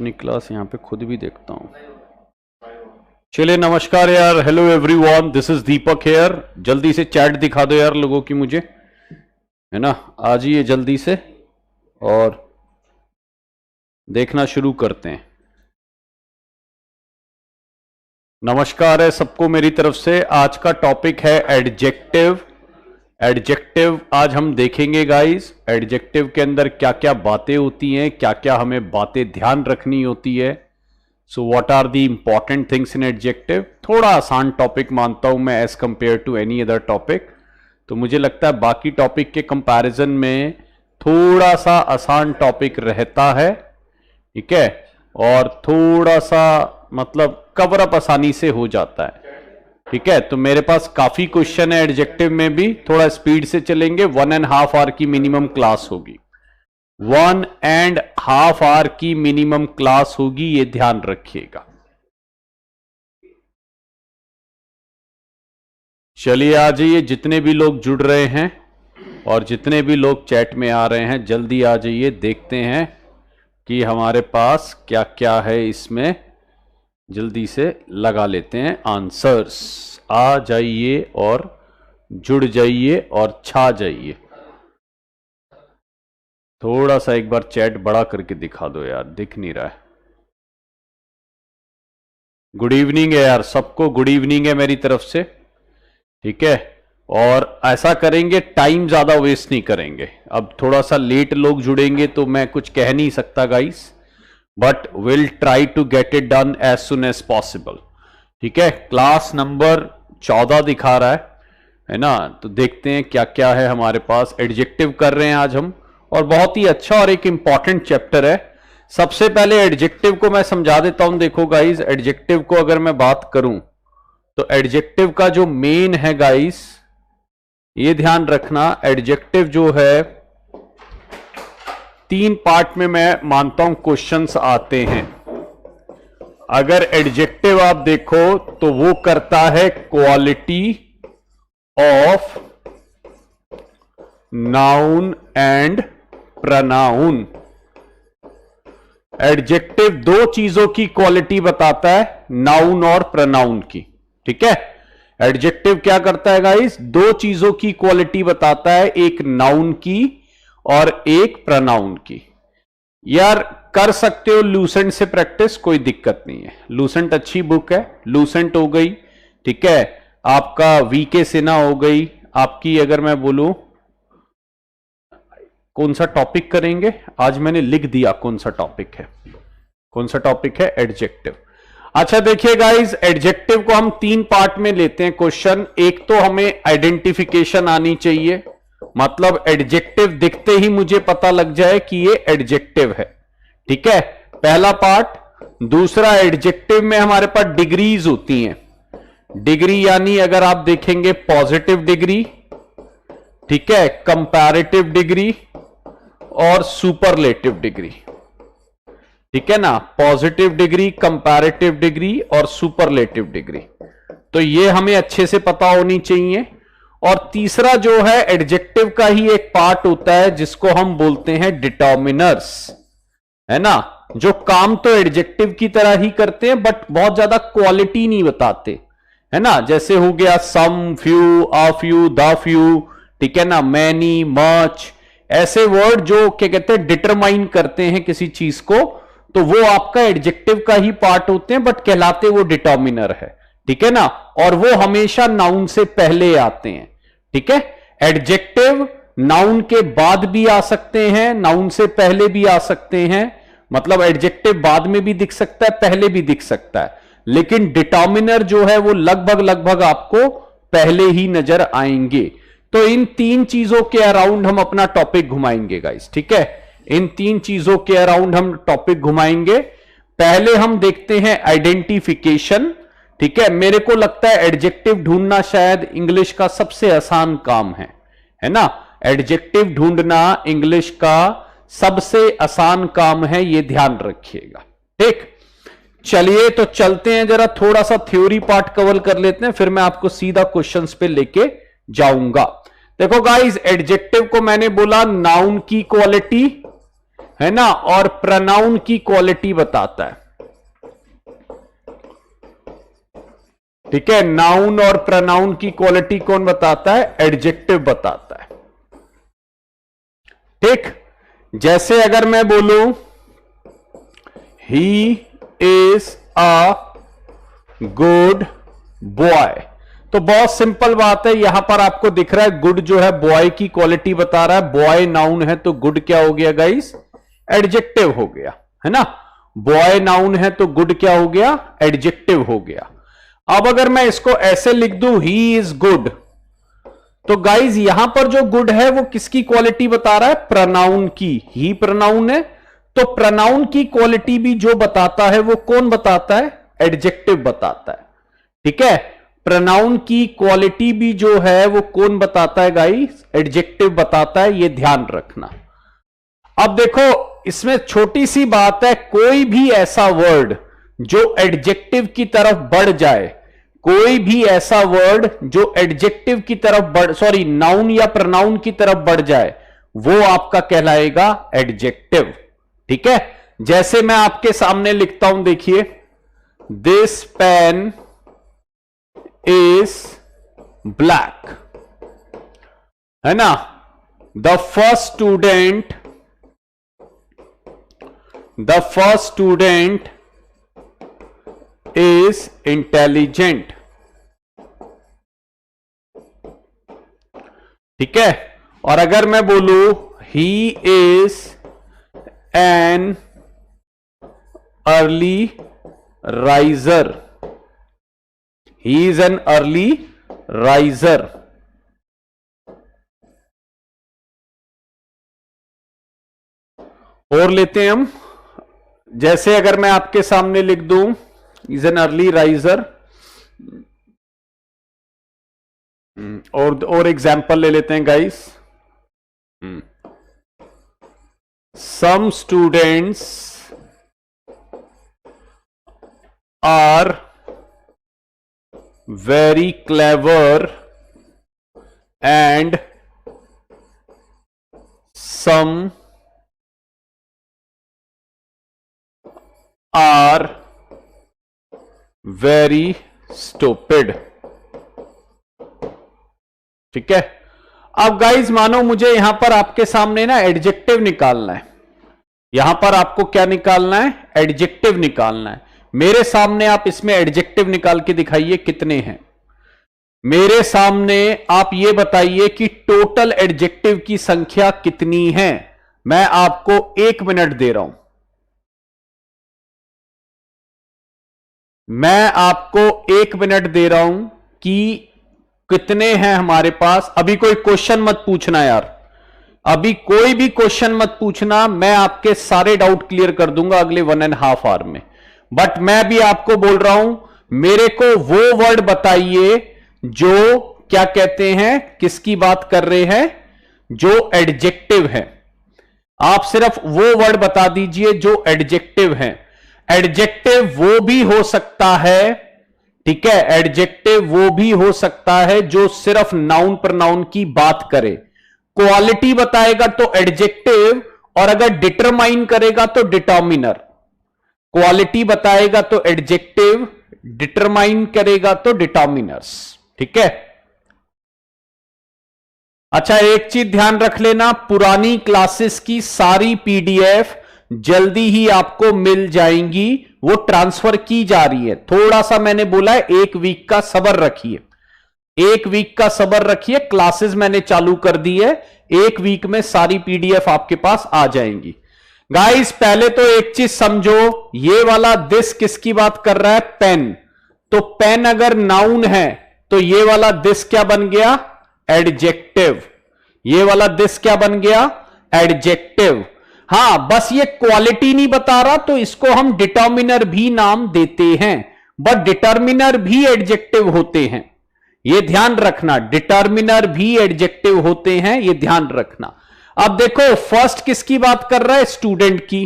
अपनी क्लास यहाँ पे खुद भी देखता हूँ। चलिए नमस्कार यार, hello everyone, this is Deepak here. जल्दी से चैट दिखा दो यार लोगों की मुझे, है ना। आ जाइए जल्दी से और देखना शुरू करते हैं। नमस्कार है सबको मेरी तरफ से। आज का टॉपिक है एडजेक्टिव। एडजेक्टिव आज हम देखेंगे गाइस। एडजेक्टिव के अंदर क्या क्या बातें होती हैं, क्या क्या हमें बातें ध्यान रखनी होती है। So what are the important things in adjective. थोड़ा आसान टॉपिक मानता हूं मैं as compare to any other topic. तो मुझे लगता है बाकी टॉपिक के कंपैरिजन में थोड़ा सा आसान टॉपिक रहता है, ठीक है, और थोड़ा सा मतलब कवर अप आसानी से हो जाता है, ठीक है। तो मेरे पास काफी क्वेश्चन है एडजेक्टिव में भी, थोड़ा स्पीड से चलेंगे। 1.5 आवर की मिनिमम क्लास होगी, 1.5 आवर की मिनिमम क्लास होगी, ये ध्यान रखिएगा। चलिए आ जाइए, जितने भी लोग जुड़ रहे हैं और जितने भी लोग चैट में आ रहे हैं जल्दी आ जाइए। देखते हैं कि हमारे पास क्या क्या है इसमें, जल्दी से लगा लेते हैं आंसर्स। आ जाइए और जुड़ जाइए और छा जाइए। थोड़ा सा एक बार चैट बड़ा करके दिखा दो यार, दिख नहीं रहा है। गुड इवनिंग है यार सबको, गुड इवनिंग है मेरी तरफ से, ठीक है। और ऐसा करेंगे, टाइम ज्यादा वेस्ट नहीं करेंगे। अब थोड़ा सा लेट लोग जुड़ेंगे तो मैं कुछ कह नहीं सकता guys, but will try to get it done as soon as possible, ठीक है। क्लास नंबर 14 दिखा रहा है ना। तो देखते हैं क्या क्या है हमारे पास। एडजेक्टिव कर रहे हैं आज हम, और बहुत ही अच्छा और एक इंपॉर्टेंट चैप्टर है। सबसे पहले एडजेक्टिव को मैं समझा देता हूं। देखो गाइस, एडजेक्टिव को अगर मैं बात करूं तो एडजेक्टिव का जो मेन है गाइस, ये ध्यान रखना, एडजेक्टिव जो है 3 पार्ट में मैं मानता हूं क्वेश्चंस आते हैं। अगर एडजेक्टिव आप देखो तो वो करता है quality of noun and pronoun. Adjective 2 चीजों की क्वालिटी बताता है, नाउन और प्रनाउन की, ठीक है। एडजेक्टिव क्या करता है गाइस, 2 चीजों की क्वालिटी बताता है, एक नाउन की और एक प्रनाउन की। यार कर सकते हो लूसेंट से प्रैक्टिस, कोई दिक्कत नहीं है। लूसेंट अच्छी बुक है, लूसेंट हो गई, ठीक है। आपका वीके सिन्हा हो गई आपकी। अगर मैं बोलूं कौन सा टॉपिक करेंगे आज, मैंने लिख दिया कौन सा टॉपिक है, कौन सा टॉपिक है, एडजेक्टिव। अच्छा देखिए गाइस, एडजेक्टिव को हम 3 पार्ट में लेते हैं क्वेश्चन। एक तो हमें आइडेंटिफिकेशन आनी चाहिए, मतलब एडजेक्टिव दिखते ही मुझे पता लग जाए कि ये एडजेक्टिव है, ठीक है, पहला पार्ट। दूसरा, एडजेक्टिव में हमारे पास डिग्रीज होती हैं। डिग्री यानी अगर आप देखेंगे पॉजिटिव डिग्री, ठीक है, कंपैरेटिव डिग्री और सुपरलेटिव डिग्री, ठीक है ना। पॉजिटिव डिग्री, कंपैरेटिव डिग्री और सुपरलेटिव डिग्री, तो ये हमें अच्छे से पता होनी चाहिए। और तीसरा जो है, एडजेक्टिव का ही एक पार्ट होता है जिसको हम बोलते हैं डिटर्मिनर्स, है ना, जो काम तो एडजेक्टिव की तरह ही करते हैं बट बहुत ज्यादा क्वालिटी नहीं बताते, है ना। जैसे हो गया some, few, a few, the few, ठीक है ना, मैनी, मच, ऐसे वर्ड जो क्या कहते हैं डिटरमाइन करते हैं किसी चीज को, तो वो आपका एडजेक्टिव का ही पार्ट होते हैं बट कहलाते वो डिटर्मिनर है, ठीक है ना। और वो हमेशा नाउन से पहले आते हैं, ठीक है। एडजेक्टिव नाउन के बाद भी आ सकते हैं, नाउन से पहले भी आ सकते हैं, मतलब एडजेक्टिव बाद में भी दिख सकता है, पहले भी दिख सकता है, लेकिन डिटर्मिनर जो है वो लगभग आपको पहले ही नजर आएंगे। तो इन 3 चीजों के अराउंड हम अपना टॉपिक घुमाएंगे गाइस, ठीक है। इन 3 चीजों के अराउंड हम टॉपिक घुमाएंगे। पहले हम देखते हैं आइडेंटिफिकेशन, ठीक है। मेरे को लगता है एडजेक्टिव ढूंढना शायद इंग्लिश का सबसे आसान काम है ना। एडजेक्टिव ढूंढना इंग्लिश का सबसे आसान काम है, यह ध्यान रखिएगा, ठीक। चलिए तो चलते हैं, जरा थोड़ा सा थ्योरी पार्ट कवर कर लेते हैं, फिर मैं आपको सीधा क्वेश्चंस पे लेके जाऊंगा। देखो गाइस, एडजेक्टिव को मैंने बोला नाउन की क्वालिटी, है ना, और प्रोनाउन की क्वालिटी बताता है। ठीक है, नाउन और प्रोनाउन की क्वालिटी कौन बताता है? एडजेक्टिव बताता है। ठीक, जैसे अगर मैं बोलूं he is a good boy, तो बहुत सिंपल बात है, यहां पर आपको दिख रहा है गुड जो है बॉय की क्वालिटी बता रहा है। बॉय नाउन है तो गुड क्या हो गया गाइस? एडजेक्टिव हो गया, है ना। बॉय नाउन है तो गुड क्या हो गया? एडजेक्टिव हो गया। अब अगर मैं इसको ऐसे लिख दूं ही इज गुड, तो गाइज यहां पर जो गुड है वो किसकी क्वालिटी बता रहा है? प्रोनाउन की। ही प्रोनाउन है, तो प्रोनाउन की क्वालिटी भी जो बताता है वो कौन बताता है? एडजेक्टिव बताता है। ठीक है, प्रोनाउन की क्वालिटी भी जो है वो कौन बताता है गाइस? एडजेक्टिव बताता है, ये ध्यान रखना। अब देखो इसमें छोटी सी बात है, कोई भी ऐसा वर्ड जो एडजेक्टिव की तरफ बढ़ जाए, कोई भी ऐसा वर्ड जो एडजेक्टिव की तरफ नाउन या प्रोनाउन की तरफ बढ़ जाए, वो आपका कहलाएगा एडजेक्टिव। ठीक है, जैसे मैं आपके सामने लिखता हूं, देखिए दिस पेन इज ब्लैक, है ना। The first student is intelligent. ठीक है, और अगर मैं बोलूं he is an early riser, he is an early riser, और लेते हैं हम, जैसे अगर मैं आपके सामने लिख दूं इज एन अर्ली राइजर, और एग्जाम्पल ले लेते हैं guys. Some students are very clever and some are very stupid. ठीक है, अब गाइज मानो मुझे यहां पर आपके सामने ना एडजेक्टिव निकालना है, यहां पर आपको क्या निकालना है? एडजेक्टिव निकालना है। मेरे सामने आप इसमें एडजेक्टिव निकाल के दिखाइए कितने हैं मेरे सामने। आप ये बताइए कि टोटल एडजेक्टिव की संख्या कितनी है। मैं आपको 1 मिनट दे रहा हूं, मैं आपको 1 मिनट दे रहा हूं कि कितने हैं हमारे पास। अभी कोई क्वेश्चन मत पूछना यार, अभी कोई भी क्वेश्चन मत पूछना, मैं आपके सारे डाउट क्लियर कर दूंगा अगले 1.5 आवर में। बट मैं भी आपको बोल रहा हूं, मेरे को वो वर्ड बताइए जो क्या कहते हैं, किसकी बात कर रहे हैं? जो एडजेक्टिव है। आप सिर्फ वो वर्ड बता दीजिए जो एडजेक्टिव है। एडजेक्टिव वो भी हो सकता है, ठीक है, एडजेक्टिव वो भी हो सकता है जो सिर्फ नाउन प्रोनाउन की बात करे। क्वालिटी बताएगा तो एडजेक्टिव, और अगर डिटरमाइन करेगा तो डिटर्मिनर। क्वालिटी बताएगा तो एडजेक्टिव, डिटरमाइन करेगा तो डिटर्मिनर्स। ठीक है, अच्छा एक चीज ध्यान रख लेना, पुरानी क्लासेस की सारी पीडीएफ जल्दी ही आपको मिल जाएंगी, वो ट्रांसफर की जा रही है। थोड़ा सा मैंने बोला है 1 वीक का सब्र रखिए, 1 वीक का सब्र रखिए। क्लासेस मैंने चालू कर दी है, 1 वीक में सारी पीडीएफ आपके पास आ जाएंगी। गाइस पहले तो एक चीज समझो, ये वाला दिस किसकी बात कर रहा है? पेन। तो पेन अगर नाउन है तो ये वाला दिस क्या बन गया? एडजेक्टिव। ये वाला दिस क्या बन गया? एडजेक्टिव। हां, बस ये क्वालिटी नहीं बता रहा तो इसको हम डिटर्मिनर भी नाम देते हैं, बट डिटर्मिनर भी एडजेक्टिव होते हैं, ये ध्यान रखना। डिटर्मिनर भी एडजेक्टिव होते हैं, ये ध्यान रखना। अब देखो फर्स्ट किसकी बात कर रहा है? स्टूडेंट की,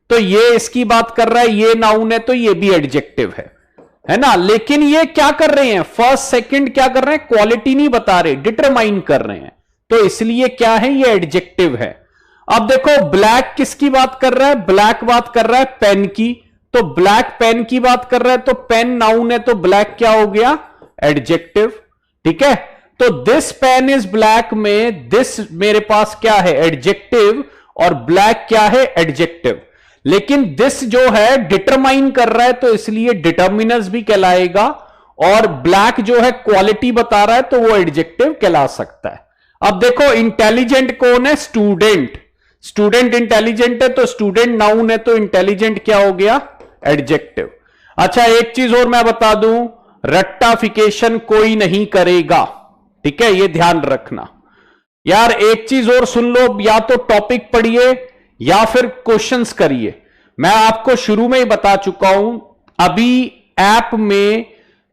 तो ये इसकी बात कर रहा है, ये नाउन है तो ये भी एडजेक्टिव है ना। लेकिन ये क्या कर रहे हैं? फर्स्ट सेकंड क्या कर रहे हैं? क्वालिटी नहीं बता रहे, डिटरमाइन कर रहे हैं, तो इसलिए क्या है? ये एडजेक्टिव है। अब देखो ब्लैक किसकी बात कर रहा है, ब्लैक बात कर रहा है पेन की, तो ब्लैक पेन की बात कर रहा है, तो पेन नाउन है, तो ब्लैक क्या हो गया, एडजेक्टिव। ठीक है, तो दिस पेन इज ब्लैक में दिस मेरे पास क्या है, एडजेक्टिव, और ब्लैक क्या है, एडजेक्टिव। लेकिन दिस जो है डिटरमाइन कर रहा है, तो इसलिए डिटर्मिनर्स भी कहलाएगा, और ब्लैक जो है क्वालिटी बता रहा है, तो वो एडजेक्टिव कहला सकता है। अब देखो इंटेलिजेंट कौन है, स्टूडेंट, स्टूडेंट इंटेलिजेंट है, तो स्टूडेंट नाउन है, तो इंटेलिजेंट क्या हो गया, एडजेक्टिव। अच्छा एक चीज और मैं बता दूं, रट्टाफिकेशन कोई नहीं करेगा, ठीक है, ये ध्यान रखना। यार एक चीज और सुन लो, या तो टॉपिक पढ़िए या फिर क्वेश्चंस करिए। मैं आपको शुरू में ही बता चुका हूं, अभी ऐप में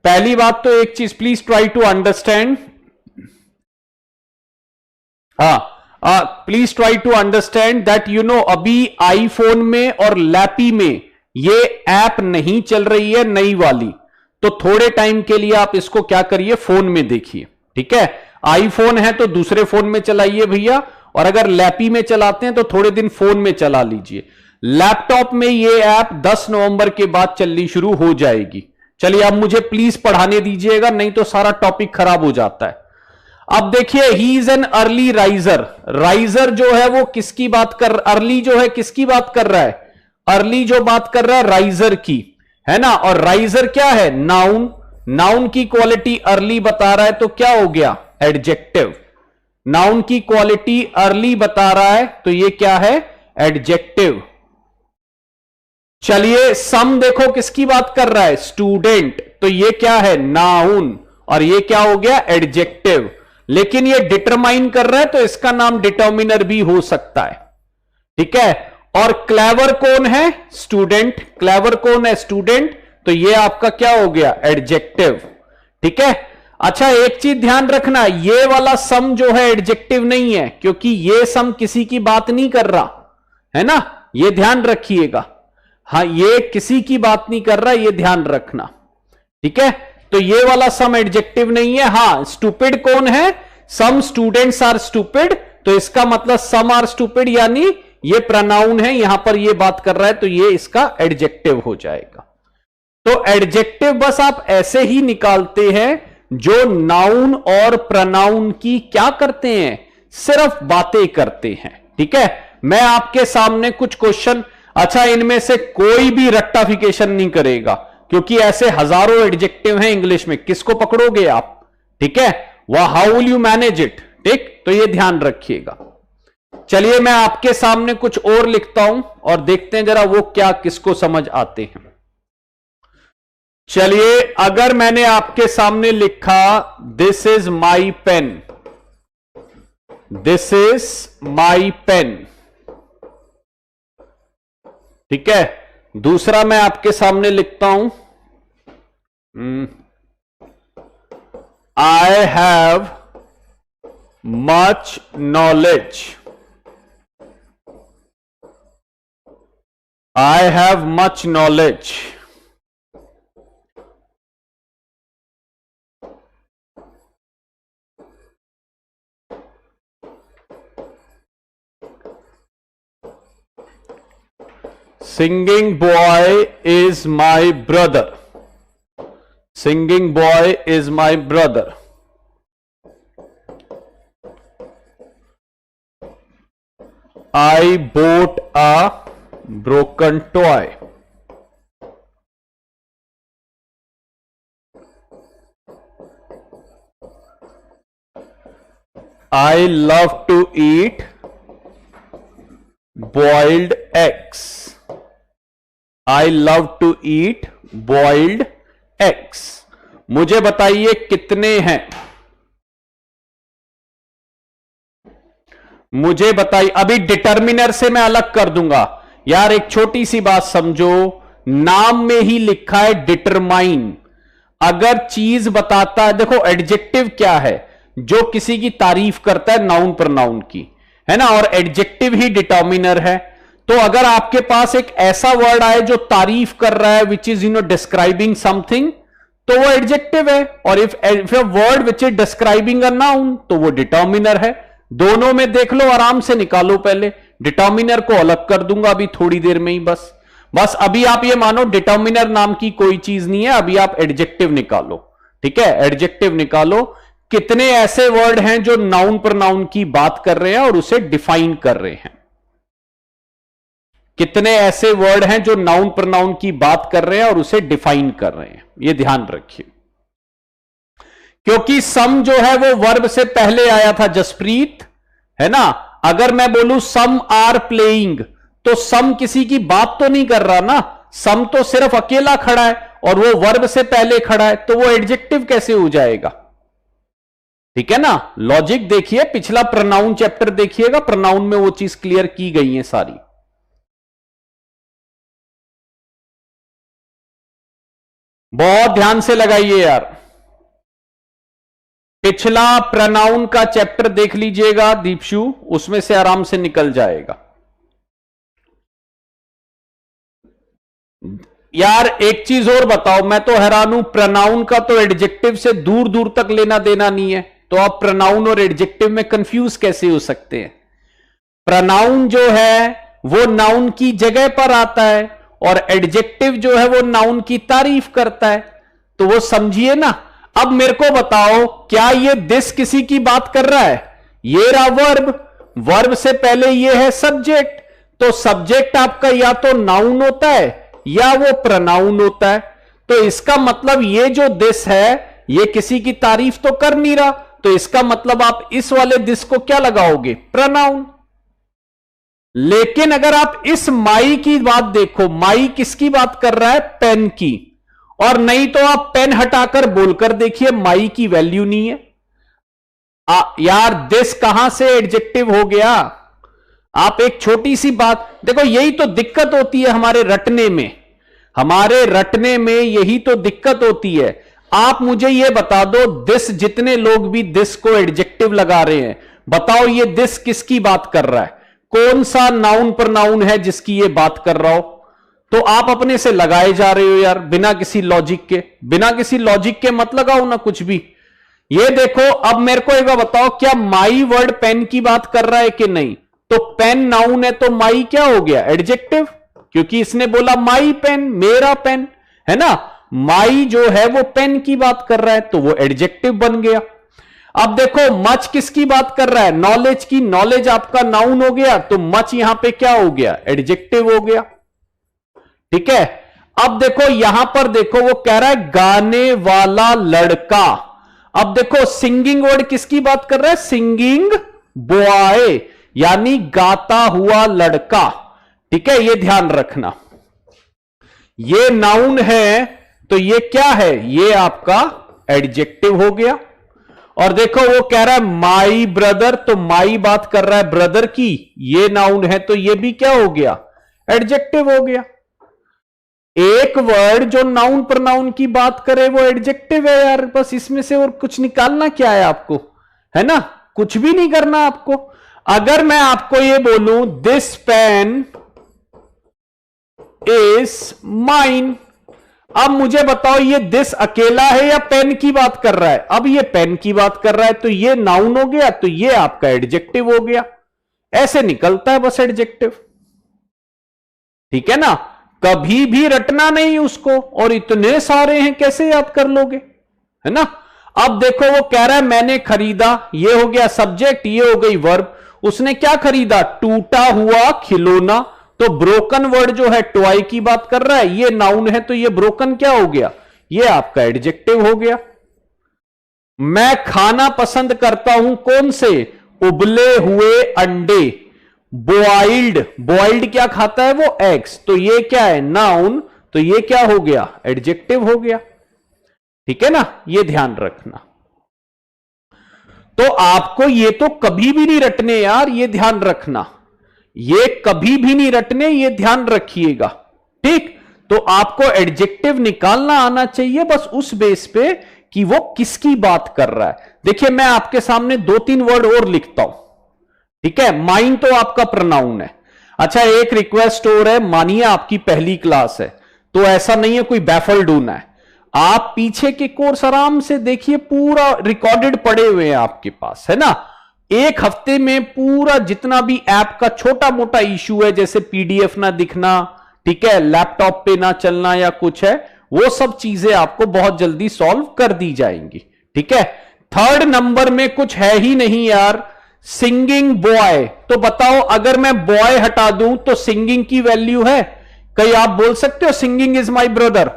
पहली बात तो एक चीज please try to understand, please try to understand that you know अभी आईफोन में और लैपी में ये ऐप नहीं चल रही है नई वाली, तो थोड़े टाइम के लिए आप इसको क्या करिए, फोन में देखिए। ठीक है, आईफोन है तो दूसरे फोन में चलाइए भैया, और अगर लैपी में चलाते हैं तो थोड़े दिन फोन में चला लीजिए। लैपटॉप में ये ऐप 10 नवंबर के बाद चलनी शुरू हो जाएगी। चलिए अब मुझे प्लीज पढ़ाने दीजिएगा, नहीं तो सारा टॉपिक खराब हो जाता है। अब देखिए, he is an early riser, riser जो है वो किसकी बात कर, अर्ली जो है किसकी बात कर रहा है, अर्ली जो बात कर रहा है राइजर की, है ना, और राइजर क्या है, नाउन, नाउन की क्वालिटी अर्ली बता रहा है, तो क्या हो गया, एडजेक्टिव। नाउन की क्वालिटी अर्ली बता रहा है, तो ये क्या है, एडजेक्टिव। चलिए सम देखो किसकी बात कर रहा है, स्टूडेंट, तो ये क्या है, नाउन, और ये क्या हो गया, एडजेक्टिव। लेकिन ये डिटरमाइन कर रहा है, तो इसका नाम डिटर्मिनर भी हो सकता है। ठीक है, और क्लेवर कौन है, स्टूडेंट, क्लेवर कौन है, स्टूडेंट, तो ये आपका क्या हो गया, एडजेक्टिव। ठीक है, अच्छा एक चीज ध्यान रखना, ये वाला सम जो है एडजेक्टिव नहीं है, क्योंकि ये सम किसी की बात नहीं कर रहा है ना, ये ध्यान रखिएगा। हाँ, ये किसी की बात नहीं कर रहा, ये ध्यान रखना। ठीक है, तो ये वाला सम एडजेक्टिव नहीं है। हां, स्टूपिड कौन है, सम स्टूडेंट्स आर स्टूपिड, तो इसका मतलब सम आर स्टूपिड, यानी ये प्रोनाउन है, यहां पर ये बात कर रहा है, तो ये इसका एडजेक्टिव हो जाएगा। तो एडजेक्टिव बस आप ऐसे ही निकालते हैं जो नाउन और प्रोनाउन की क्या करते हैं, सिर्फ बातें करते हैं। ठीक है, मैं आपके सामने कुछ क्वेश्चन, अच्छा इनमें से कोई भी रट्टाफिकेशन नहीं करेगा, क्योंकि ऐसे हजारों एडजेक्टिव हैं इंग्लिश में, किसको पकड़ोगे आप। ठीक है, वह how will you manage it, ठीक, तो ये ध्यान रखिएगा। चलिए मैं आपके सामने कुछ और लिखता हूं और देखते हैं जरा वो क्या किसको समझ आते हैं। चलिए अगर मैंने आपके सामने लिखा this is my pen, this is my pen, ठीक है, दूसरा मैं आपके सामने लिखता हूं I have much knowledge, I have much knowledge. Singing boy is my brother. Singing boy is my brother. I bought a broken toy. I love to eat boiled eggs. I love to eat boiled eggs. मुझे बताइए कितने हैं, मुझे बताइए। अभी determiner से मैं अलग कर दूंगा यार, एक छोटी सी बात समझो, नाम में ही लिखा है डिटरमाइन। अगर चीज बताता है, देखो एडजेक्टिव क्या है, जो किसी की तारीफ करता है, नाउन प्रोनाउन की, है ना, और एडजेक्टिव ही डिटर्मिनर है। तो अगर आपके पास एक ऐसा वर्ड आए जो तारीफ कर रहा है, विच इज डिस्क्राइबिंग समथिंग, तो वो एडजेक्टिव है, और if a word which is describing a noun, तो वो डिटर्मिनर है। दोनों में देख लो, आराम से निकालो पहले। डिटर्मिनर को अलग कर दूंगा अभी थोड़ी देर में ही। बस अभी आप ये मानो डिटर्मिनर नाम की कोई चीज नहीं है, अभी आप एडजेक्टिव निकालो। ठीक है, एडजेक्टिव निकालो। कितने ऐसे वर्ड हैं जो नाउन प्रोनाउन की बात कर रहे हैं और उसे डिफाइन कर रहे हैं? कितने ऐसे वर्ड हैं जो नाउन प्रोनाउन की बात कर रहे हैं और उसे डिफाइन कर रहे हैं? ये ध्यान रखिए, क्योंकि सम जो है वो वर्ब से पहले आया था जसप्रीत, है ना। अगर मैं बोलूं सम आर प्लेइंग, तो सम किसी की बात तो नहीं कर रहा ना, सम तो सिर्फ अकेला खड़ा है और वो वर्ब से पहले खड़ा है, तो वो एडजेक्टिव कैसे हो जाएगा? ठीक है ना, लॉजिक देखिए, पिछला प्रोनाउन चैप्टर देखिएगा, प्रोनाउन में वो चीज क्लियर की गई है सारी। बहुत ध्यान से लगाइए यार, पिछला प्रोनाउन का चैप्टर देख लीजिएगा दीपशु, उसमें से आराम से निकल जाएगा। यार एक चीज और बताओ, मैं तो हैरान हूं, प्रोनाउन का तो एडजेक्टिव से दूर दूर तक लेना देना नहीं है, तो आप प्रोनाउन और एडजेक्टिव में कंफ्यूज कैसे हो सकते हैं? प्रोनाउन जो है वो नाउन की जगह पर आता है और एडजेक्टिव जो है वो नाउन की तारीफ करता है, तो वो समझिए ना। अब मेरे को बताओ, क्या ये दिस किसी की बात कर रहा है? ये रहा वर्ब, वर्ब से पहले ये है सब्जेक्ट, तो सब्जेक्ट आपका या तो नाउन होता है या वो प्रोनाउन होता है, तो इसका मतलब ये जो दिस है ये किसी की तारीफ तो कर नहीं रहा, तो इसका मतलब आप इस वाले दिस को क्या लगाओगे? प्रोनाउन। लेकिन अगर आप इस माई की बात देखो, माई किसकी बात कर रहा है? पेन की। और नहीं तो आप पेन हटाकर बोलकर देखिए, माई की वैल्यू नहीं है। यार दिस कहां से एडजेक्टिव हो गया? आप एक छोटी सी बात देखो, यही तो दिक्कत होती है हमारे रटने में, हमारे रटने में यही तो दिक्कत होती है। आप मुझे ये बता दो, दिस जितने लोग भी दिस को एडजेक्टिव लगा रहे हैं, बताओ ये दिस किसकी बात कर रहा है? कौन सा नाउन प्रोनाउन है जिसकी ये बात कर रहा हो? तो आप अपने से लगाए जा रहे हो यार, बिना किसी लॉजिक के। बिना किसी लॉजिक के मत लगाओ ना कुछ भी। ये देखो, अब मेरे को एक बताओ, क्या माई वर्ड पेन की बात कर रहा है कि नहीं? तो पेन नाउन है, तो माई क्या हो गया? एडजेक्टिव, क्योंकि इसने बोला माई पेन, मेरा पेन, है ना। माई जो है वो पेन की बात कर रहा है, तो वो एडजेक्टिव बन गया। अब देखो, मच किसकी बात कर रहा है? नॉलेज की। नॉलेज आपका नाउन हो गया, तो मच यहां पे क्या हो गया? एडजेक्टिव हो गया। ठीक है, अब देखो यहां पर देखो, वो कह रहा है गाने वाला लड़का। अब देखो, सिंगिंग वर्ड किसकी बात कर रहा है? सिंगिंग बॉय, यानी गाता हुआ लड़का। ठीक है, ये ध्यान रखना, ये नाउन है तो ये क्या है? ये आपका एडजेक्टिव हो गया। और देखो वो कह रहा है माई ब्रदर, तो माई बात कर रहा है ब्रदर की, ये नाउन है तो ये भी क्या हो गया? एडजेक्टिव हो गया। एक वर्ड जो नाउन प्रोनाउन की बात करे वो एडजेक्टिव है यार, बस इसमें से और कुछ निकालना क्या है आपको, है ना। कुछ भी नहीं करना आपको। अगर मैं आपको ये बोलूं दिस पेन इज माइन, अब मुझे बताओ ये दिस अकेला है या पेन की बात कर रहा है? अब ये पेन की बात कर रहा है, तो ये नाउन हो गया, तो ये आपका एडजेक्टिव हो गया। ऐसे निकलता है बस एडजेक्टिव। ठीक है ना, कभी भी रटना नहीं उसको, और इतने सारे हैं कैसे याद कर लोगे, है ना। अब देखो वो कह रहा है मैंने खरीदा, ये हो गया सब्जेक्ट, ये हो गई वर्ब। उसने क्या खरीदा? टूटा हुआ खिलौना, तो ब्रोकन वर्ड जो है टॉय की बात कर रहा है, ये नाउन है, तो ये ब्रोकन क्या हो गया? ये आपका एडजेक्टिव हो गया। मैं खाना पसंद करता हूं कौन से? उबले हुए अंडे। बॉइल्ड, बॉइल्ड क्या खाता है? वो एग्स, तो ये क्या है? नाउन, तो ये क्या हो गया? एडजेक्टिव हो गया। ठीक है ना, ये ध्यान रखना। तो आपको ये तो कभी भी नहीं रटने यार, ये ध्यान रखना, ये कभी भी नहीं रटने, ये ध्यान रखिएगा। ठीक, तो आपको एडजेक्टिव निकालना आना चाहिए बस उस बेस पे कि वो किसकी बात कर रहा है। देखिए मैं आपके सामने 2-3 वर्ड और लिखता हूं। ठीक है, माइन तो आपका प्रोनाउन है। अच्छा एक रिक्वेस्ट और है, मानिए आपकी पहली क्लास है, तो ऐसा नहीं है कोई बैफल्ड होना है। आप पीछे के कोर्स आराम से देखिए, पूरा रिकॉर्डेड पड़े हुए हैं आपके पास, है ना। एक हफ्ते में पूरा जितना भी ऐप का छोटा मोटा इश्यू है, जैसे पीडीएफ ना दिखना, ठीक है, लैपटॉप पे ना चलना या कुछ है, वो सब चीजें आपको बहुत जल्दी सॉल्व कर दी जाएंगी। ठीक है, थर्ड नंबर में कुछ है ही नहीं यार, सिंगिंग बॉय। तो बताओ अगर मैं बॉय हटा दूं तो सिंगिंग की वैल्यू है? कहीं आप बोल सकते हो सिंगिंग इज माई ब्रदर?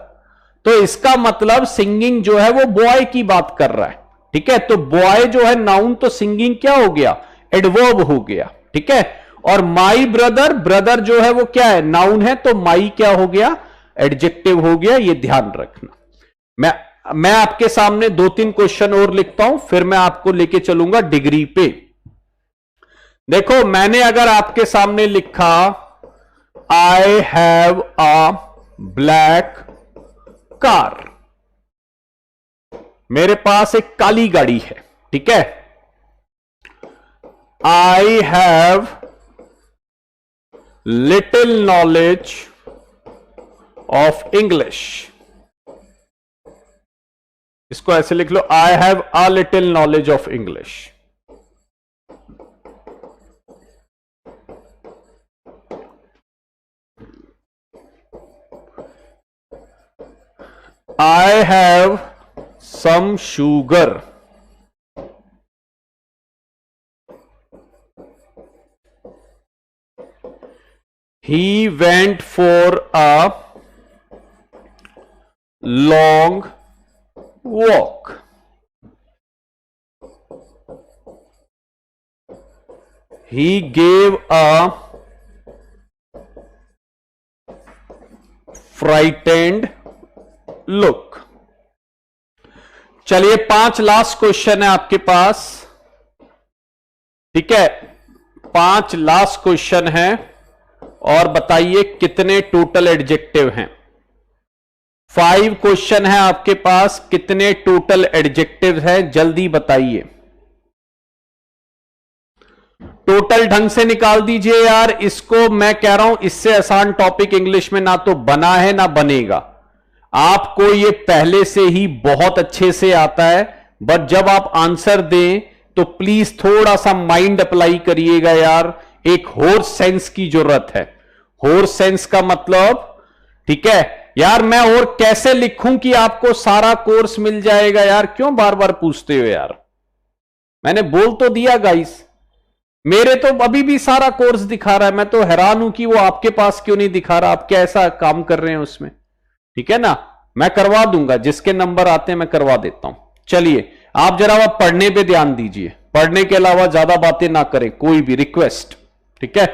तो इसका मतलब सिंगिंग जो है वो बॉय की बात कर रहा है। ठीक है, तो बॉय जो है नाउन, तो सिंगिंग क्या हो गया? एडवर्ब हो गया। ठीक है, और माई ब्रदर, ब्रदर जो है वो क्या है? नाउन है, तो माई क्या हो गया? एडजेक्टिव हो गया। ये ध्यान रखना। मैं आपके सामने 2-3 क्वेश्चन और लिखता हूं, फिर मैं आपको लेके चलूंगा डिग्री पे। देखो, मैंने अगर आपके सामने लिखा I have a black car, मेरे पास एक काली गाड़ी है। ठीक है, I have little knowledge of English, इसको ऐसे लिख लो, I have a little knowledge of English. I have some sugar. He went for a long walk. He gave a frightened look. चलिए 5 लास्ट क्वेश्चन है आपके पास। ठीक है, 5 लास्ट क्वेश्चन है, और बताइए कितने टोटल एडजेक्टिव हैं। 5 क्वेश्चन है आपके पास, कितने टोटल एडजेक्टिव हैं, जल्दी बताइए। टोटल ढंग से निकाल दीजिए यार इसको। मैं कह रहा हूं इससे आसान टॉपिक इंग्लिश में ना तो बना है ना बनेगा। आपको ये पहले से ही बहुत अच्छे से आता है, बट जब आप आंसर दें तो प्लीज थोड़ा सा माइंड अप्लाई करिएगा यार। एक होर सेंस की जरूरत है। होर सेंस का मतलब, ठीक है यार, मैं और कैसे लिखूं कि आपको सारा कोर्स मिल जाएगा यार? क्यों बार बार पूछते हो यार? मैंने बोल तो दिया गाइस, मेरे तो अभी भी सारा कोर्स दिखा रहा है। मैं तो हैरान हूं कि वो आपके पास क्यों नहीं दिखा रहा। आप क्या ऐसा काम कर रहे हैं उसमें? ठीक है ना, मैं करवा दूंगा, जिसके नंबर आते हैं मैं करवा देता हूं। चलिए आप जरा पढ़ने पे ध्यान दीजिए, पढ़ने के अलावा ज्यादा बातें ना करें, कोई भी रिक्वेस्ट। ठीक है,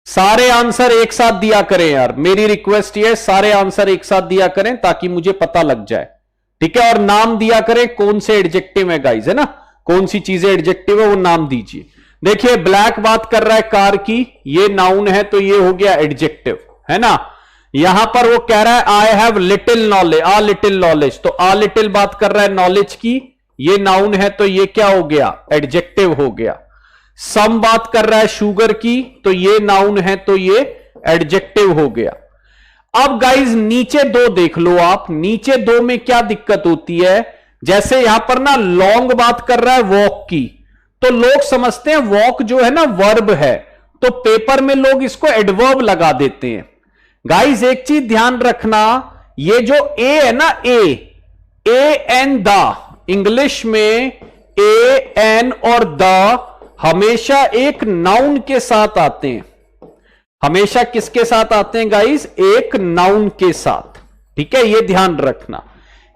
सारे आंसर एक साथ दिया करें यार, मेरी रिक्वेस्ट ये है, सारे आंसर एक साथ दिया करें ताकि मुझे पता लग जाए। ठीक है, और नाम दिया करें कौन से एडजेक्टिव है गाइस, है ना, कौन सी चीजें एडजेक्टिव है वो नाम दीजिए। देखिए ब्लैक बात कर रहा है कार की, ये नाउन है तो ये हो गया एडजेक्टिव, है ना। यहां पर वो कह रहा है I have little knowledge, uh little knowledge, तो आ लिटिल बात कर रहा है नॉलेज की, ये नाउन है तो ये क्या हो गया? एडजेक्टिव हो गया। सम बात कर रहा है शुगर की, तो ये नाउन है तो ये एडजेक्टिव हो गया। अब गाइज नीचे 2 देख लो आप, नीचे 2 में क्या दिक्कत होती है? जैसे यहां पर ना लॉन्ग बात कर रहा है वॉक की, तो लोग समझते हैं वॉक जो है ना वर्ब है, तो पेपर में लोग इसको एडवर्ब लगा देते हैं। गाइस एक चीज ध्यान रखना, ये जो ए है ना, ए एन द, इंग्लिश में ए एन और द हमेशा एक नाउन के साथ आते हैं। हमेशा किसके साथ आते हैं गाइस? एक नाउन के साथ। ठीक है, ये ध्यान रखना,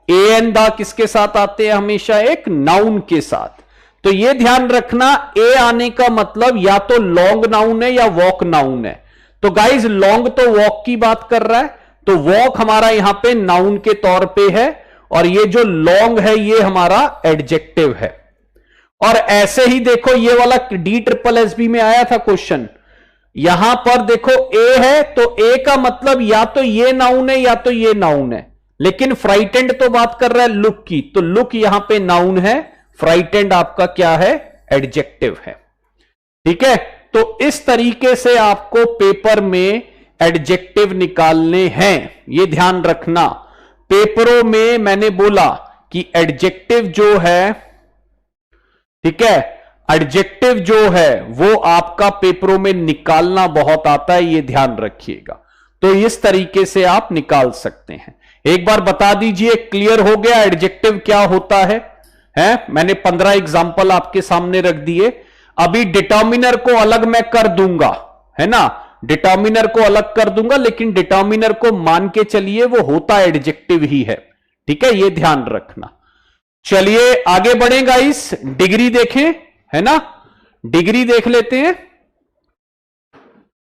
ए एन द किसके साथ आते हैं? हमेशा एक नाउन के साथ। तो ये ध्यान रखना, ए आने का मतलब या तो लॉन्ग नाउन है या वॉक नाउन है। तो गाइज लॉन्ग तो वॉक की बात कर रहा है, तो वॉक हमारा यहां पे नाउन के तौर पे है, और ये जो लॉन्ग है ये हमारा एडजेक्टिव है। और ऐसे ही देखो ये वाला DSSB में आया था क्वेश्चन, यहां पर देखो ए है तो ए का मतलब या तो ये नाउन है या तो ये नाउन है, लेकिन फ्राइटेंड तो बात कर रहा है लुक की, तो लुक यहां पे नाउन है, फ्राइटेंड आपका क्या है? एडजेक्टिव है। ठीक है, तो इस तरीके से आपको पेपर में एडजेक्टिव निकालने हैं। ये ध्यान रखना, पेपरों में मैंने बोला कि एडजेक्टिव जो है, ठीक है, एडजेक्टिव जो है वो आपका पेपरों में निकालना बहुत आता है, ये ध्यान रखिएगा। तो इस तरीके से आप निकाल सकते हैं। एक बार बता दीजिए, क्लियर हो गया एडजेक्टिव क्या होता है? मैंने 15 एग्जाम्पल आपके सामने रख दिए। अभी डिटर्मिनर को अलग मैं कर दूंगा, है ना, डिटर्मिनर को अलग कर दूंगा, लेकिन डिटर्मिनर को मान के चलिए वो होता एडजेक्टिव ही है, ठीक है, ये ध्यान रखना। चलिए आगे बढ़े गाइस, डिग्री देखें, है ना, डिग्री देख लेते हैं।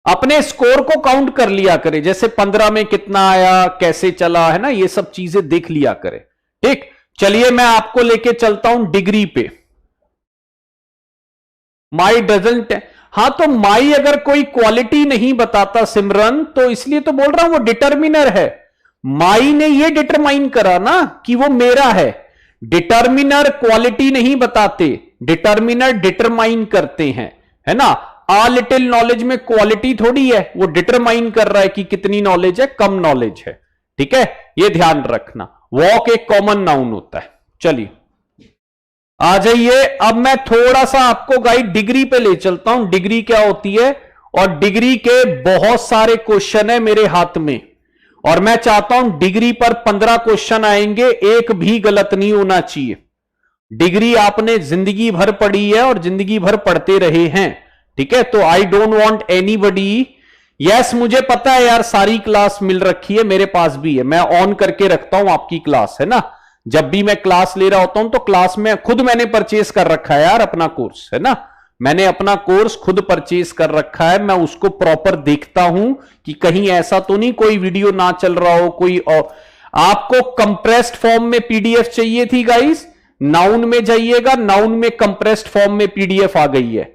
अपने स्कोर को काउंट कर लिया करें, जैसे 15 में कितना आया, कैसे चला, है ना, ये सब चीजें देख लिया करें, ठीक। चलिए मैं आपको लेके चलता हूं डिग्री पे। माई डजंट, हां तो माई अगर कोई क्वालिटी नहीं बताता सिमरन, तो इसलिए तो बोल रहा हूं वो डिटर्मिनर है। माई ने ये डिटरमाइन करा ना कि वो मेरा है। डिटर्मिनर क्वालिटी नहीं बताते, डिटर्मिनर डिटरमाइन करते हैं, है ना। आ लिटिल नॉलेज में क्वालिटी थोड़ी है, वो डिटरमाइन कर रहा है कि कितनी नॉलेज है, कम नॉलेज है, ठीक है, ये ध्यान रखना। वॉक एक कॉमन नाउन होता है। चलिए आ जाइए, अब मैं थोड़ा सा आपको गाइड डिग्री पे ले चलता हूं, डिग्री क्या होती है, और डिग्री के बहुत सारे क्वेश्चन है मेरे हाथ में, और मैं चाहता हूं डिग्री पर 15 क्वेश्चन आएंगे, एक भी गलत नहीं होना चाहिए। डिग्री आपने जिंदगी भर पढ़ी है और जिंदगी भर पढ़ते रहे हैं, ठीक है, तो I don't want anybody, yes मुझे पता है यार, सारी क्लास मिल रखी है, मेरे पास भी है, मैं ऑन करके रखता हूं आपकी क्लास, है ना। जब भी मैं क्लास ले रहा होता हूं तो क्लास में खुद मैंने परचेज कर रखा है यार अपना कोर्स, है ना, मैंने अपना कोर्स खुद परचेज कर रखा है। मैं उसको प्रॉपर देखता हूं कि कहीं ऐसा तो नहीं कोई वीडियो ना चल रहा हो, कोई और। आपको कंप्रेस्ड फॉर्म में पीडीएफ चाहिए थी गाइस, नाउन में जाइएगा, नाउन में कंप्रेस्ड फॉर्म में पीडीएफ आ गई है।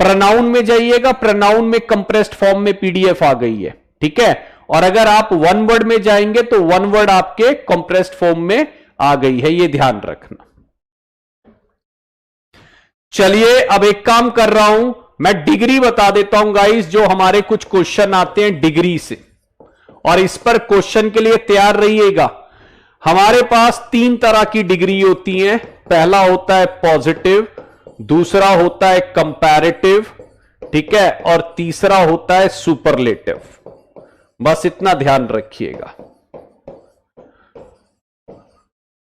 प्रनाउन में जाइएगा, प्रनाउन में कंप्रेस्ड फॉर्म में पीडीएफ आ गई है, ठीक है। और अगर आप वन वर्ड में जाएंगे तो वन वर्ड आपके कंप्रेस्ड फॉर्म में आ गई है, ये ध्यान रखना। चलिए अब एक काम कर रहा हूं, मैं डिग्री बता देता हूं गाइस, जो हमारे कुछ क्वेश्चन आते हैं डिग्री से, और इस पर क्वेश्चन के लिए तैयार रहिएगा। हमारे पास 3 तरह की डिग्री होती है। पहला होता है पॉजिटिव, दूसरा होता है कंपैरेटिव, ठीक है, और तीसरा होता है सुपरलेटिव। बस इतना ध्यान रखिएगा,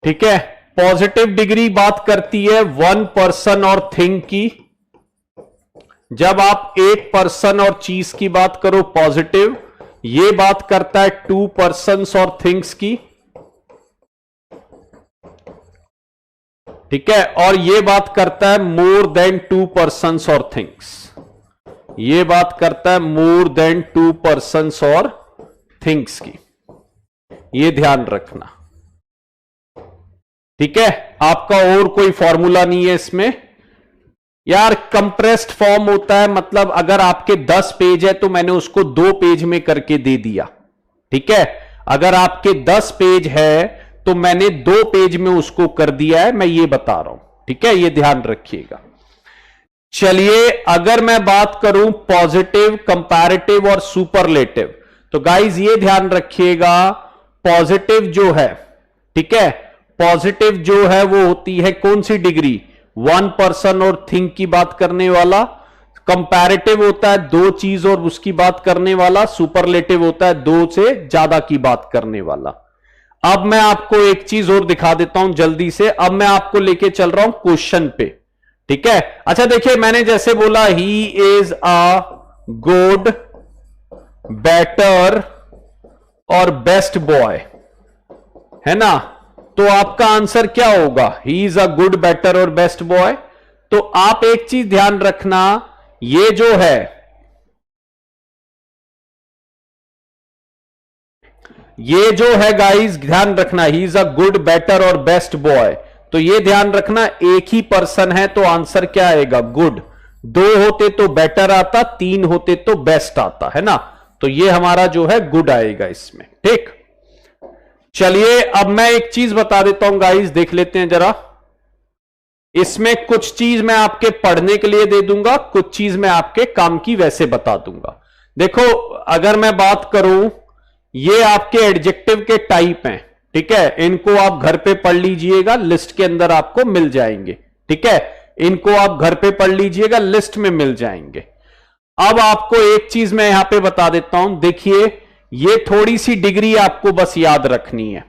ठीक है। पॉजिटिव डिग्री बात करती है वन पर्सन और थिंग की। जब आप एक पर्सन और चीज की बात करो पॉजिटिव, ये बात करता है 2 पर्सन्स और थिंग्स की, ठीक है, और ये बात करता है मोर देन 2 पर्सन्स और थिंग्स। ये बात करता है मोर देन 2 पर्सन्स और थिंग्स की, ये ध्यान रखना, ठीक है। आपका और कोई फॉर्मूला नहीं है इसमें यार। कंप्रेस्ड फॉर्म होता है, मतलब अगर आपके 10 पेज है तो मैंने उसको 2 पेज में करके दे दिया, ठीक है। अगर आपके 10 पेज है तो मैंने 2 पेज में उसको कर दिया है, मैं ये बता रहा हूं, ठीक है, ये ध्यान रखिएगा। चलिए अगर मैं बात करूं पॉजिटिव, कंपैरेटिव और सुपरलेटिव, तो गाइज ये ध्यान रखिएगा, पॉजिटिव जो है, ठीक है, पॉजिटिव जो है वो होती है कौन सी डिग्री, 1 पर्सन और थिंग की बात करने वाला। कंपैरेटिव होता है 2 चीज और उसकी बात करने वाला। सुपरलेटिव होता है 2 से ज्यादा की बात करने वाला। अब मैं आपको एक चीज और दिखा देता हूं जल्दी से। अब मैं आपको लेके चल रहा हूं क्वेश्चन पे, ठीक है। अच्छा देखिए, मैंने जैसे बोला he is a good, better और बेस्ट बॉय, है ना, तो आपका आंसर क्या होगा, he is a good, better और बेस्ट बॉय। तो आप एक चीज ध्यान रखना, ये जो है, ये जो है गाइस ध्यान रखना, he is a good, better और बेस्ट बॉय, तो ये ध्यान रखना एक ही पर्सन है तो आंसर क्या आएगा, गुड। 2 होते तो बेटर आता, 3 होते तो बेस्ट आता, है ना, तो ये हमारा जो है गुड आएगा इसमें, ठीक। चलिए अब मैं एक चीज बता देता हूं गाइस, देख लेते हैं जरा। इसमें कुछ चीज मैं आपके पढ़ने के लिए दे दूंगा, कुछ चीज मैं आपके काम की वैसे बता दूंगा। देखो अगर मैं बात करूं, ये आपके एडजेक्टिव के टाइप हैं, ठीक है, इनको आप घर पे पढ़ लीजिएगा, लिस्ट के अंदर आपको मिल जाएंगे, ठीक है, इनको आप घर पे पढ़ लीजिएगा, लिस्ट में मिल जाएंगे। अब आपको एक चीज मैं यहां पे बता देता हूं, देखिए ये थोड़ी सी डिग्री आपको बस याद रखनी है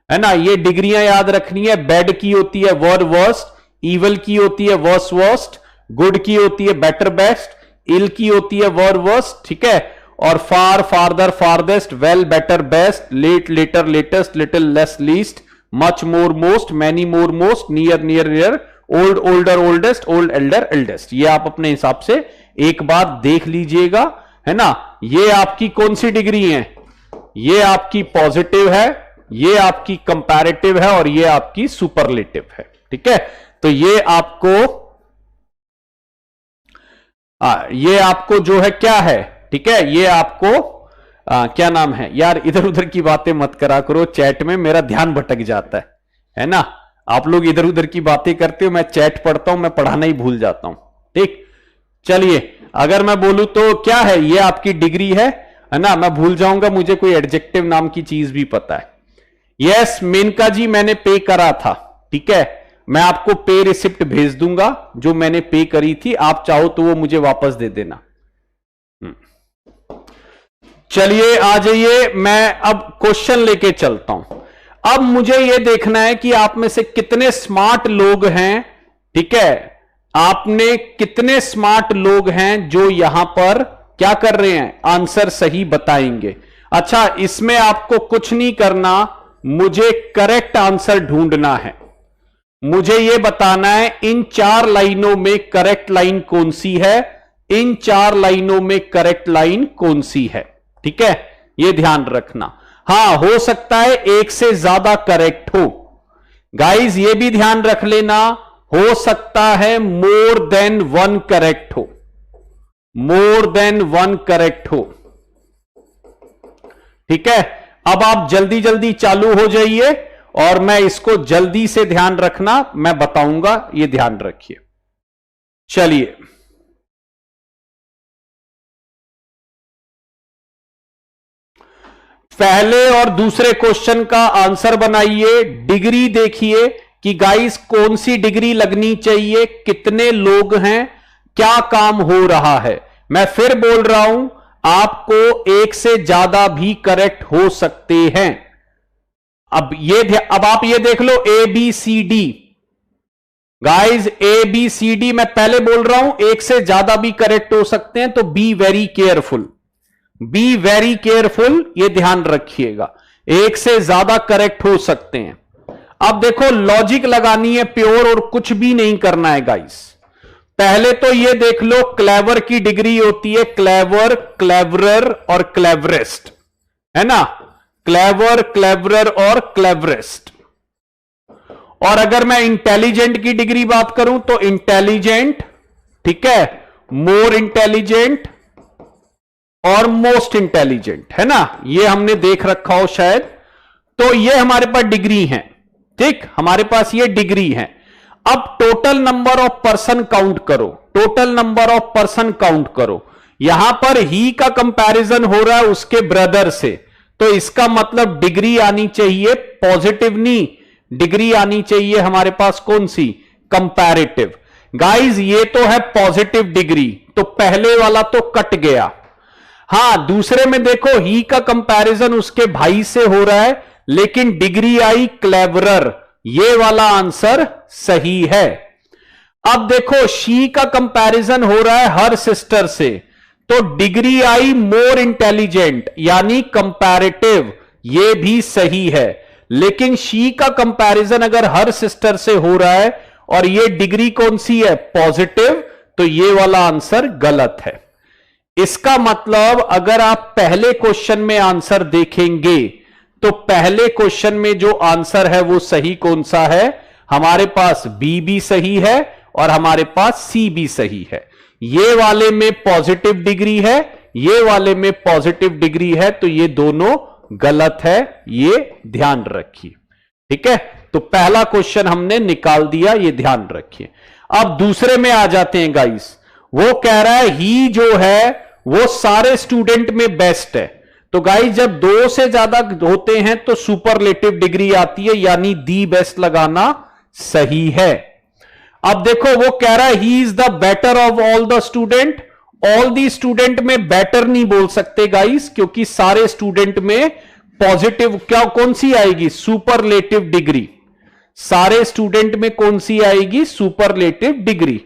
ना, ये डिग्रियां याद रखनी है। बैड की होती है वर वर्स्ट, इवल की होती है वर्स वर्स्ट, गुड की होती है बेटर बेस्ट, इल की होती है वर वर्स्ट, ठीक है, और far farther farthest, well better best, late later latest, little less least, much more most, many more most, near near near, old older oldest, old elder eldest. ये आप अपने हिसाब से एक बार देख लीजिएगा, है ना। ये आपकी कौन सी डिग्री है, ये आपकी पॉजिटिव है, ये आपकी कंपैरेटिव है, और ये आपकी सुपरलेटिव है, ठीक है। तो ये आपको जो है क्या है, ठीक है, ये आपको क्या नाम है यार, इधर उधर की बातें मत करा करो चैट में, मेरा ध्यान भटक जाता है ना। आप लोग इधर उधर की बातें करते हो, मैं चैट पढ़ता हूं, मैं पढ़ाना ही भूल जाता हूं, ठीक। चलिए अगर मैं बोलूं तो क्या है, ये आपकी डिग्री है ना, मैं भूल जाऊंगा, मुझे कोई एडजेक्टिव नाम की चीज भी पता है। यस मेनका जी, मैंने पे करा था, ठीक है, मैं आपको पे रिसिप्ट भेज दूंगा जो मैंने पे करी थी, आप चाहो तो वो मुझे वापस दे देना। चलिए आ जाइए, मैं अब क्वेश्चन लेके चलता हूं। अब मुझे यह देखना है कि आप में से कितने स्मार्ट लोग हैं, ठीक है, आपने कितने स्मार्ट लोग हैं जो यहां पर क्या कर रहे हैं, आंसर सही बताएंगे। अच्छा, इसमें आपको कुछ नहीं करना, मुझे करेक्ट आंसर ढूंढना है, मुझे यह बताना है इन 4 लाइनों में करेक्ट लाइन कौन सी है, इन 4 लाइनों में करेक्ट लाइन कौन सी है, ठीक है, यह ध्यान रखना। हां, हो सकता है एक से ज्यादा करेक्ट हो, गाइज ये भी ध्यान रख लेना, हो सकता है मोर देन 1 करेक्ट हो, मोर देन 1 करेक्ट हो, ठीक है। अब आप जल्दी जल्दी चालू हो जाइए, और मैं इसको जल्दी से ध्यान रखना, मैं बताऊंगा, ये ध्यान रखिए। चलिए पहले और दूसरे क्वेश्चन का आंसर बनाइए, डिग्री देखिए कि गाइस कौन सी डिग्री लगनी चाहिए, कितने लोग हैं, क्या काम हो रहा है। मैं फिर बोल रहा हूं, आपको एक से ज्यादा भी करेक्ट हो सकते हैं। अब आप ये देख लो, A B C D, guys A B C D मैं पहले बोल रहा हूं एक से ज्यादा भी करेक्ट हो सकते हैं, तो be very careful, be very careful, ये ध्यान रखिएगा, एक से ज्यादा करेक्ट हो सकते हैं। अब देखो लॉजिक लगानी है प्योर, और कुछ भी नहीं करना है गाइस। पहले तो ये देख लो, क्लेवर की डिग्री होती है क्लेवर, क्लेवरर और क्लेवरेस्ट, है ना, क्लेवर, क्लेवरर और क्लेवरेस्ट। और अगर मैं इंटेलिजेंट की डिग्री बात करूं तो इंटेलिजेंट, ठीक है, मोर इंटेलिजेंट और मोस्ट इंटेलिजेंट, है ना, ये हमने देख रखा हो शायद। तो ये हमारे पास डिग्री है, ठीक, हमारे पास ये डिग्री है। अब total number of person count करो, total number of person count करो। यहां पर ही का कंपैरिजन हो रहा है उसके ब्रदर से, तो इसका मतलब डिग्री आनी चाहिए पॉजिटिव, नहीं, डिग्री आनी चाहिए हमारे पास कौन सी, कंपैरेटिव। गाइज ये तो है पॉजिटिव डिग्री, तो पहले वाला तो कट गया। हां, दूसरे में देखो ही का कंपैरिजन उसके भाई से हो रहा है, लेकिन डिग्री आई क्लेवरर, ये वाला आंसर सही है। अब देखो शी का कंपैरिजन हो रहा है हर सिस्टर से, तो डिग्री आई मोर इंटेलिजेंट यानी कंपैरेटिव, ये भी सही है। लेकिन शी का कंपैरिजन अगर हर सिस्टर से हो रहा है और ये डिग्री कौन सी है, पॉजिटिव, तो ये वाला आंसर गलत है। इसका मतलब अगर आप पहले क्वेश्चन में आंसर देखेंगे तो पहले क्वेश्चन में जो आंसर है वो सही कौन सा है, हमारे पास बी भी सही है और हमारे पास सी भी सही है। ये वाले में पॉजिटिव डिग्री है, ये वाले में पॉजिटिव डिग्री है, तो ये दोनों गलत है, ये ध्यान रखिए, ठीक है। तो पहला क्वेश्चन हमने निकाल दिया, ये ध्यान रखिए। अब दूसरे में आ जाते हैं गाइस। वो कह रहा है ही जो है वो सारे स्टूडेंट में बेस्ट है। तो गाइस जब 2 से ज्यादा होते हैं तो सुपरलेटिव डिग्री आती है, यानी दी बेस्ट लगाना सही है। अब देखो वो कह रहा है he is the better of all the student. All the student में बेटर नहीं बोल सकते गाइस, क्योंकि सारे स्टूडेंट में पॉजिटिव क्या कौन सी आएगी, सुपरलेटिव डिग्री। सारे स्टूडेंट में कौन सी आएगी, सुपरलेटिव डिग्री।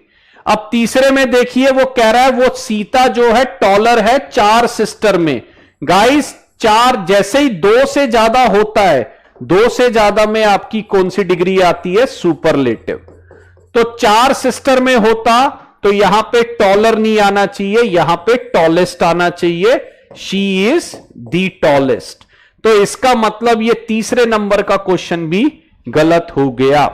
अब तीसरे में देखिए वो कह रहा है वो सीता जो है टॉलर है 4 सिस्टर में। गाइस 4 जैसे ही 2 से ज्यादा होता है, 2 से ज्यादा में आपकी कौन सी डिग्री आती है, सुपरलेटिव। तो 4 सिस्टर में होता तो यहां पे टॉलर नहीं आना चाहिए, यहां पे टॉलेस्ट आना चाहिए। She is the tallest. तो इसका मतलब ये तीसरे नंबर का क्वेश्चन भी गलत हो गया।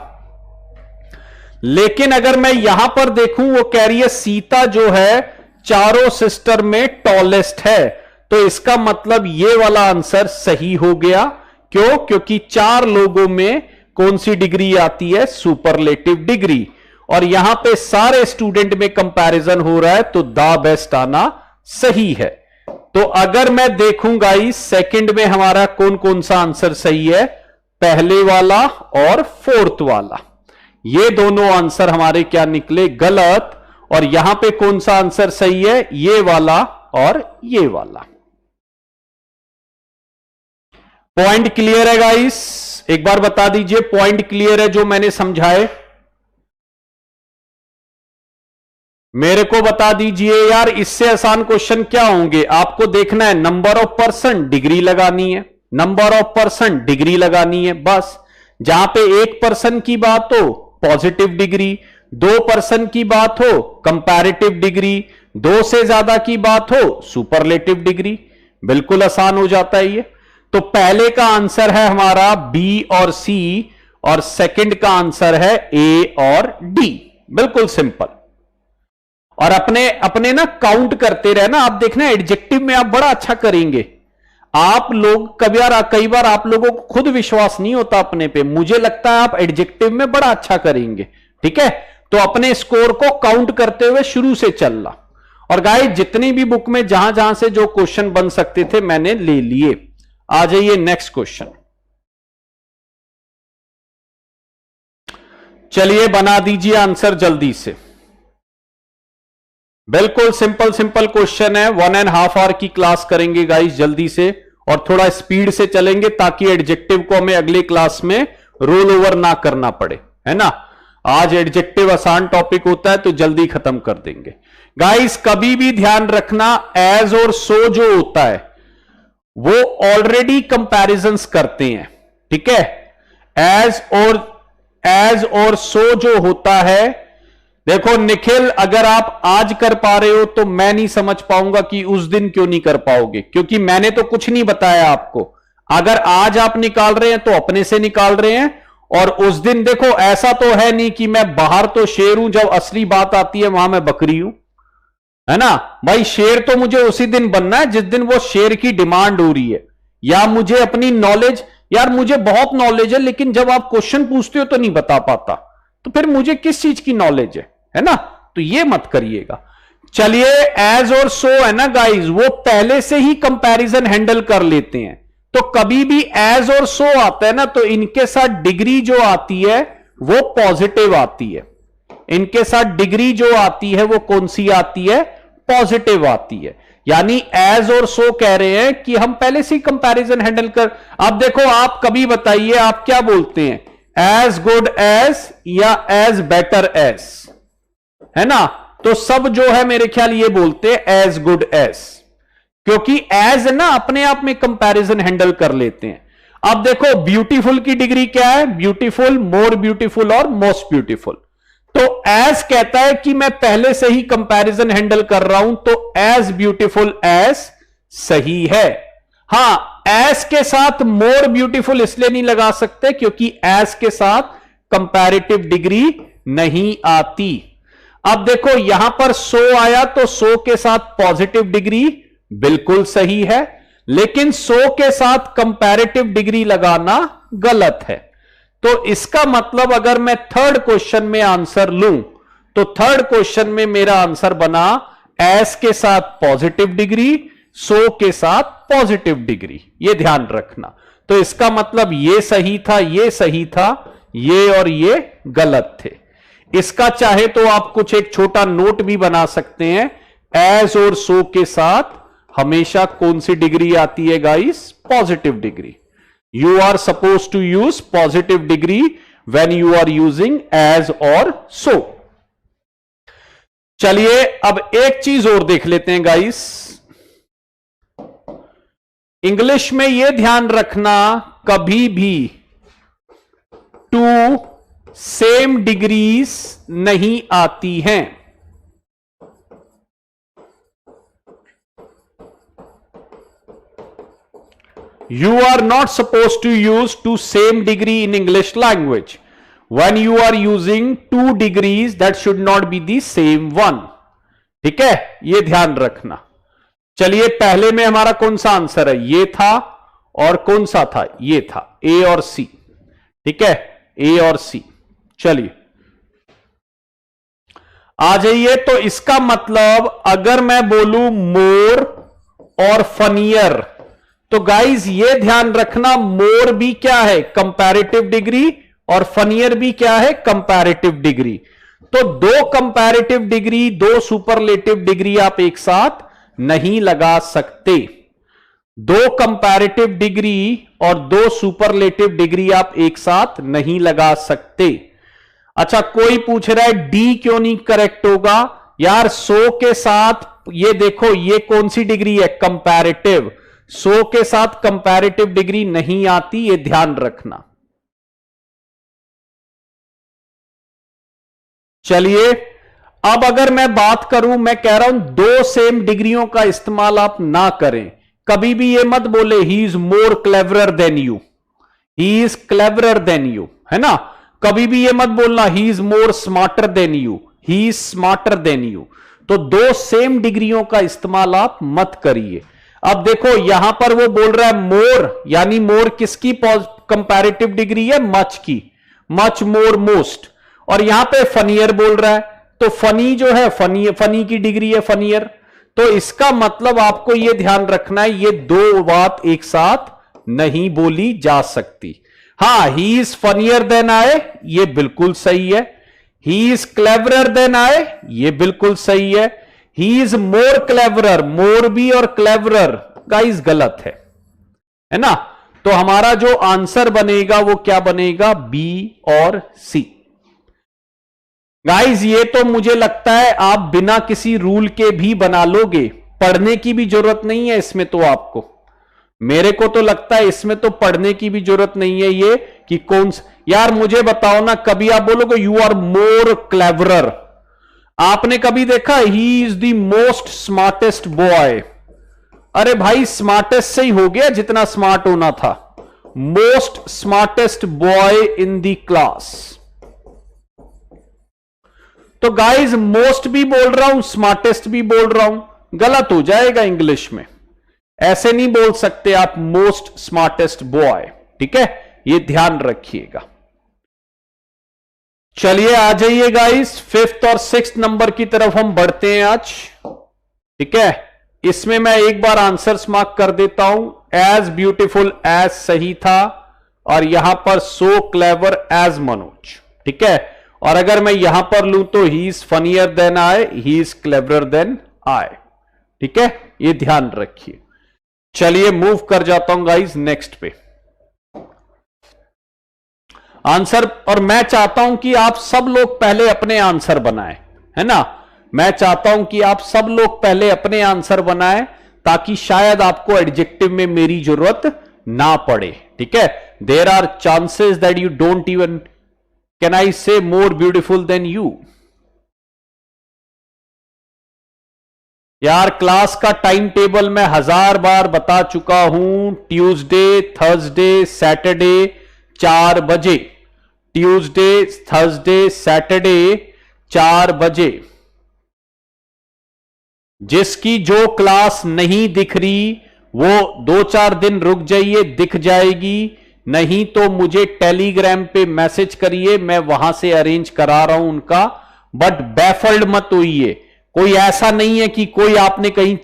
लेकिन अगर मैं यहां पर देखूं वो कह रही है सीता जो है चारों सिस्टर में टॉलेस्ट है, तो इसका मतलब ये वाला आंसर सही हो गया। क्यों? क्योंकि 4 लोगों में कौन सी डिग्री आती है, सुपरलेटिव डिग्री। और यहां पे सारे स्टूडेंट में कंपैरिजन हो रहा है तो द बेस्ट आना सही है। तो अगर मैं देखूं गाइस सेकंड में हमारा कौन कौन सा आंसर सही है, पहले वाला और फोर्थ वाला, ये दोनों आंसर हमारे क्या निकले, गलत। और यहां पे कौन सा आंसर सही है, ये वाला और ये वाला। पॉइंट क्लियर है गाइस? एक बार बता दीजिए पॉइंट क्लियर है जो मैंने समझाए? मेरे को बता दीजिए यार, इससे आसान क्वेश्चन क्या होंगे। आपको देखना है नंबर ऑफ पर्सन, डिग्री लगानी है, नंबर ऑफ पर्सन डिग्री लगानी है बस। जहां पे 1 पर्सन की बात हो पॉजिटिव डिग्री, 2 पर्सन की बात हो कंपैरेटिव डिग्री, 2 से ज्यादा की बात हो सुपरलेटिव डिग्री। बिल्कुल आसान हो जाता है ये। तो पहले का आंसर है हमारा बी और सी, और सेकंड का आंसर है ए और डी। बिल्कुल सिंपल। और अपने ना काउंट करते रहना। आप देखना एडजेक्टिव में आप बड़ा अच्छा करेंगे। आप लोग कई बार आप लोगों को खुद विश्वास नहीं होता अपने पे, मुझे लगता है आप एडजेक्टिव में बड़ा अच्छा करेंगे। ठीक है, तो अपने स्कोर को काउंट करते हुए शुरू से चलना। और गाइस जितनी भी बुक में जहां जहां से जो क्वेश्चन बन सकते थे मैंने ले लिए। आ जाइए नेक्स्ट क्वेश्चन। चलिए बना दीजिए आंसर जल्दी से। बिल्कुल सिंपल क्वेश्चन है। 1.5 आवर की क्लास करेंगे गाइस जल्दी से, और थोड़ा स्पीड से चलेंगे ताकि एडजेक्टिव को हमें अगले क्लास में रोल ओवर ना करना पड़े, है ना। आज एडजेक्टिव आसान टॉपिक होता है तो जल्दी खत्म कर देंगे। गाइस कभी भी ध्यान रखना एज और सो जो होता है वो ऑलरेडी कंपैरिजंस करते हैं। ठीक है, एज और सो जो होता है, देखो निखिल अगर आप आज कर पा रहे हो तो मैं नहीं समझ पाऊंगा कि उस दिन क्यों नहीं कर पाओगे, क्योंकि मैंने तो कुछ नहीं बताया आपको। अगर आज आप निकाल रहे हैं तो अपने से निकाल रहे हैं, और उस दिन देखो ऐसा तो है नहीं कि मैं बाहर तो शेर हूं, जब असली बात आती है वहां मैं बकरी हूं, है ना भाई। शेर तो मुझे उसी दिन बनना है जिस दिन वो शेर की डिमांड हो रही है। या मुझे अपनी नॉलेज, यार मुझे बहुत नॉलेज है लेकिन जब आप क्वेश्चन पूछते हो तो नहीं बता पाता, तो फिर मुझे किस चीज की नॉलेज है ना। तो ये मत करिएगा। चलिए एज और सो है ना गाइस, वो पहले से ही कंपैरिजन हैंडल कर लेते हैं। तो कभी भी एज और सो आता है ना तो इनके साथ डिग्री जो आती है वो पॉजिटिव आती है। इनके साथ डिग्री जो आती है वो कौन सी आती है, पॉजिटिव आती है। यानी एज और सो कह रहे हैं कि हम पहले से ही कंपैरिजन हैंडल कर। अब देखो आप कभी बताइए आप क्या बोलते हैं, एज गुड एज या एज बेटर एज, है ना। तो सब जो है मेरे ख्याल ये बोलते हैं एज गुड एज, क्योंकि एज ना अपने आप में कंपैरिजन हैंडल कर लेते हैं। अब देखो ब्यूटीफुल की डिग्री क्या है, ब्यूटीफुल, मोर ब्यूटीफुल और मोस्ट ब्यूटीफुल। तो एज कहता है कि मैं पहले से ही कंपैरिजन हैंडल कर रहा हूं, तो एज ब्यूटीफुल एज सही है। हां, एज के साथ मोर ब्यूटीफुल इसलिए नहीं लगा सकते क्योंकि एज के साथ कंपैरेटिव डिग्री नहीं आती। अब देखो यहां पर सो आया तो सो के साथ पॉजिटिव डिग्री बिल्कुल सही है, लेकिन सो के साथ कंपैरेटिव डिग्री लगाना गलत है। तो इसका मतलब अगर मैं थर्ड क्वेश्चन में आंसर लूं तो थर्ड क्वेश्चन में मेरा आंसर बना एज के साथ पॉजिटिव डिग्री, सो के साथ पॉजिटिव डिग्री, ये ध्यान रखना। तो इसका मतलब ये सही था, ये सही था, ये और ये गलत थे। इसका चाहे तो आप कुछ एक छोटा नोट भी बना सकते हैं, एज और सो के साथ हमेशा कौन सी डिग्री आती है guys? Positive degree. You are suppose to use positive degree when you are using as और सो। चलिए अब एक चीज और देख लेते हैं गाइस। इंग्लिश में यह ध्यान रखना, कभी भी टू सेम डिग्रीज नहीं आती हैं। You are not supposed to use two same degree in English language. When you are using two degrees, that should not be the same one. ठीक है, ये ध्यान रखना। चलिए पहले में हमारा कौन सा आंसर है? ये था, और कौन सा था? ये था, ए और सी। ठीक है, ए और सी। चलिए आ जाइए। तो इसका मतलब अगर मैं बोलूं मोर और फनियर, तो गाइज ये ध्यान रखना, मोर भी क्या है? कंपैरेटिव डिग्री, और फनियर भी क्या है? Comparative degree. तो दो कंपैरेटिव डिग्री, दो सुपरलेटिव डिग्री आप एक साथ नहीं लगा सकते। दो कंपैरेटिव डिग्री और दो सुपरलेटिव डिग्री आप एक साथ नहीं लगा सकते। अच्छा, कोई पूछ रहा है डी क्यों नहीं करेक्ट होगा? यार सो के साथ ये देखो, ये कौन सी डिग्री है? कंपैरेटिव। सो के साथ कंपैरेटिव डिग्री नहीं आती, ये ध्यान रखना। चलिए अब अगर मैं बात करूं, मैं कह रहा हूं दो सेम डिग्रियों का इस्तेमाल आप ना करें। कभी भी ये मत बोले he is more cleverer than you, he is cleverer than you, है ना। कभी भी ये मत बोलना he is more smarter than you, he is smarter than you. तो दो सेम डिग्रियों का इस्तेमाल आप मत करिए। अब देखो यहां पर वो बोल रहा है मोर, यानी मोर किसकी कंपैरेटिव डिग्री है? मच की, मच मोर मोस्ट। और यहां पे फनियर बोल रहा है, तो फनी जो है फनी की डिग्री है फनियर। तो इसका मतलब आपको यह ध्यान रखना है, ये दो बात एक साथ नहीं बोली जा सकती। हां, he is funnier than I, ये बिल्कुल सही है। He is cleverer than I, ये बिल्कुल सही है। ही इज मोर क्लेवरर, मोर भी और क्लेवरर गाइस गलत है ना। तो हमारा जो आंसर बनेगा वो क्या बनेगा? बी और सी। गाइस ये तो मुझे लगता है आप बिना किसी रूल के भी बना लोगे, पढ़ने की भी जरूरत नहीं है इसमें। तो आपको, मेरे को तो लगता है इसमें तो पढ़ने की भी जरूरत नहीं है ये कि कौन सा। यार मुझे बताओ ना, कभी आप बोलोगे यू आर मोर क्लेवरर, आपने कभी देखा he is the most smartest boy? अरे भाई स्मार्टेस्ट से ही हो गया जितना स्मार्ट होना था। Most smartest boy in the class. तो गाइज मोस्ट भी बोल रहा हूं, स्मार्टेस्ट भी बोल रहा हूं, गलत हो जाएगा इंग्लिश में। ऐसे नहीं बोल सकते आप मोस्ट स्मार्टेस्ट बॉय। ठीक है, ये ध्यान रखिएगा। चलिए आ जाइए गाइस, 5th और 6th नंबर की तरफ हम बढ़ते हैं आज। ठीक है, इसमें मैं एक बार आंसर्स मार्क कर देता हूं। एज ब्यूटीफुल एज सही था, और यहां पर सो क्लेवर एज मनोज। ठीक है, और अगर मैं यहां पर लूं तो he is funnier than I, he is cleverer than I. ठीक है, ये ध्यान रखिए। चलिए मूव कर जाता हूं गाइस नेक्स्ट पे आंसर। और मैं चाहता हूं कि आप सब लोग पहले अपने आंसर बनाएं, है ना। मैं चाहता हूं कि आप सब लोग पहले अपने आंसर बनाएं, ताकि शायद आपको एडजेक्टिव में मेरी जरूरत ना पड़े। ठीक है, there are chances that you don't even can I say more beautiful than you. यार क्लास का टाइम टेबल मैं 1000 बार बता चुका हूं। ट्यूसडे, थर्सडे, सैटरडे 4 बजे। ट्यूसडे, थर्सडे, सैटरडे 4 बजे। जिसकी जो क्लास नहीं दिख रही वो 2-4 दिन रुक जाइए, दिख जाएगी। नहीं तो मुझे टेलीग्राम पे मैसेज करिए, मैं वहां से अरेंज करा रहा हूं उनका। बट बैफल्ड मत होइए, कोई ऐसा नहीं है कि कोई आपने कहीं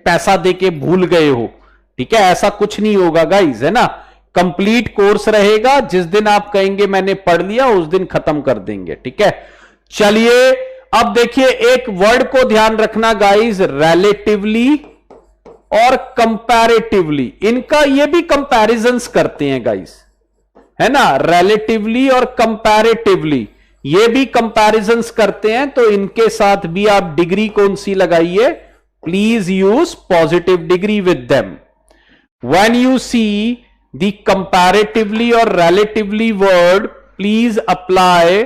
पैसा देके भूल गए हो, ठीक है, ऐसा कुछ नहीं होगा गाइज, है ना। कंप्लीट कोर्स रहेगा, जिस दिन आप कहेंगे मैंने पढ़ लिया उस दिन खत्म कर देंगे, ठीक है। चलिए अब देखिए एक वर्ड को ध्यान रखना गाइज, रिलेटिवली और कंपैरेटिवली, इनका ये भी कंपैरिजंस करते हैं गाइज, है ना। रिलेटिवली और कंपैरेटिवली ये भी कंपैरिजंस करते हैं, तो इनके साथ भी आप डिग्री कौन सी लगाइए, please use positive degree with them. When you see the comparatively और relatively word, please apply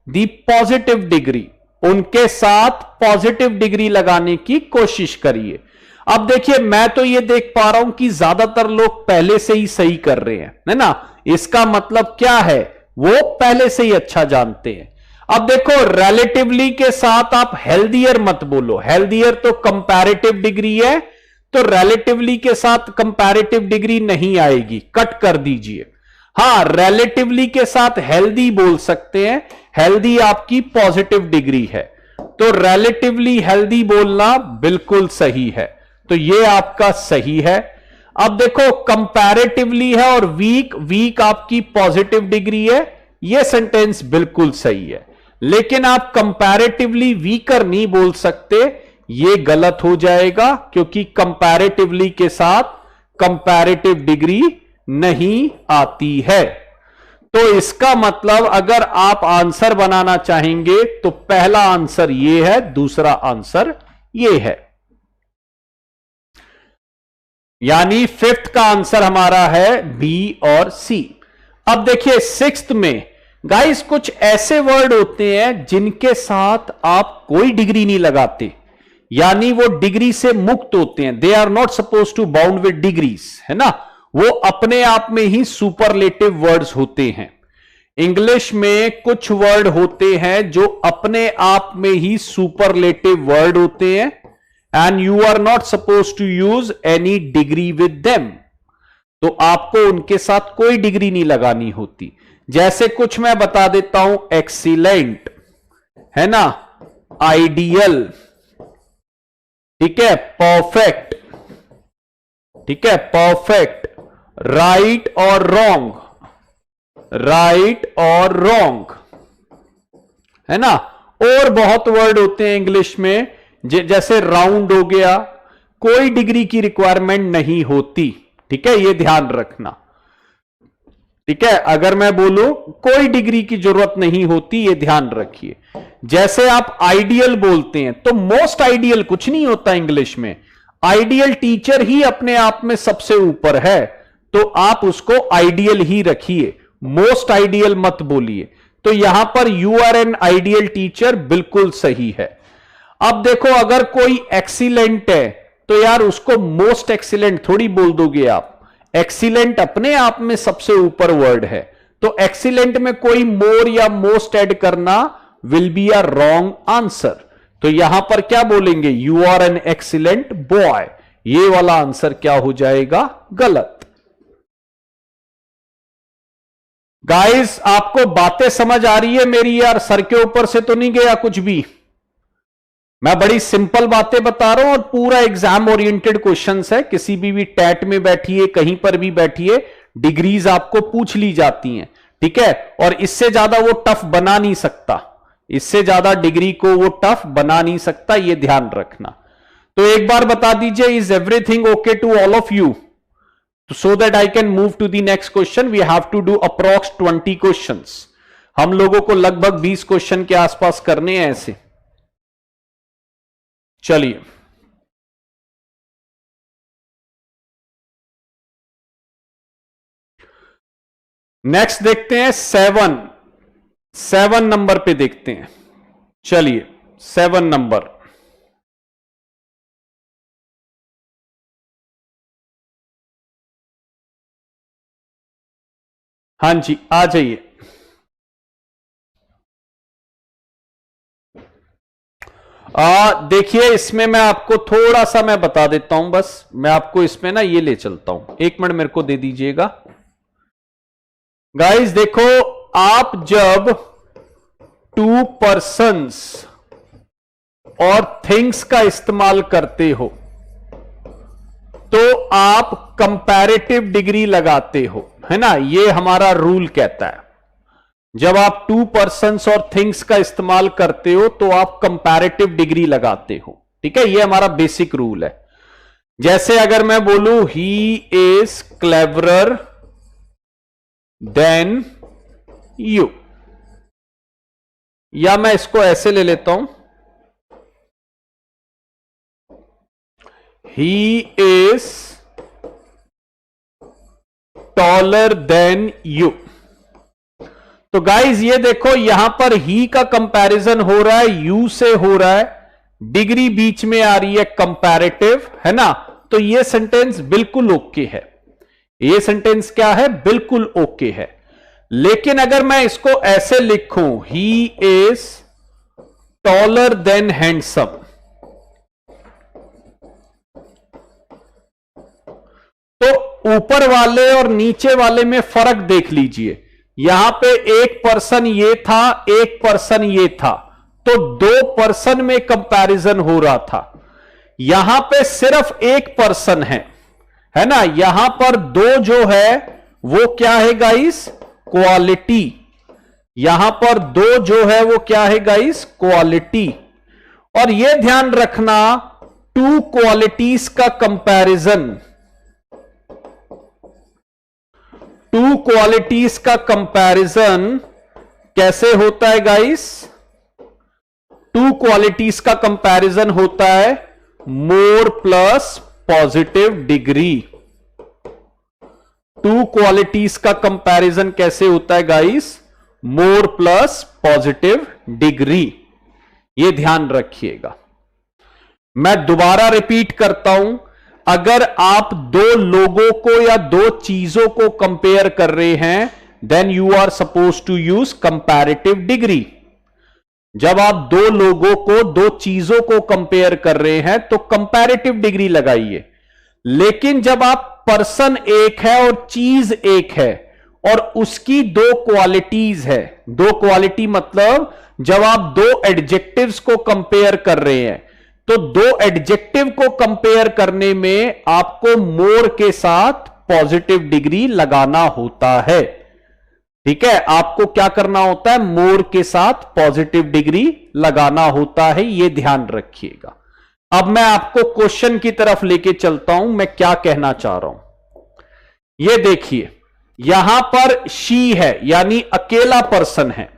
the positive degree, उनके साथ पॉजिटिव डिग्री लगाने की कोशिश करिए। अब देखिए मैं तो ये देख पा रहा हूं कि ज्यादातर लोग पहले से ही सही कर रहे हैं, है ना। इसका मतलब क्या है, वो पहले से ही अच्छा जानते हैं। अब देखो रिलेटिवली के साथ आप हेल्दियर मत बोलो, हेल्दियर तो कंपैरेटिव डिग्री है, तो रिलेटिवली के साथ कंपैरेटिव डिग्री नहीं आएगी, कट कर दीजिए। हां रिलेटिवली के साथ हेल्दी बोल सकते हैं, हेल्दी आपकी पॉजिटिव डिग्री है, तो रिलेटिवली हेल्दी बोलना बिल्कुल सही है, तो ये आपका सही है। अब देखो कंपैरेटिवली है और वीक, वीक आपकी पॉजिटिव डिग्री है, ये सेंटेंस बिल्कुल सही है, लेकिन आप कंपैरेटिवली वीकर नहीं बोल सकते, ये गलत हो जाएगा, क्योंकि कंपैरेटिवली के साथ कंपैरेटिव डिग्री नहीं आती है। तो इसका मतलब अगर आप आंसर बनाना चाहेंगे तो पहला आंसर ये है, दूसरा आंसर ये है, यानी फिफ्थ का आंसर हमारा है बी और सी। अब देखिए सिक्स्थ में गाइस कुछ ऐसे वर्ड होते हैं जिनके साथ आप कोई डिग्री नहीं लगाते, यानी वो डिग्री से मुक्त होते हैं, they are not suppose to bound with degrees, है ना, वो अपने आप में ही सुपरलेटिव वर्ड्स होते हैं। इंग्लिश में कुछ वर्ड होते हैं जो अपने आप में ही सुपरलेटिव वर्ड होते हैं, and you are not suppose to use any degree with them, तो आपको उनके साथ कोई डिग्री नहीं लगानी होती। जैसे कुछ मैं बता देता हूं, एक्सीलेंट, है ना, आइडियल, ठीक है, परफेक्ट, ठीक है, परफेक्ट, राइट और रॉन्ग, राइट और रॉन्ग, है ना। और बहुत वर्ड होते हैं इंग्लिश में, जैसे राउंड हो गया, कोई डिग्री की रिक्वायरमेंट नहीं होती, ठीक है, ये ध्यान रखना, ठीक है। अगर मैं बोलूं कोई डिग्री की जरूरत नहीं होती, ये ध्यान रखिए। जैसे आप आइडियल बोलते हैं, तो मोस्ट आइडियल कुछ नहीं होता इंग्लिश में, आइडियल टीचर ही अपने आप में सबसे ऊपर है, तो आप उसको आइडियल ही रखिए, मोस्ट आइडियल मत बोलिए। तो यहां पर you are an ideal teacher बिल्कुल सही है। अब देखो अगर कोई एक्सीलेंट है, तो यार उसको मोस्ट एक्सीलेंट थोड़ी बोल दोगे आप, एक्सीलेंट अपने आप में सबसे ऊपर वर्ड है, तो एक्सीलेंट में कोई मोर या मोस्ट ऐड करना will be a wrong answer. तो यहां पर क्या बोलेंगे, you are an excellent boy, ये वाला आंसर क्या हो जाएगा, गलत। गाइस आपको बातें समझ आ रही है मेरी, यार सर के ऊपर से तो नहीं गया कुछ भी, मैं बड़ी सिंपल बातें बता रहा हूं और पूरा एग्जाम ओरिएंटेड क्वेश्चंस है। किसी भी टैट में बैठिए, कहीं पर भी बैठिए, डिग्रीज आपको पूछ ली जाती हैं, ठीक है, और इससे ज्यादा वो टफ बना नहीं सकता, इससे ज्यादा डिग्री को वो टफ बना नहीं सकता, ये ध्यान रखना। तो एक बार बता दीजिए, is everything okay to all of you, so that I can move to the next question. We have to do approx 20 questions, हम लोगों को लगभग 20 क्वेश्चन के आसपास करने हैं ऐसे। चलिए नेक्स्ट देखते हैं, 7 नंबर पे देखते हैं। चलिए 7 नंबर, हाँ जी आ जाइए। देखिए इसमें मैं आपको थोड़ा सा मैं बता देता हूं, बस मैं आपको इसमें ना ये ले चलता हूं, एक मिनट मेरे को दे दीजिएगा। गाइस देखो, आप जब 2 पर्सन्स और थिंग्स का इस्तेमाल करते हो तो आप कंपैरेटिव डिग्री लगाते हो, है ना। ये हमारा रूल कहता है, जब आप टू पर्सन्स और थिंग्स का इस्तेमाल करते हो तो आप कंपैरेटिव डिग्री लगाते हो, ठीक है। ये हमारा बेसिक रूल है। जैसे अगर मैं बोलूं he is cleverer than you, या मैं इसको ऐसे ले लेता हूं, he is taller than you. तो गाइज ये देखो, यहां पर ही का कंपैरिजन हो रहा है, यू से हो रहा है, डिग्री बीच में आ रही है, कंपैरेटिव, है ना। तो ये सेंटेंस बिल्कुल ओके है, ये सेंटेंस क्या है, बिल्कुल ओके है। लेकिन अगर मैं इसको ऐसे लिखूं, ही इज टॉलर देन हैंडसम, तो ऊपर वाले और नीचे वाले में फर्क देख लीजिए। यहां पे एक पर्सन ये था, एक पर्सन ये था, तो दो पर्सन में कंपैरिजन हो रहा था। यहां पे सिर्फ एक पर्सन है ना। यहां पर दो जो है वो क्या है गाइस, क्वालिटी। यहां पर दो जो है वो क्या है गाइस, क्वालिटी। और ये ध्यान रखना, टू क्वालिटीज का कंपैरिजन, टू क्वालिटीज का कंपैरिजन कैसे होता है गाइस, टू क्वालिटीज का कंपैरिजन होता है more plus positive degree. Two qualities का कंपैरिजन कैसे होता है guys, more plus positive degree. यह ध्यान रखिएगा। मैं दोबारा रिपीट करता हूं, अगर आप दो लोगों को या दो चीजों को कंपेयर कर रहे हैं, then you are suppose to use comparative degree. जब आप दो लोगों को, दो चीजों को कंपेयर कर रहे हैं तो कंपैरेटिव डिग्री लगाइए। लेकिन जब आप पर्सन एक है और चीज एक है और उसकी दो क्वालिटीज है, दो क्वालिटी मतलब जब आप दो एडजेक्टिव्स को कंपेयर कर रहे हैं, तो दो एडजेक्टिव को कंपेयर करने में आपको मोर के साथ पॉजिटिव डिग्री लगाना होता है, ठीक है। आपको क्या करना होता है, मोर के साथ पॉजिटिव डिग्री लगाना होता है, यह ध्यान रखिएगा। अब मैं आपको क्वेश्चन की तरफ लेके चलता हूं, मैं क्या कहना चाह रहा हूं। यह देखिए, यहां पर शी है यानी अकेला पर्सन है,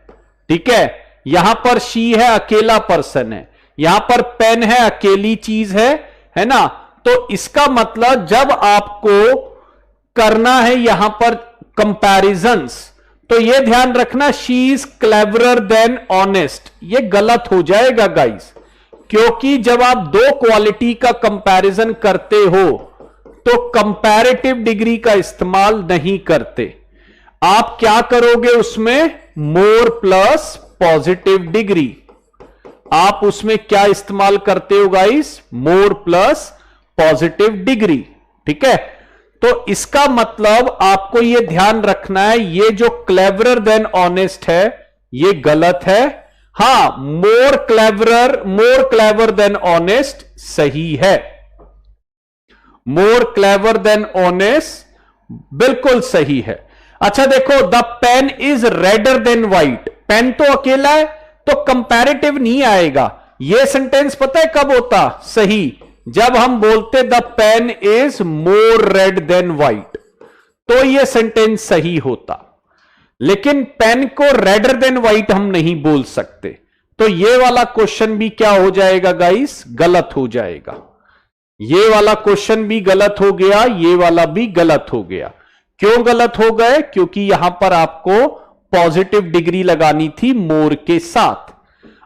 ठीक है। यहां पर शी है, अकेला पर्सन है। यहां पर पेन है, अकेली चीज है ना। तो इसका मतलब जब आपको करना है यहां पर कंपैरिजंस, तो यह ध्यान रखना, she is cleverer than honest, यह गलत हो जाएगा गाइस। क्योंकि जब आप दो क्वालिटी का कंपैरिजन करते हो तो कंपैरेटिव डिग्री का इस्तेमाल नहीं करते। आप क्या करोगे उसमें, मोर प्लस पॉजिटिव डिग्री। आप उसमें क्या इस्तेमाल करते हो guys, more plus positive degree, ठीक है। तो इसका मतलब आपको यह ध्यान रखना है, ये जो क्लेवरर देन ऑनेस्ट है ये गलत है। हां, मोर क्लेवर देन ऑनेस्ट सही है। मोर क्लेवर देन ऑनेस्ट बिल्कुल सही है। अच्छा देखो, the pen is redder than white, pen तो अकेला है तो कंपैरेटिव नहीं आएगा। यह सेंटेंस पता है कब होता सही, जब हम बोलते the pen is more red than white, तो यह सेंटेंस सही होता। लेकिन पेन को रेडर देन व्हाइट हम नहीं बोल सकते, तो यह वाला क्वेश्चन भी क्या हो जाएगा गाइस, गलत हो जाएगा। यह वाला क्वेश्चन भी गलत हो गया, यह वाला भी गलत हो गया। क्यों गलत हो गए, क्योंकि यहां पर आपको पॉजिटिव डिग्री लगानी थी मोर के साथ।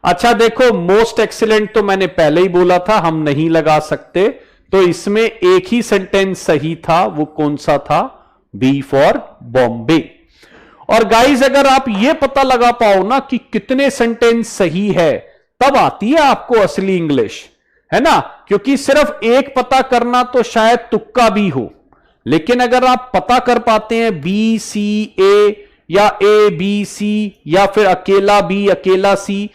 अच्छा देखो, मोस्ट एक्सीलेंट तो मैंने पहले ही बोला था हम नहीं लगा सकते, तो इसमें एक ही सेंटेंस सही था, वो कौन सा था, बी फॉर बॉम्बे। और गाइस अगर आप ये पता लगा पाओ ना कि कितने सेंटेंस सही है, तब आती है आपको असली इंग्लिश, है ना। क्योंकि सिर्फ एक पता करना तो शायद तुक्का भी हो, लेकिन अगर आप पता कर पाते हैं बी सी ए या ए बी सी या फिर अकेला बी अकेला सी,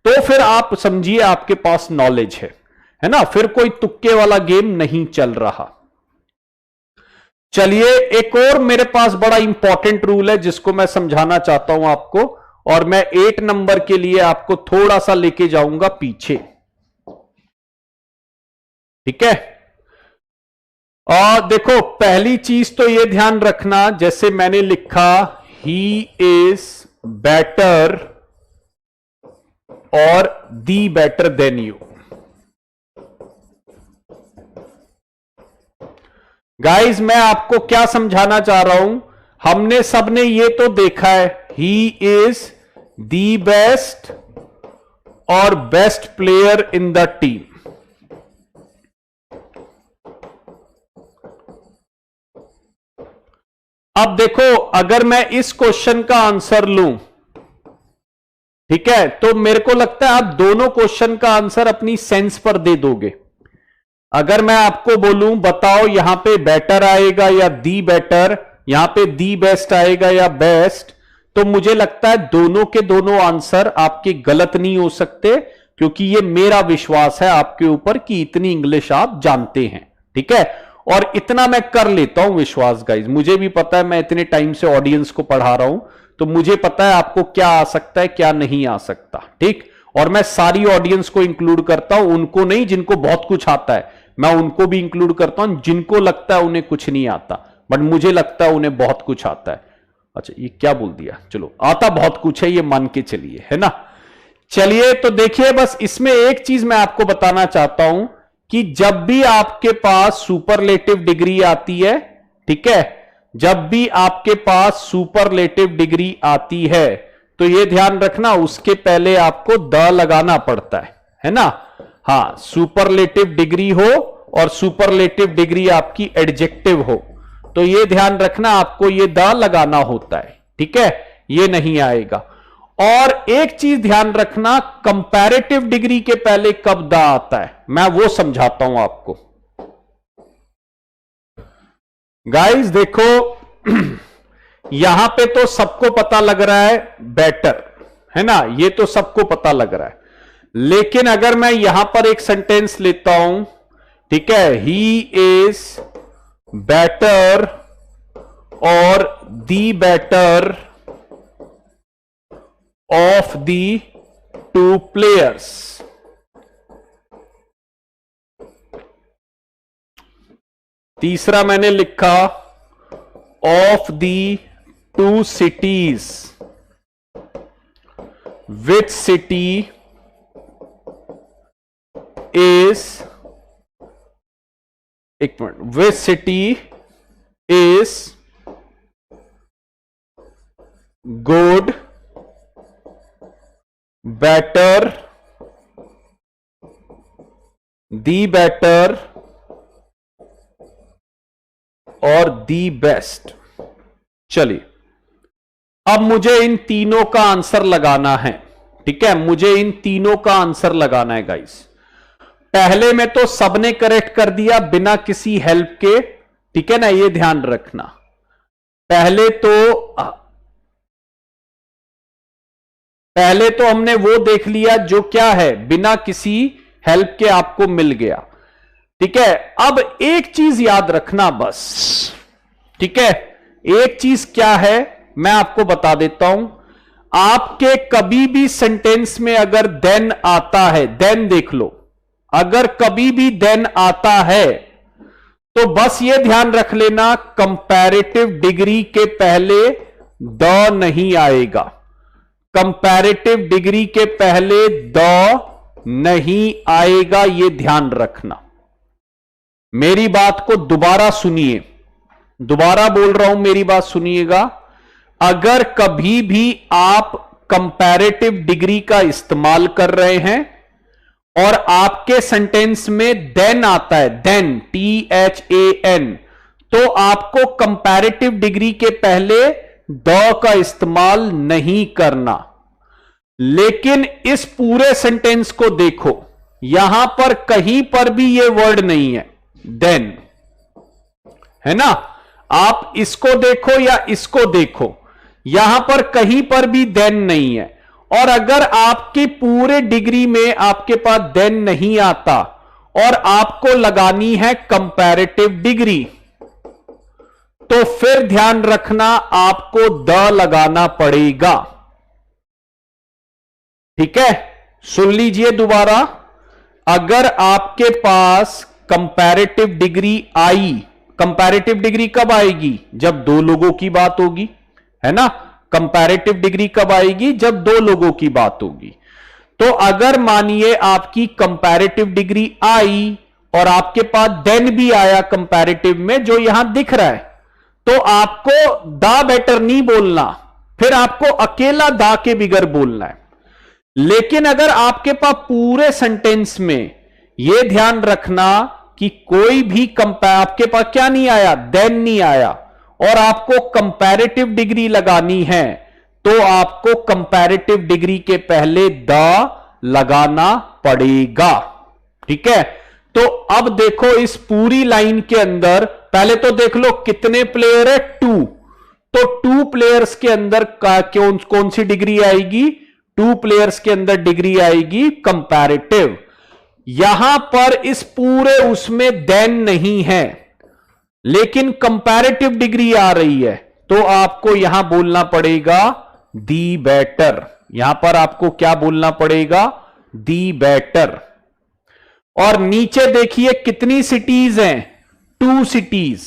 तो फिर आप समझिए आपके पास नॉलेज है ना, फिर कोई तुक्के वाला गेम नहीं चल रहा। चलिए एक और मेरे पास बड़ा इंपॉर्टेंट रूल है जिसको मैं समझाना चाहता हूं आपको, और मैं 8 नंबर के लिए आपको थोड़ा सा लेके जाऊंगा पीछे, ठीक है। और देखो पहली चीज तो यह ध्यान रखना, जैसे मैंने लिखा ही इज बेटर और the better than you. Guys मैं आपको क्या समझाना चाह रहा हूं, हमने सबने ये तो देखा है ही इज दी बेस्ट और best player in the team. अब देखो अगर मैं इस क्वेश्चन का आंसर लूं, ठीक है, तो मेरे को लगता है आप दोनों क्वेश्चन का आंसर अपनी सेंस पर दे दोगे। अगर मैं आपको बोलूं बताओ यहां पे बेटर आएगा या दी बेटर, यहां पे दी बेस्ट आएगा या बेस्ट, तो मुझे लगता है दोनों के दोनों आंसर आपके गलत नहीं हो सकते, क्योंकि ये मेरा विश्वास है आपके ऊपर कि इतनी इंग्लिश आप जानते हैं, ठीक है। और इतना मैं कर लेता हूं विश्वास गाइज, मुझे भी पता है, मैं इतने टाइम से ऑडियंस को पढ़ा रहा हूं, तो मुझे पता है आपको क्या आ सकता है क्या नहीं आ सकता, ठीक। और मैं सारी ऑडियंस को इंक्लूड करता हूं, उनको नहीं जिनको बहुत कुछ आता है, मैं उनको भी इंक्लूड करता हूं जिनको लगता है उन्हें कुछ नहीं आता, बट मुझे लगता है उन्हें बहुत कुछ आता है। अच्छा ये क्या बोल दिया, चलो आता बहुत कुछ है ये मान के चलिए, है ना। चलिए तो देखिए बस इसमें एक चीज मैं आपको बताना चाहता हूं कि जब भी आपके पास सुपरलेटिव डिग्री आती है, ठीक है, जब भी आपके पास सुपरलेटिव डिग्री आती है तो यह ध्यान रखना उसके पहले आपको द लगाना पड़ता है ना। हां सुपरलेटिव डिग्री हो और सुपरलेटिव डिग्री आपकी एडजेक्टिव हो, तो यह ध्यान रखना आपको यह द लगाना होता है, ठीक है, यह नहीं आएगा। और एक चीज ध्यान रखना, कंपैरेटिव डिग्री के पहले कब द आता है, मैं वो समझाता हूं आपको। गाइस देखो यहां पे तो सबको पता लग रहा है बेटर, है ना, ये तो सबको पता लग रहा है, लेकिन अगर मैं यहां पर एक सेंटेंस लेता हूं, ठीक है, ही इज बेटर और the better of the two players, तीसरा मैंने लिखा of the two cities, which city is, एक मिनट, which city is good, better, the better और दी बेस्ट। चलिए अब मुझे इन तीनों का आंसर लगाना है, ठीक है, मुझे इन तीनों का आंसर लगाना है गाइस। पहले में तो सबने करेक्ट कर दिया बिना किसी हेल्प के, ठीक है ना, ये ध्यान रखना। पहले तो हमने वो देख लिया जो क्या है बिना किसी हेल्प के आपको मिल गया, ठीक है। अब एक चीज याद रखना बस, ठीक है, एक चीज क्या है मैं आपको बता देता हूं। आपके कभी भी सेंटेंस में अगर देन आता है, देन देख लो, अगर कभी भी देन आता है तो बस ये ध्यान रख लेना कंपैरेटिव डिग्री के पहले द नहीं आएगा, कंपैरेटिव डिग्री के पहले द नहीं आएगा, ये ध्यान रखना। मेरी बात को दोबारा सुनिए, दोबारा बोल रहा हूं, मेरी बात सुनिएगा। अगर कभी भी आप कंपैरेटिव डिग्री का इस्तेमाल कर रहे हैं और आपके सेंटेंस में देन आता है, देन THAN, तो आपको कंपैरेटिव डिग्री के पहले द का इस्तेमाल नहीं करना। लेकिन इस पूरे सेंटेंस को देखो, यहां पर कहीं पर भी यह वर्ड नहीं है देन, है ना। आप इसको देखो या इसको देखो, यहां पर कहीं पर भी देन नहीं है। और अगर आपकी पूरे डिग्री में आपके पास देन नहीं आता और आपको लगानी है कंपैरेटिव डिग्री, तो फिर ध्यान रखना आपको द लगाना पड़ेगा। ठीक है, सुन लीजिए दोबारा। अगर आपके पास कंपैरेटिव डिग्री आई, कंपैरेटिव डिग्री कब आएगी? जब दो लोगों की बात होगी, है ना। कंपैरेटिव डिग्री कब आएगी? जब दो लोगों की बात होगी। तो अगर मानिए आपकी कंपैरेटिव डिग्री आई और आपके पास देन भी आया कंपैरेटिव में, जो यहां दिख रहा है, तो आपको दा बेटर नहीं बोलना, फिर आपको अकेला दा के बिगर बोलना है। लेकिन अगर आपके पास पूरे सेंटेंस में यह ध्यान रखना कि कोई भी आपके पास क्या नहीं आया? देन नहीं आया, और आपको कंपैरेटिव डिग्री लगानी है, तो आपको कंपैरेटिव डिग्री के पहले द लगाना पड़ेगा। ठीक है, तो अब देखो इस पूरी लाइन के अंदर पहले तो देख लो कितने प्लेयर है? 2। तो 2 प्लेयर्स के अंदर कौन सी डिग्री आएगी? 2 प्लेयर्स के अंदर डिग्री आएगी कंपैरेटिव। यहां पर इस पूरे उसमें देन नहीं है, लेकिन कंपैरेटिव डिग्री आ रही है, तो आपको यहां बोलना पड़ेगा दी बेटर। यहां पर आपको क्या बोलना पड़ेगा? दी बेटर। और नीचे देखिए कितनी सिटीज हैं? 2 सिटीज।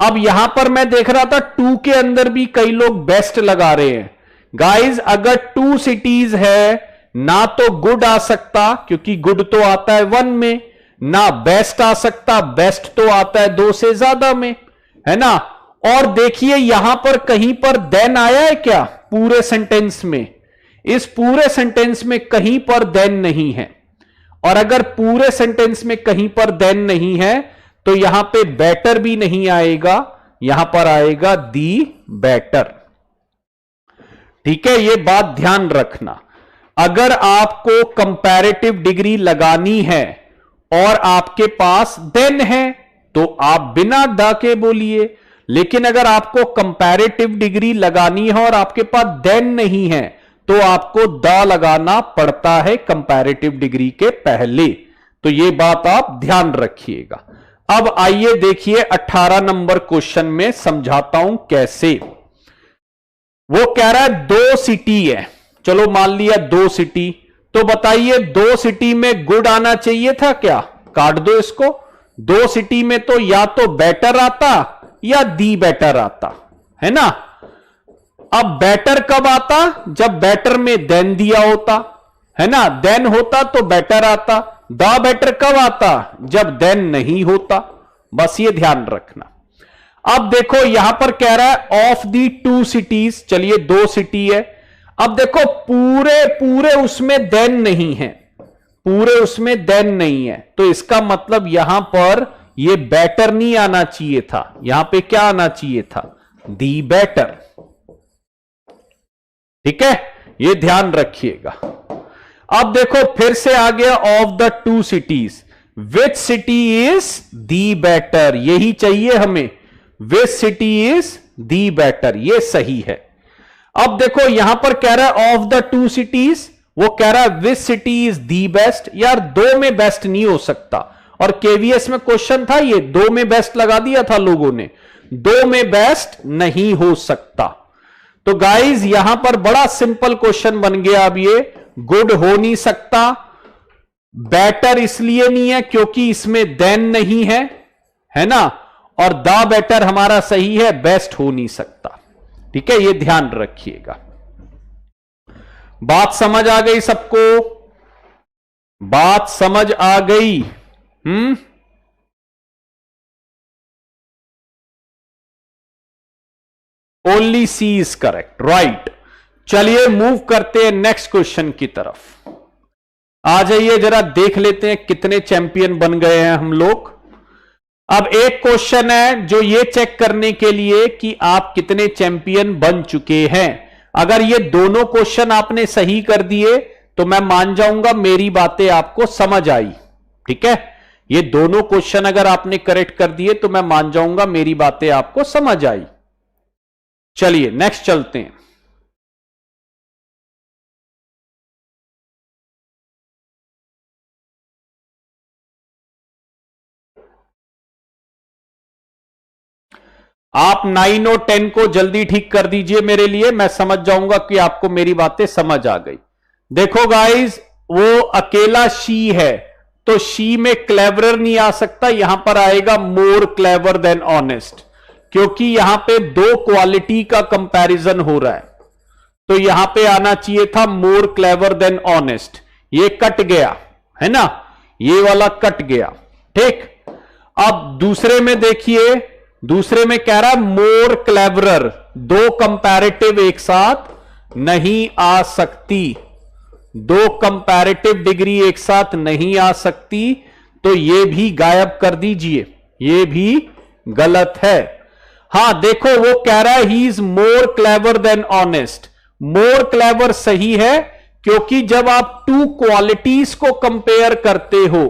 अब यहां पर मैं देख रहा था 2 के अंदर भी कई लोग बेस्ट लगा रहे हैं। गाइज अगर 2 सिटीज है, ना तो गुड आ सकता, क्योंकि गुड तो आता है 1 में, ना बेस्ट आ सकता, बेस्ट तो आता है 2 से ज्यादा में, है ना। और देखिए यहां पर कहीं पर देन आया है क्या? पूरे सेंटेंस में, इस पूरे सेंटेंस में कहीं पर देन नहीं है। और अगर पूरे सेंटेंस में कहीं पर देन नहीं है, तो यहां पे बेटर भी नहीं आएगा, यहां पर आएगा दी बेटर। ठीक है, यह बात ध्यान रखना। अगर आपको कंपैरेटिव डिग्री लगानी है और आपके पास देन है, तो आप बिना द के बोलिए। लेकिन अगर आपको कंपैरेटिव डिग्री लगानी है और आपके पास देन नहीं है, तो आपको द लगाना पड़ता है कंपैरेटिव डिग्री के पहले। तो यह बात आप ध्यान रखिएगा। अब आइए देखिए 18 नंबर क्वेश्चन में समझाता हूं कैसे। वो कह रहा है 2 सिटी है, चलो मान लिया 2 सिटी, तो बताइए 2 सिटी में गुड आना चाहिए था क्या? काट दो इसको। 2 सिटी में तो या तो बेटर आता या दी बेटर आता, है ना। अब बेटर कब आता? जब बेटर में देन दिया होता, है ना। देन होता तो बेटर आता। द बेटर कब आता? जब देन नहीं होता। बस ये ध्यान रखना। अब देखो यहां पर कह रहा है ऑफ दी 2 सिटीज, चलिए 2 सिटी है। अब देखो पूरे उसमें देन नहीं है, पूरे उसमें देन नहीं है, तो इसका मतलब यहां पर ये बेटर नहीं आना चाहिए था, यहां पे क्या आना चाहिए था? दी बेटर। ठीक है, ये ध्यान रखिएगा। अब देखो फिर से आ गया of the 2 cities, which city is the better, यही चाहिए हमें। विच सिटी इज दी बेटर, ये सही है। अब देखो यहां पर कह रहा है ऑफ द 2 सिटीज, वो कह रहा है विच सिटी इज दी बेस्ट। यार 2 में बेस्ट नहीं हो सकता, और केवीएस में क्वेश्चन था ये, 2 में बेस्ट लगा दिया था लोगों ने, 2 में बेस्ट नहीं हो सकता। तो गाइज यहां पर बड़ा सिंपल क्वेश्चन बन गया। अब ये गुड हो नहीं सकता, बेटर इसलिए नहीं है क्योंकि इसमें देन नहीं है ना, और द बेटर हमारा सही है, बेस्ट हो नहीं सकता। ठीक है, ये ध्यान रखिएगा। बात समझ आ गई सबको? बात समझ आ गई? Only C is correct, right. चलिए मूव करते हैं नेक्स्ट क्वेश्चन की तरफ। आ जाइए जरा देख लेते हैं कितने चैंपियन बन गए हैं हम लोग। अब एक क्वेश्चन है जो ये चेक करने के लिए कि आप कितने चैंपियन बन चुके हैं। अगर ये दोनों क्वेश्चन आपने सही कर दिए तो मैं मान जाऊंगा मेरी बातें आपको समझ आई। ठीक है, ये दोनों क्वेश्चन अगर आपने करेक्ट कर दिए तो मैं मान जाऊंगा मेरी बातें आपको समझ आई। चलिए नेक्स्ट चलते हैं। आप 9 और 10 को जल्दी ठीक कर दीजिए मेरे लिए, मैं समझ जाऊंगा कि आपको मेरी बातें समझ आ गई। देखो गाइस, वो अकेला शी है, तो शी में क्लेवरर नहीं आ सकता, यहां पर आएगा मोर क्लेवर देन ऑनेस्ट, क्योंकि यहां पे दो क्वालिटी का कंपैरिजन हो रहा है। तो यहां पे आना चाहिए था मोर क्लेवर देन ऑनेस्ट, ये कट गया है ना, ये वाला कट गया। ठीक, अब दूसरे में देखिए, दूसरे में कह रहा है मोर क्लेवरर, दो कंपैरेटिव एक साथ नहीं आ सकती, दो कंपैरेटिव डिग्री एक साथ नहीं आ सकती, तो ये भी गायब कर दीजिए, ये भी गलत है। हां देखो, वो कह रहा है he is more clever than honest, more clever सही है, क्योंकि जब आप टू क्वालिटीज को कंपेयर करते हो,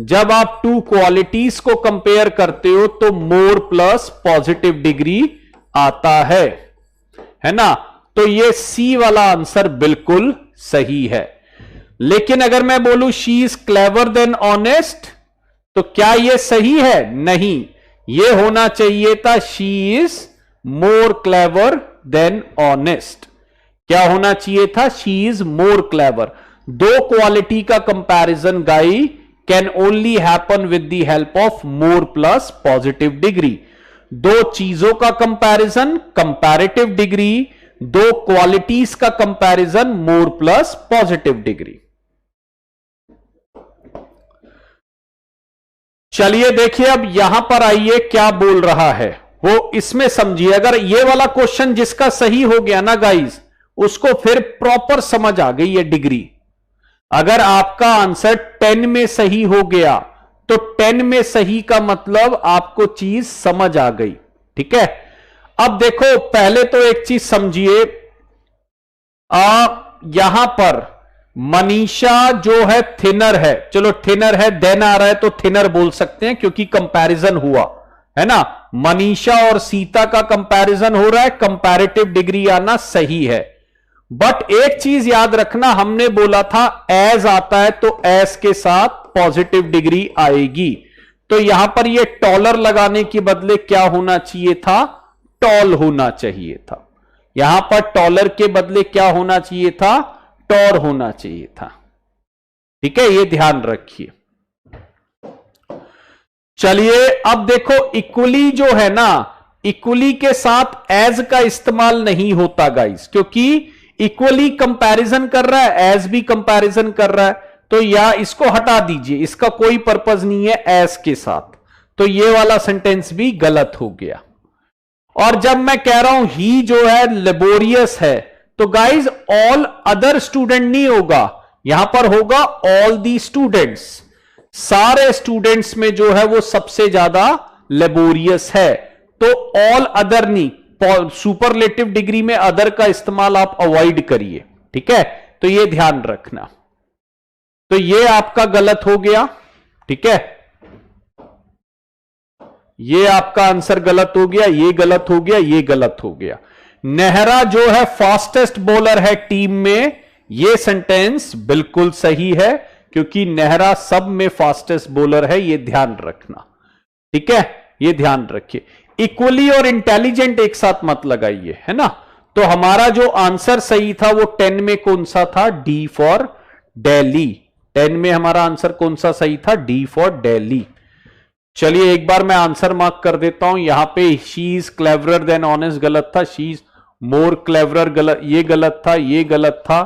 जब आप टू क्वालिटीज को कंपेयर करते हो तो मोर प्लस पॉजिटिव डिग्री आता है ना, तो ये सी वाला आंसर बिल्कुल सही है। लेकिन अगर मैं बोलूं she is clever than honest, तो क्या यह सही है? नहीं, यह होना चाहिए था she is more clever than honest. क्या होना चाहिए था? She is more clever. दो क्वालिटी का comparison guy can only happen with the help of more plus positive degree. दो चीजों का कंपैरिजन कंपैरेटिव डिग्री, दो क्वालिटीज का comparison more plus positive degree. चलिए देखिए, अब यहां पर आइए क्या बोल रहा है वो इसमें समझिए। अगर ये वाला क्वेश्चन जिसका सही हो गया ना गाइज, उसको फिर प्रॉपर समझ आ गई ये डिग्री। अगर आपका आंसर 10 में सही हो गया तो 10 में सही का मतलब आपको चीज समझ आ गई। ठीक है, अब देखो पहले तो एक चीज समझिए, यहां पर मनीषा जो है थिनर है, चलो थिनर है, देन आ रहा है तो थिनर बोल सकते हैं क्योंकि कंपैरिजन हुआ है ना। मनीषा और सीता का कंपैरिजन हो रहा है, कंपैरेटिव डिग्री आना सही है। बट एक चीज याद रखना, हमने बोला था एज आता है तो एज के साथ पॉजिटिव डिग्री आएगी। तो यहां पर ये टॉलर लगाने के बदले क्या होना चाहिए था? टॉल होना चाहिए था। यहां पर टॉलर के बदले क्या होना चाहिए था? टॉर होना चाहिए था। ठीक है, ये ध्यान रखिए। चलिए अब देखो, इक्वली जो है ना, इक्वली के साथ एज का इस्तेमाल नहीं होता गाइस, क्योंकि इक्वली कंपैरिजन कर रहा है, एज भी कंपैरिजन कर रहा है, तो या इसको हटा दीजिए, इसका कोई पर्पज नहीं है एज के साथ, तो ये वाला सेंटेंस भी गलत हो गया। और जब मैं कह रहा हूं ही जो है लेबोरियस है, तो गाइज ऑल अदर स्टूडेंट नहीं होगा, यहां पर होगा ऑल दी स्टूडेंट्स। सारे स्टूडेंट्स में जो है वो सबसे ज्यादा लेबोरियस है, तो ऑल अदर नहीं, सुपरलेटिव डिग्री में अदर का इस्तेमाल आप अवॉइड करिए। ठीक है, तो ये ध्यान रखना। तो ये आपका गलत हो गया। ठीक है, ये आपका आंसर गलत हो गया, ये गलत हो गया, ये गलत हो गया। नेहरा जो है फास्टेस्ट बॉलर है टीम में, ये सेंटेंस बिल्कुल सही है, क्योंकि नेहरा सब में फास्टेस्ट बॉलर है, ये ध्यान रखना। ठीक है, ये ध्यान रखिए। इक्वली और इंटेलिजेंट एक साथ मत लगाइए, है ना। तो हमारा जो आंसर सही था वो 10 में कौन सा था? D for Delhi. 10 में हमारा आंसर कौन सा सही था? D for Delhi. चलिए एक बार मैं आंसर मार्क कर देता हूं। यहां पे she is cleverer than honest गलत था, शी इज मोर क्लेवरर गलत, ये गलत था, ये गलत था।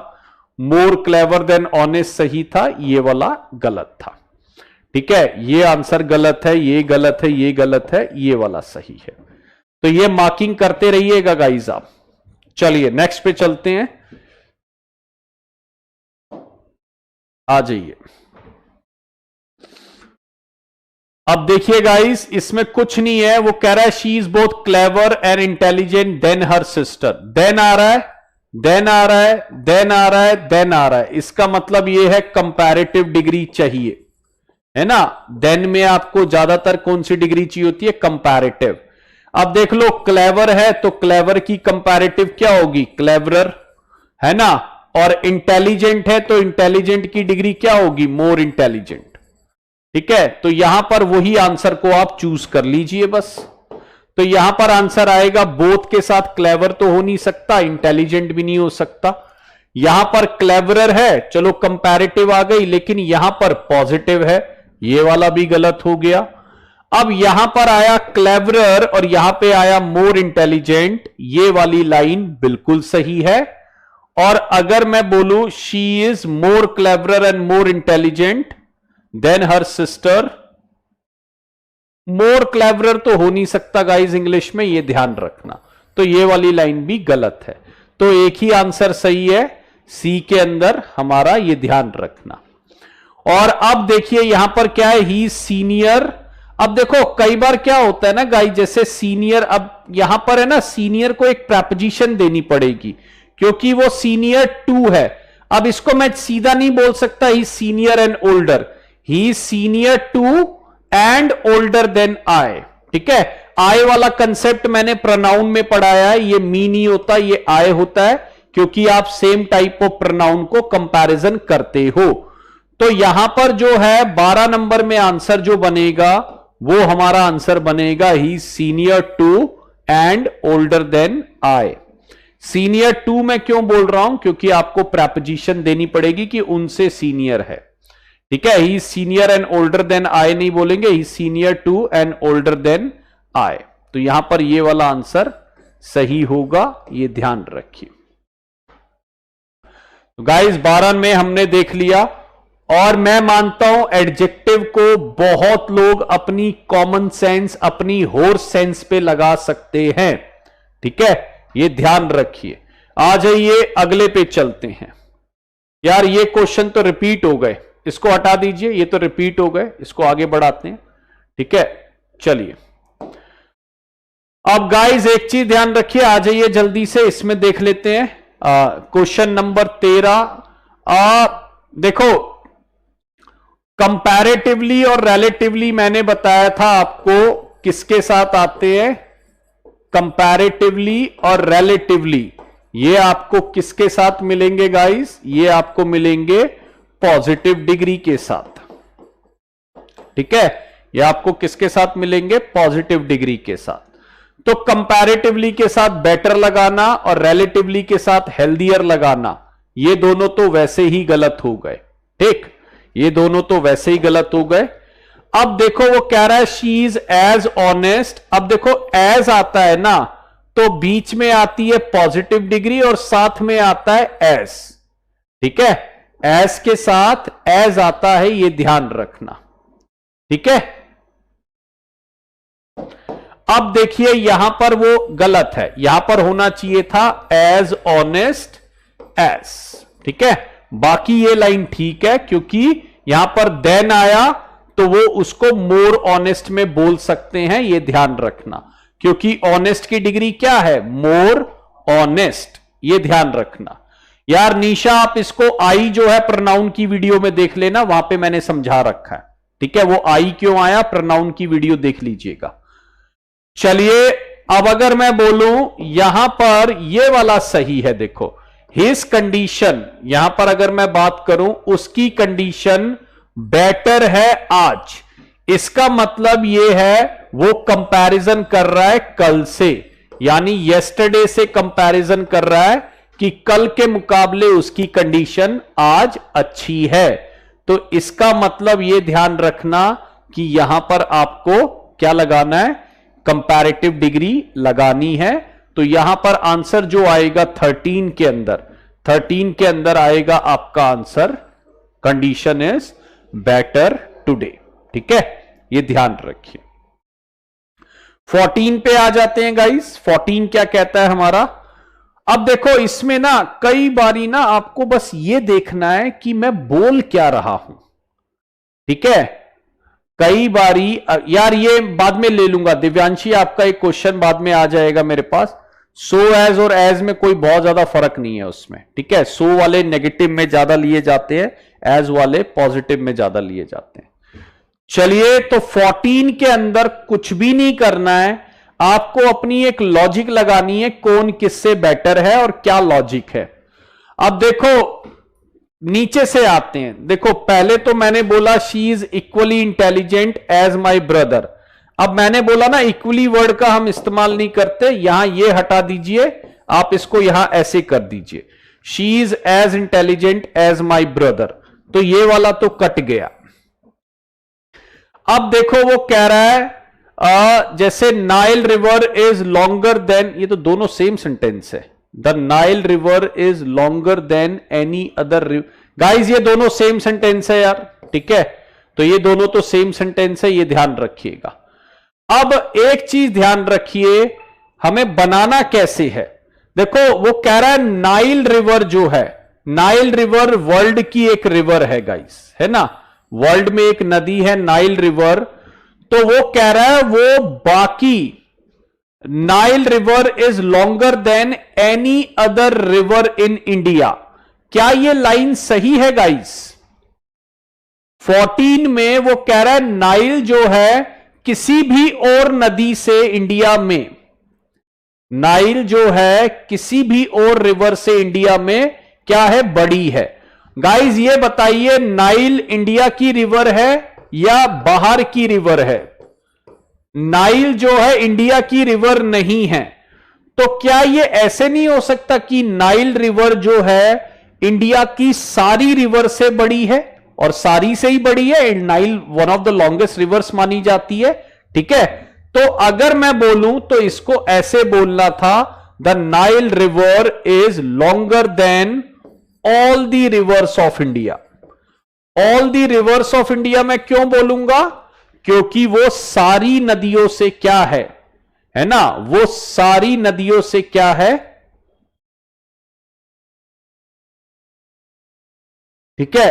मोर क्लेवर देन ऑनेस्ट सही था, ये वाला गलत था। ठीक है, ये आंसर गलत है, ये गलत है, ये गलत है, ये वाला सही है। तो ये मार्किंग करते रहिएगा गाइस आप। चलिए नेक्स्ट पे चलते हैं, आ जाइए। अब देखिए गाइस, इसमें कुछ नहीं है, वो कह रहा है she is both clever and intelligent than her sister. Than आ रहा है, देन आ रहा है, देन आ रहा है, देन आ रहा है, इसका मतलब ये है कंपैरेटिव डिग्री चाहिए, है ना। देन में आपको ज्यादातर कौन सी डिग्री चाहिए होती है? कंपैरेटिव। अब देख लो, क्लेवर है तो क्लेवर की कंपैरेटिव क्या होगी? क्लेवरर, है ना। और इंटेलिजेंट है तो इंटेलिजेंट की डिग्री क्या होगी? More intelligent. ठीक है, तो यहां पर वही आंसर को आप चूज कर लीजिए बस। तो यहां पर आंसर आएगा बोथ के साथ क्लेवर तो हो नहीं सकता, इंटेलिजेंट भी नहीं हो सकता। यहां पर क्लेवरर है, चलो कंपैरेटिव आ गई, लेकिन यहां पर पॉजिटिव है, ये वाला भी गलत हो गया। अब यहां पर आया क्लेवरर और यहां पे आया मोर इंटेलिजेंट, ये वाली लाइन बिल्कुल सही है। और अगर मैं बोलूं she is more cleverer and more intelligent than her sister, more cleverer तो हो नहीं सकता गाइज इंग्लिश में, ये ध्यान रखना। तो ये वाली लाइन भी गलत है। तो एक ही आंसर सही है सी के अंदर हमारा, ये ध्यान रखना। और अब देखिए यहां पर क्या है, ही सीनियर। अब देखो कई बार क्या होता है ना गाइज, जैसे सीनियर, अब यहां पर है ना सीनियर को एक प्रपोजिशन देनी पड़ेगी क्योंकि वो सीनियर टू है। अब इसको मैं सीधा नहीं बोल सकता he senior and older, he senior to and older than I. ठीक है, आई वाला कंसेप्ट मैंने प्रोनाउन में पढ़ाया है, ये मी नहीं होता, ये आई होता है, क्योंकि आप सेम टाइप ऑफ प्रोनाउन को कंपैरिजन करते हो। तो यहां पर जो है 12 नंबर में आंसर जो बनेगा वो हमारा आंसर बनेगा he senior to and older than I. Senior to मैं क्यों बोल रहा हूं, क्योंकि आपको प्रपोजिशन देनी पड़ेगी कि उनसे सीनियर है। ठीक है, he senior and older than I नहीं बोलेंगे, he senior to and older than I. तो यहां पर ये वाला आंसर सही होगा, ये ध्यान रखिए। तो गाइस 12 में हमने देख लिया, और मैं मानता हूं एडजेक्टिव को बहुत लोग अपनी कॉमन सेंस, अपनी होर्स सेंस पे लगा सकते हैं। ठीक है, ये ध्यान रखिए। आ जाइए अगले पे चलते हैं। यार ये क्वेश्चन तो रिपीट हो गए, इसको हटा दीजिए, ये तो रिपीट हो गए, इसको आगे बढ़ाते हैं। ठीक है, चलिए अब गाइस एक चीज ध्यान रखिए, आ जाइए जल्दी से, इसमें देख लेते हैं क्वेश्चन नंबर 13। देखो कंपैरेटिवली और रिलेटिवली मैंने बताया था आपको किसके साथ आते हैं, कंपैरेटिवली और रिलेटिवली ये आपको किसके साथ मिलेंगे गाइस, ये आपको मिलेंगे पॉजिटिव डिग्री के साथ। ठीक है, ये आपको किसके साथ मिलेंगे, पॉजिटिव डिग्री के साथ। तो कंपैरेटिवली के साथ बेटर लगाना और रिलेटिवली के साथ हेल्दियर लगाना, ये दोनों तो वैसे ही गलत हो गए। ठीक, ये दोनों तो वैसे ही गलत हो गए। अब देखो वो कह रहा है शी इज एज ऑनेस्ट। अब देखो एज आता है ना, तो बीच में आती है पॉजिटिव डिग्री और साथ में आता है एस। ठीक है, एस के साथ एज आता है, ये ध्यान रखना। ठीक है, अब देखिए यहां पर वो गलत है, यहां पर होना चाहिए था एज ऑनेस्ट एस। ठीक है, बाकी ये लाइन ठीक है, क्योंकि यहां पर देन आया तो वो उसको मोर ऑनेस्ट में बोल सकते हैं, ये ध्यान रखना, क्योंकि ऑनेस्ट की डिग्री क्या है, मोर ऑनेस्ट, ये ध्यान रखना। यार निशा आप इसको आई जो है प्रोनाउन की वीडियो में देख लेना, वहां पे मैंने समझा रखा है। ठीक है, वो आई क्यों आया प्रोनाउन की वीडियो देख लीजिएगा। चलिए अब अगर मैं बोलूं यहां पर ये वाला सही है, देखो हिज कंडीशन, यहां पर अगर मैं बात करूं उसकी कंडीशन बेटर है आज, इसका मतलब ये है वो कंपैरिजन कर रहा है कल से, यानी यस्टरडे से कंपैरिजन कर रहा है कि कल के मुकाबले उसकी कंडीशन आज अच्छी है। तो इसका मतलब ये ध्यान रखना कि यहां पर आपको क्या लगाना है, कंपैरेटिव डिग्री लगानी है। तो यहां पर आंसर जो आएगा 13 के अंदर, 13 के अंदर आएगा आपका answer condition is better today. ठीक है, ये ध्यान रखिए। 14 पे आ जाते हैं गाइस। 14 क्या कहता है हमारा, अब देखो इसमें ना कई बारी ना आपको बस ये देखना है कि मैं बोल क्या रहा हूं। ठीक है, कई बारी यार ये बाद में ले लूंगा, दिव्यांशी आपका एक क्वेश्चन बाद में आ जाएगा मेरे पास। सो एज और एज में कोई बहुत ज्यादा फर्क नहीं है उसमें। ठीक है, सो वाले नेगेटिव में ज्यादा लिए जाते हैं, एज वाले पॉजिटिव में ज्यादा लिए जाते हैं। चलिए तो 14 के अंदर कुछ भी नहीं करना है, आपको अपनी एक लॉजिक लगानी है, कौन किससे बेटर है और क्या लॉजिक है। अब देखो नीचे से आते हैं, देखो पहले तो मैंने बोला she is equally intelligent as my brother. अब मैंने बोला ना इक्वली वर्ड का हम इस्तेमाल नहीं करते, यहां ये हटा दीजिए, आप इसको यहां ऐसे कर दीजिए, she is as intelligent as my brother, तो ये वाला तो कट गया। अब देखो वो कह रहा है जैसे Nile river is longer than, ये तो दोनों सेम सेंटेंस है, the Nile river is longer than any other river. Guys ये दोनों सेम सेंटेंस है यार, ठीक है, तो ये दोनों तो सेम सेंटेंस है, ये ध्यान रखिएगा। अब एक चीज ध्यान रखिए, हमें बनाना कैसे है। देखो वो कह रहा है नाइल रिवर जो है, नाइल रिवर वर्ल्ड की एक रिवर है गाइस, है ना, वर्ल्ड में एक नदी है नाइल रिवर, तो वो कह रहा है वो बाकी Nile river is longer than any other river in India. क्या ये लाइन सही है गाइस? 14 में वो कह रहा है नाइल जो है किसी भी और नदी से इंडिया में, नाइल जो है किसी भी और रिवर से इंडिया में क्या है, बड़ी है। गाइस ये बताइए नाइल इंडिया की रिवर है या बाहर की रिवर है? नाइल जो है इंडिया की रिवर नहीं है, तो क्या ये ऐसे नहीं हो सकता कि नाइल रिवर जो है इंडिया की सारी रिवर से बड़ी है, और सारी से ही बड़ी है, Nile one of the longest reverse मानी जाती है, ठीक है। तो अगर मैं बोलूं तो इसको ऐसे बोलना था, the Nile river is longer than all the reverse of India. All the reverse of India मैं क्यों बोलूंगा? क्योंकि वो सारी नदियों से क्या है ना, वो सारी नदियों से क्या है, ठीक है।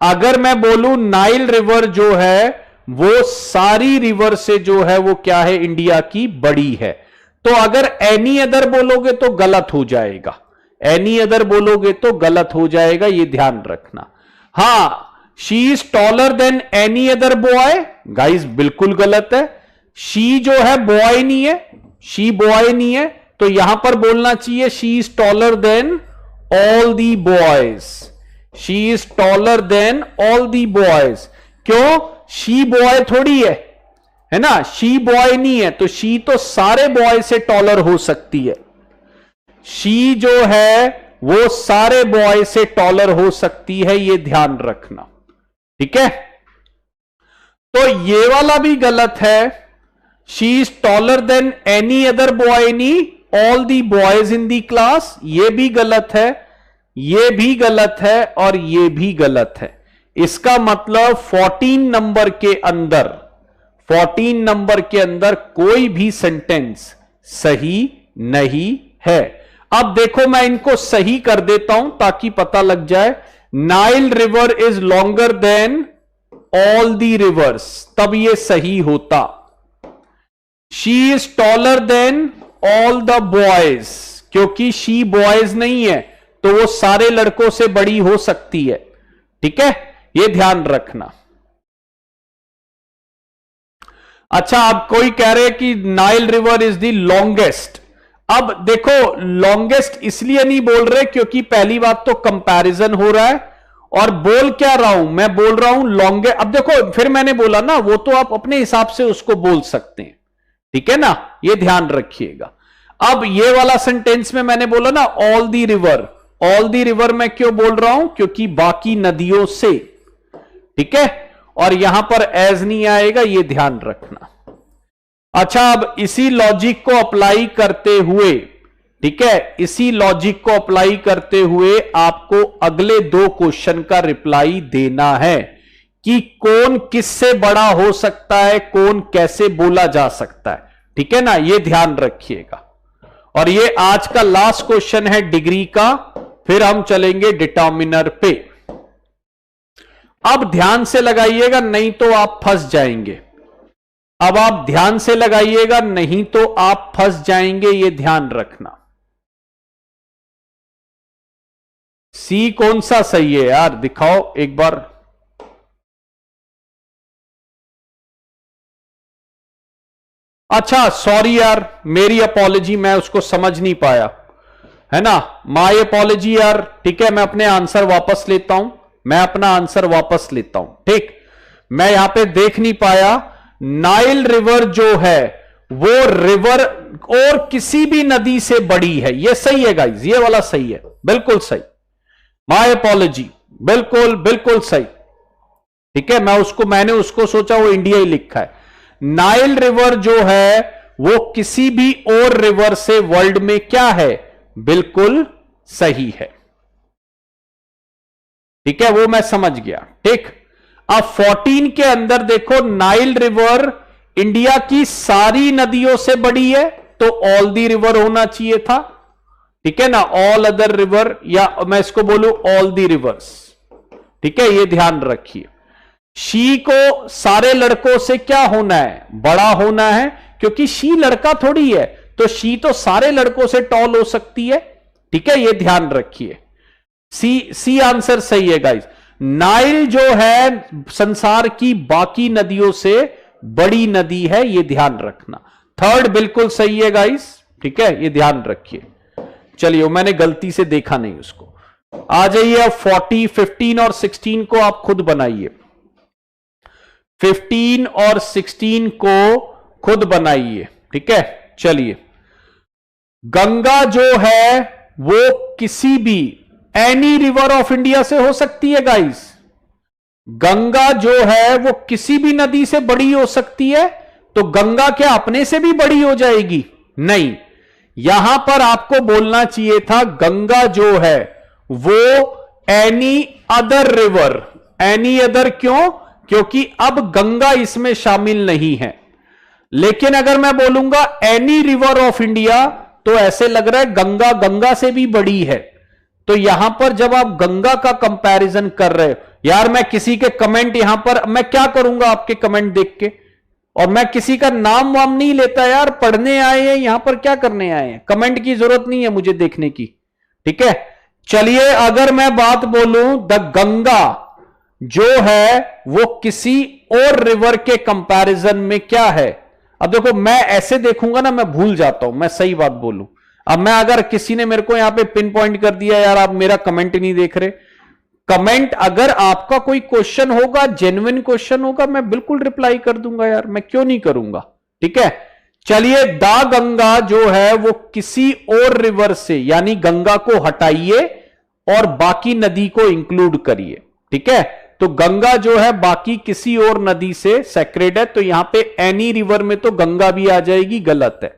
अगर मैं बोलूं नाइल रिवर जो है वो सारी रिवर से जो है वो क्या है, इंडिया की बड़ी है, तो अगर एनी अदर बोलोगे तो गलत हो जाएगा, एनी अदर बोलोगे तो गलत हो जाएगा, ये ध्यान रखना। हां, she is taller then any other boy, guys बिल्कुल गलत है, शी जो है बॉय नहीं है, शी बॉय नहीं है, तो यहां पर बोलना चाहिए she is taller then all the boys, she is taller then all the boys. क्यों? शी बॉय थोड़ी है ना, शी बॉय नहीं है, तो शी तो सारे बॉय से टॉलर हो सकती है, शी जो है वो सारे बॉय से टॉलर हो सकती है, ये ध्यान रखना, ठीक है। तो ये वाला भी गलत है, she is taller then any other boy knee all the boys in the class, ये भी गलत है, ये भी गलत है, और ये भी गलत है। इसका मतलब 14 नंबर के अंदर, 14 नंबर के अंदर कोई भी सेंटेंस सही नहीं है। अब देखो मैं इनको सही कर देता हूं ताकि पता लग जाए, Nile river is longer than all the reverse, तब ये सही होता। She is taller then all the boys, क्योंकि शी बॉयज नहीं है तो वो सारे लड़कों से बड़ी हो सकती है, ठीक है, ये ध्यान रखना। अच्छा, अब कोई कह रहे कि Nile river is the longest. अब देखो लॉन्गेस्ट इसलिए नहीं बोल रहे क्योंकि पहली बात तो कंपैरिजन हो रहा है, और बोल क्या रहा हूं मैं, बोल रहा हूं लॉन्गेस्ट। अब देखो फिर मैंने बोला ना, वो तो आप अपने हिसाब से उसको बोल सकते हैं, ठीक है ना, ये ध्यान रखिएगा। अब ये वाला सेंटेंस में मैंने बोला ना all the river, all the river मैं क्यों बोल रहा हूं, क्योंकि बाकी नदियों से, ठीक है, और यहां पर एज नहीं आएगा, ये ध्यान रखना। अच्छा, अब इसी लॉजिक को अप्लाई करते हुए, ठीक है, इसी लॉजिक को अप्लाई करते हुए आपको अगले 2 क्वेश्चन का रिप्लाई देना है कि कौन किससे बड़ा हो सकता है, कौन कैसे बोला जा सकता है, ठीक है ना, ये ध्यान रखिएगा। और ये आज का लास्ट क्वेश्चन है डिग्री का, फिर हम चलेंगे डिटर्मिनर पे। अब ध्यान से लगाइएगा, नहीं तो आप फंस जाएंगे। अब आप ध्यान से लगाइएगा, नहीं तो आप फंस जाएंगे, ये ध्यान रखना। सी कौन सा सही है यार, दिखाओ एक बार। अच्छा सॉरी यार, मेरी अपॉलॉजी, मैं उसको समझ नहीं पाया, है ना, माय अपॉलॉजी यार, ठीक है, मैं अपने आंसर वापस लेता हूं, मैं अपना आंसर वापस लेता हूं, ठीक। मैं यहां पे देख नहीं पाया नाइल रिवर जो है वो रिवर और किसी भी नदी से बड़ी है। ये सही है गाइज, ये वाला सही है, बिल्कुल सही। माय अपॉलॉजी, बिल्कुल बिल्कुल सही। ठीक है, मैंने उसको सोचा वो इंडिया ही लिखा है। नाइल रिवर जो है वो किसी भी और रिवर से वर्ल्ड में क्या है, बिल्कुल सही है। ठीक है, वो मैं समझ गया। ठीक, अब 14 के अंदर देखो, नाइल रिवर इंडिया की सारी नदियों से बड़ी है, तो ऑल दी रिवर होना चाहिए था। ठीक है ना, ऑल अदर रिवर, या मैं इसको बोलूं ऑल दी रिवर्स। ठीक है, ये ध्यान रखिए। शी को सारे लड़कों से क्या होना है, बड़ा होना है, क्योंकि शी लड़का थोड़ी है, तो शी तो सारे लड़कों से टॉल हो सकती है। ठीक है, ये ध्यान रखिए। सी आंसर सही है गाइस। नाइल जो है संसार की बाकी नदियों से बड़ी नदी है, ये ध्यान रखना। थर्ड बिल्कुल सही है गाइस। ठीक है, ये ध्यान रखिए। चलिए, मैंने गलती से देखा नहीं उसको। आ जाइए अब 40, 15 और 16 को आप खुद बनाइए। 15 और 16 को खुद बनाइए। ठीक है, चलिए। गंगा जो है वो किसी भी एनी रिवर ऑफ इंडिया से हो सकती है गाइस। गंगा जो है वो किसी भी नदी से बड़ी हो सकती है, तो गंगा क्या अपने से भी बड़ी हो जाएगी? नहीं, यहां पर आपको बोलना चाहिए था गंगा जो है वो any other river. Any other क्यों? क्योंकि अब गंगा इसमें शामिल नहीं है। लेकिन अगर मैं बोलूंगा एनी रिवर ऑफ इंडिया, तो ऐसे लग रहा है गंगा गंगा से भी बड़ी है। तो यहां पर जब आप गंगा का कंपैरिजन कर रहे हो, यार मैं किसी के कमेंट यहां पर मैं क्या करूंगा आपके कमेंट देख के, और मैं किसी का नाम वाम नहीं लेता यार, पढ़ने आए हैं यहां पर, क्या करने आए हैं, कमेंट की जरूरत नहीं है मुझे देखने की। ठीक है, चलिए, अगर मैं बात बोलूं द गंगा जो है वो किसी और रिवर के कंपैरिजन में क्या है। अब देखो, मैं ऐसे देखूंगा ना, मैं भूल जाता हूं, मैं सही बात बोलूं। अब मैं अगर किसी ने मेरे को यहां पे पिन पॉइंट कर दिया, यार आप मेरा कमेंट नहीं देख रहे, कमेंट अगर आपका कोई क्वेश्चन होगा, जेन्युइन क्वेश्चन होगा, मैं बिल्कुल रिप्लाई कर दूंगा यार, मैं क्यों नहीं करूंगा। ठीक है, चलिए, दा गंगा जो है वो किसी और रिवर से, यानी गंगा को हटाइए और बाकी नदी को इंक्लूड करिए। ठीक है, तो गंगा जो है बाकी किसी और नदी से सेक्रेड है, तो यहां पे एनी रिवर में तो गंगा भी आ जाएगी, गलत है।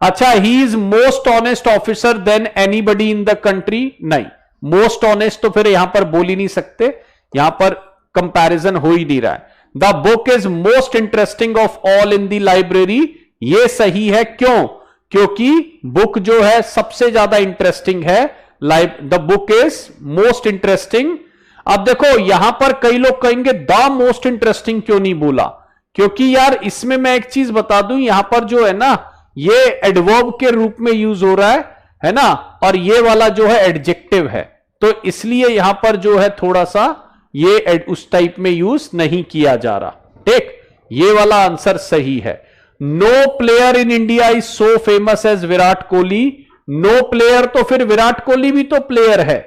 अच्छा, he is most honest officer than anybody in the country, नहीं, मोस्ट ऑनेस्ट तो फिर यहां पर बोल ही नहीं सकते, यहां पर कंपैरिजन हो ही नहीं रहा है। The book is most interesting of all in the library, ये सही है। क्यों? क्योंकि बुक जो है सबसे ज्यादा इंटरेस्टिंग है, the book is most interesting. अब देखो, यहां पर कई लोग कहेंगे द मोस्ट इंटरेस्टिंग क्यों नहीं बोला, क्योंकि यार इसमें मैं एक चीज बता दूं, यहां पर जो है ना ये एडवर्ब के रूप में यूज हो रहा है ना, और ये वाला जो है एडजेक्टिव है, तो इसलिए यहां पर जो है थोड़ा सा ये उस टाइप में यूज नहीं किया जा रहा। ठीक, ये वाला आंसर सही है। No player in India is so famous as Virat Kohli. No player, तो फिर विराट कोहली भी तो प्लेयर है,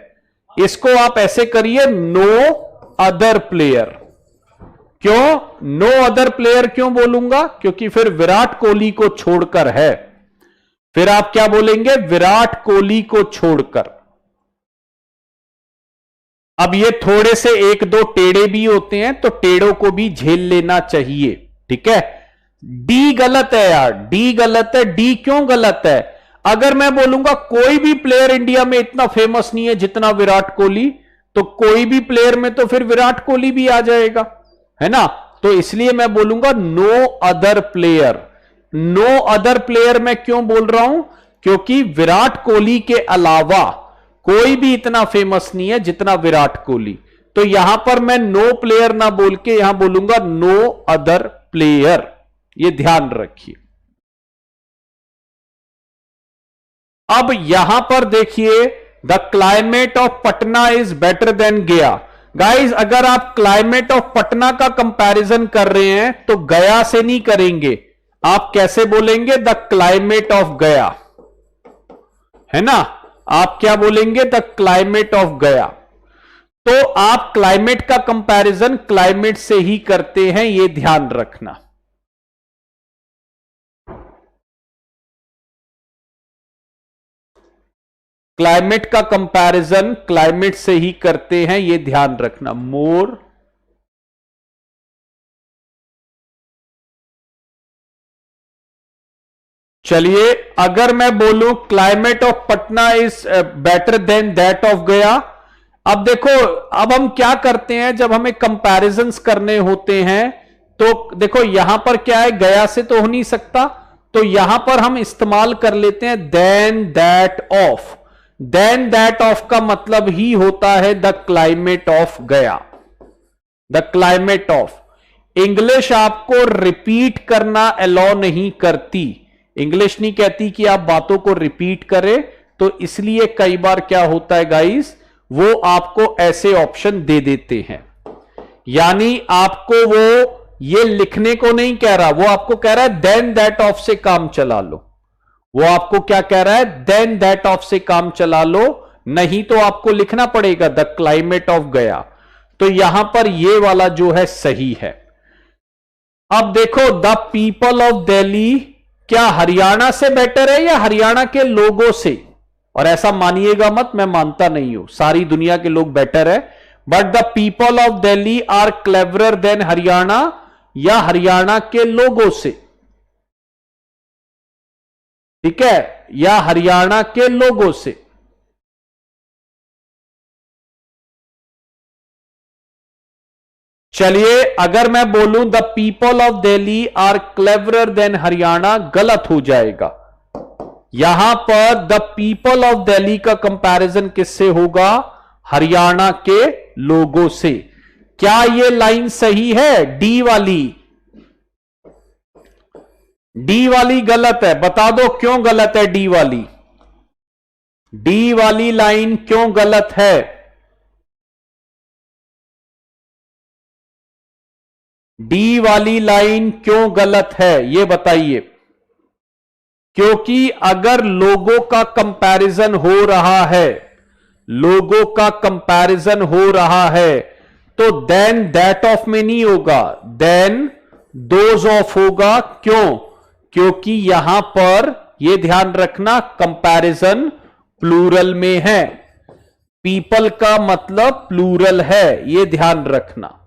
इसको आप ऐसे करिए, नो अदर प्लेयर। क्यों नो अदर प्लेयर क्यों बोलूंगा? क्योंकि फिर विराट कोहली को छोड़कर है, फिर आप क्या बोलेंगे? विराट कोहली को छोड़कर। अब ये थोड़े से एक दो टेढ़े भी होते हैं, तो टेढ़ों को भी झेल लेना चाहिए। ठीक है, डी गलत है यार, डी गलत है। डी क्यों गलत है? अगर मैं बोलूंगा कोई भी प्लेयर इंडिया में इतना फेमस नहीं है जितना विराट कोहली, तो कोई भी प्लेयर में तो फिर विराट कोहली भी आ जाएगा, है ना। तो इसलिए मैं बोलूंगा no other player. No other player मैं क्यों बोल रहा हूं? क्योंकि विराट कोहली के अलावा कोई भी इतना फेमस नहीं है जितना विराट कोहली। तो यहां पर मैं नो प्लेयर ना बोल के यहां बोलूंगा नो अदर प्लेयर, ये ध्यान रखिए। अब यहां पर देखिए, the climate of Patna is better than गया। गाइज, अगर आप क्लाइमेट ऑफ पटना का कंपैरिजन कर रहे हैं तो गया से नहीं करेंगे, आप कैसे बोलेंगे? द क्लाइमेट ऑफ गया, है ना। आप क्या बोलेंगे? द क्लाइमेट ऑफ गया। तो आप क्लाइमेट का कंपैरिजन क्लाइमेट से ही करते हैं, यह ध्यान रखना। क्लाइमेट का कंपैरिजन क्लाइमेट से ही करते हैं, ये ध्यान रखना। मोर चलिए, अगर मैं बोलूं climate of Patna is better than that of गया। अब देखो, अब हम क्या करते हैं जब हमें कंपैरिजंस करने होते हैं, तो देखो यहां पर क्या है, गया से तो हो नहीं सकता, तो यहां पर हम इस्तेमाल कर लेते हैं than that of. Than that of का मतलब ही होता है द क्लाइमेट ऑफ गया, द क्लाइमेट ऑफ। इंग्लिश आपको रिपीट करना अलाउ नहीं करती, इंग्लिश नहीं कहती कि आप बातों को रिपीट करें, तो इसलिए कई बार क्या होता है गाइस, वो आपको ऐसे ऑप्शन दे देते हैं। यानी आपको वो ये लिखने को नहीं कह रहा, वो आपको कह रहा है देन दैट ऑफ से काम चला लो। वो आपको क्या कह रहा है, देन दैट ऑफ से काम चला लो, नहीं तो आपको लिखना पड़ेगा द क्लाइमेट ऑफ गया। तो यहां पर ये वाला जो है सही है। अब देखो, द पीपल ऑफ दिल्ली क्या हरियाणा से बेटर है या हरियाणा के लोगों से? और ऐसा मानिएगा मत, मैं मानता नहीं हूं, सारी दुनिया के लोग बेटर है, but the people of Delhi are cleverer than Haryana, या हरियाणा के लोगों से, ठीक है, या हरियाणा के लोगों से। चलिए, अगर मैं बोलूं the people of Delhi are cleverer than Haryana, गलत हो जाएगा। यहां पर द पीपल ऑफ दिल्ली का कंपैरिजन किससे होगा, हरियाणा के लोगों से। क्या यह लाइन सही है? डी वाली, डी वाली गलत है, बता दो क्यों गलत है डी वाली? डी वाली लाइन क्यों गलत है? डी वाली लाइन क्यों गलत है, यह बताइए। क्योंकि अगर लोगों का कंपैरिजन हो रहा है, लोगों का कंपैरिजन हो रहा है, तो देन दैट ऑफ में नहीं होगा, देन दोज ऑफ होगा। क्यों? क्योंकि यहां पर यह ध्यान रखना, कंपैरिजन प्लूरल में है, पीपल का मतलब प्लूरल है, यह ध्यान रखना,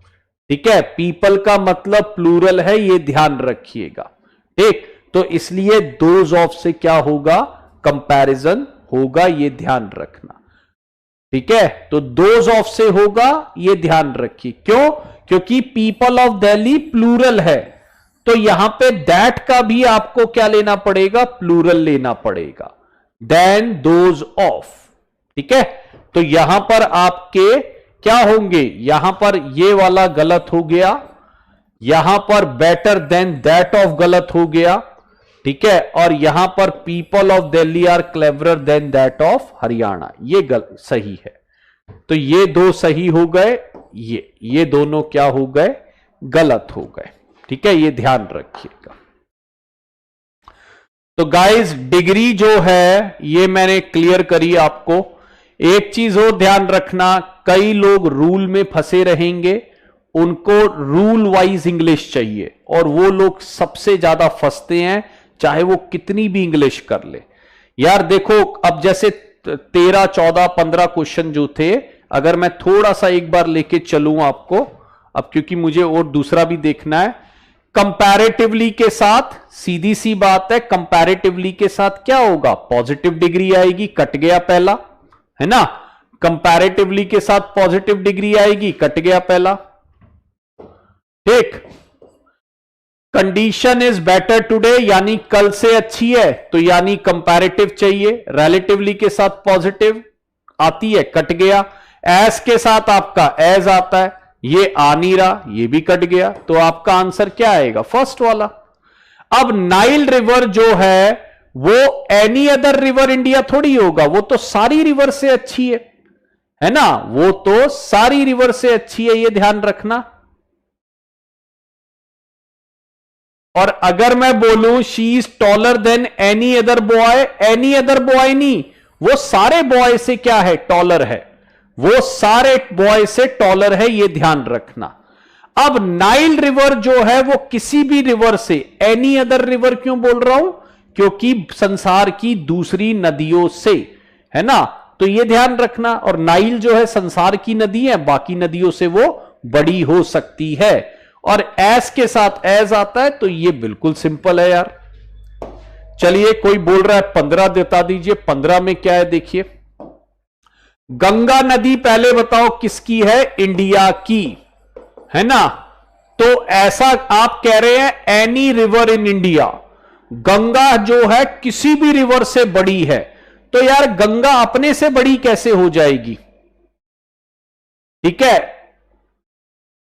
ठीक है, पीपल का मतलब प्लूरल है, यह ध्यान रखिएगा, ठीक। तो इसलिए दोज ऑफ से क्या होगा, कंपैरिजन होगा, यह ध्यान रखना, ठीक है। तो दोज ऑफ से होगा, यह ध्यान रखिए। क्यों? क्योंकि पीपल ऑफ दिल्ली प्लूरल है, तो यहां पे दैट का भी आपको क्या लेना पड़ेगा, प्लूरल लेना पड़ेगा, देन दोज ऑफ, ठीक है। तो यहां पर आपके क्या होंगे, यहां पर ये वाला गलत हो गया, यहां पर बेटर देन दैट ऑफ गलत हो गया, ठीक है, और यहां पर people of Delhi are cleverer than that of Haryana, ये सही है। तो ये दो सही हो गए, ये दोनों क्या हो गए, गलत हो गए, ठीक है, ये ध्यान रखिएगा। तो गाइस, डिग्री जो है ये मैंने क्लियर करी आपको। एक चीज और ध्यान रखना, कई लोग रूल में फंसे रहेंगे, उनको रूल वाइज इंग्लिश चाहिए, और वो लोग सबसे ज्यादा फंसते हैं, चाहे वो कितनी भी इंग्लिश कर ले। यार देखो, अब जैसे 13, 14, 15 क्वेश्चन जो थे, अगर मैं थोड़ा सा एक बार लेके चलूं आपको, अब क्योंकि मुझे और दूसरा भी देखना है, कंपैरेटिवली के साथ, सीधी सी बात है, कंपैरेटिवली के साथ क्या होगा, पॉजिटिव डिग्री आएगी, कट गया पहला, है ना। कंपैरेटिवली के साथ पॉजिटिव डिग्री आएगी, कट गया पहला, ठीक। कंडीशन इज बेटर टुडे, यानी कल से अच्छी है, तो यानी कंपैरेटिव चाहिए। रिलेटिवली के साथ पॉजिटिव आती है, कट गया। एज के साथ आपका एज आता है, ये आ नहीं रहा, ये भी कट गया, तो आपका आंसर क्या आएगा, फर्स्ट वाला। अब नाइल रिवर जो है वो एनी अदर रिवर इंडिया थोड़ी होगा, वो तो सारी रिवर से अच्छी है ना, वो तो सारी रिवर से अच्छी है, ये ध्यान रखना। और अगर मैं बोलूं she is taller then any other boy, any other boy नहीं, वो सारे बॉय से क्या है, टॉलर है, वो सारे बॉय से टॉलर है, ये ध्यान रखना। अब नाइल रिवर जो है वो किसी भी रिवर से, एनी अदर रिवर क्यों बोल रहा हूं, क्योंकि संसार की दूसरी नदियों से, है ना, तो ये ध्यान रखना। और नाइल जो है संसार की नदी है, बाकी नदियों से वो बड़ी हो सकती है। और एस के साथ एज आता है, तो ये बिल्कुल सिंपल है यार। चलिए, कोई बोल रहा है 15 बता दीजिए। 15 में क्या है देखिए, गंगा नदी पहले बताओ किसकी है? इंडिया की, है ना। तो ऐसा आप कह रहे हैं any river in India, Ganga जो है किसी भी रिवर से बड़ी है। तो यार गंगा अपने से बड़ी कैसे हो जाएगी? ठीक है,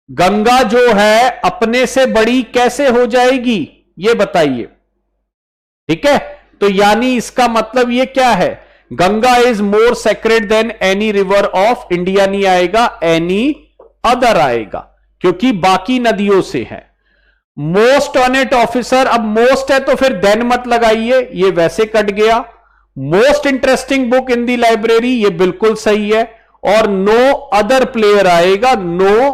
गंगा जो है अपने से बड़ी कैसे हो जाएगी, ये बताइए। ठीक है, तो यानी इसका मतलब ये क्या है? Ganga is more sacred than any river of India नहीं आएगा, एनी अदर आएगा, क्योंकि बाकी नदियों से है। मोस्ट ऑनेट ऑफिसर, अब मोस्ट है तो फिर देन मत लगाइए, ये वैसे कट गया। Most interesting book in the library, ये बिल्कुल सही है। और नो अदर प्लेयर आएगा, नो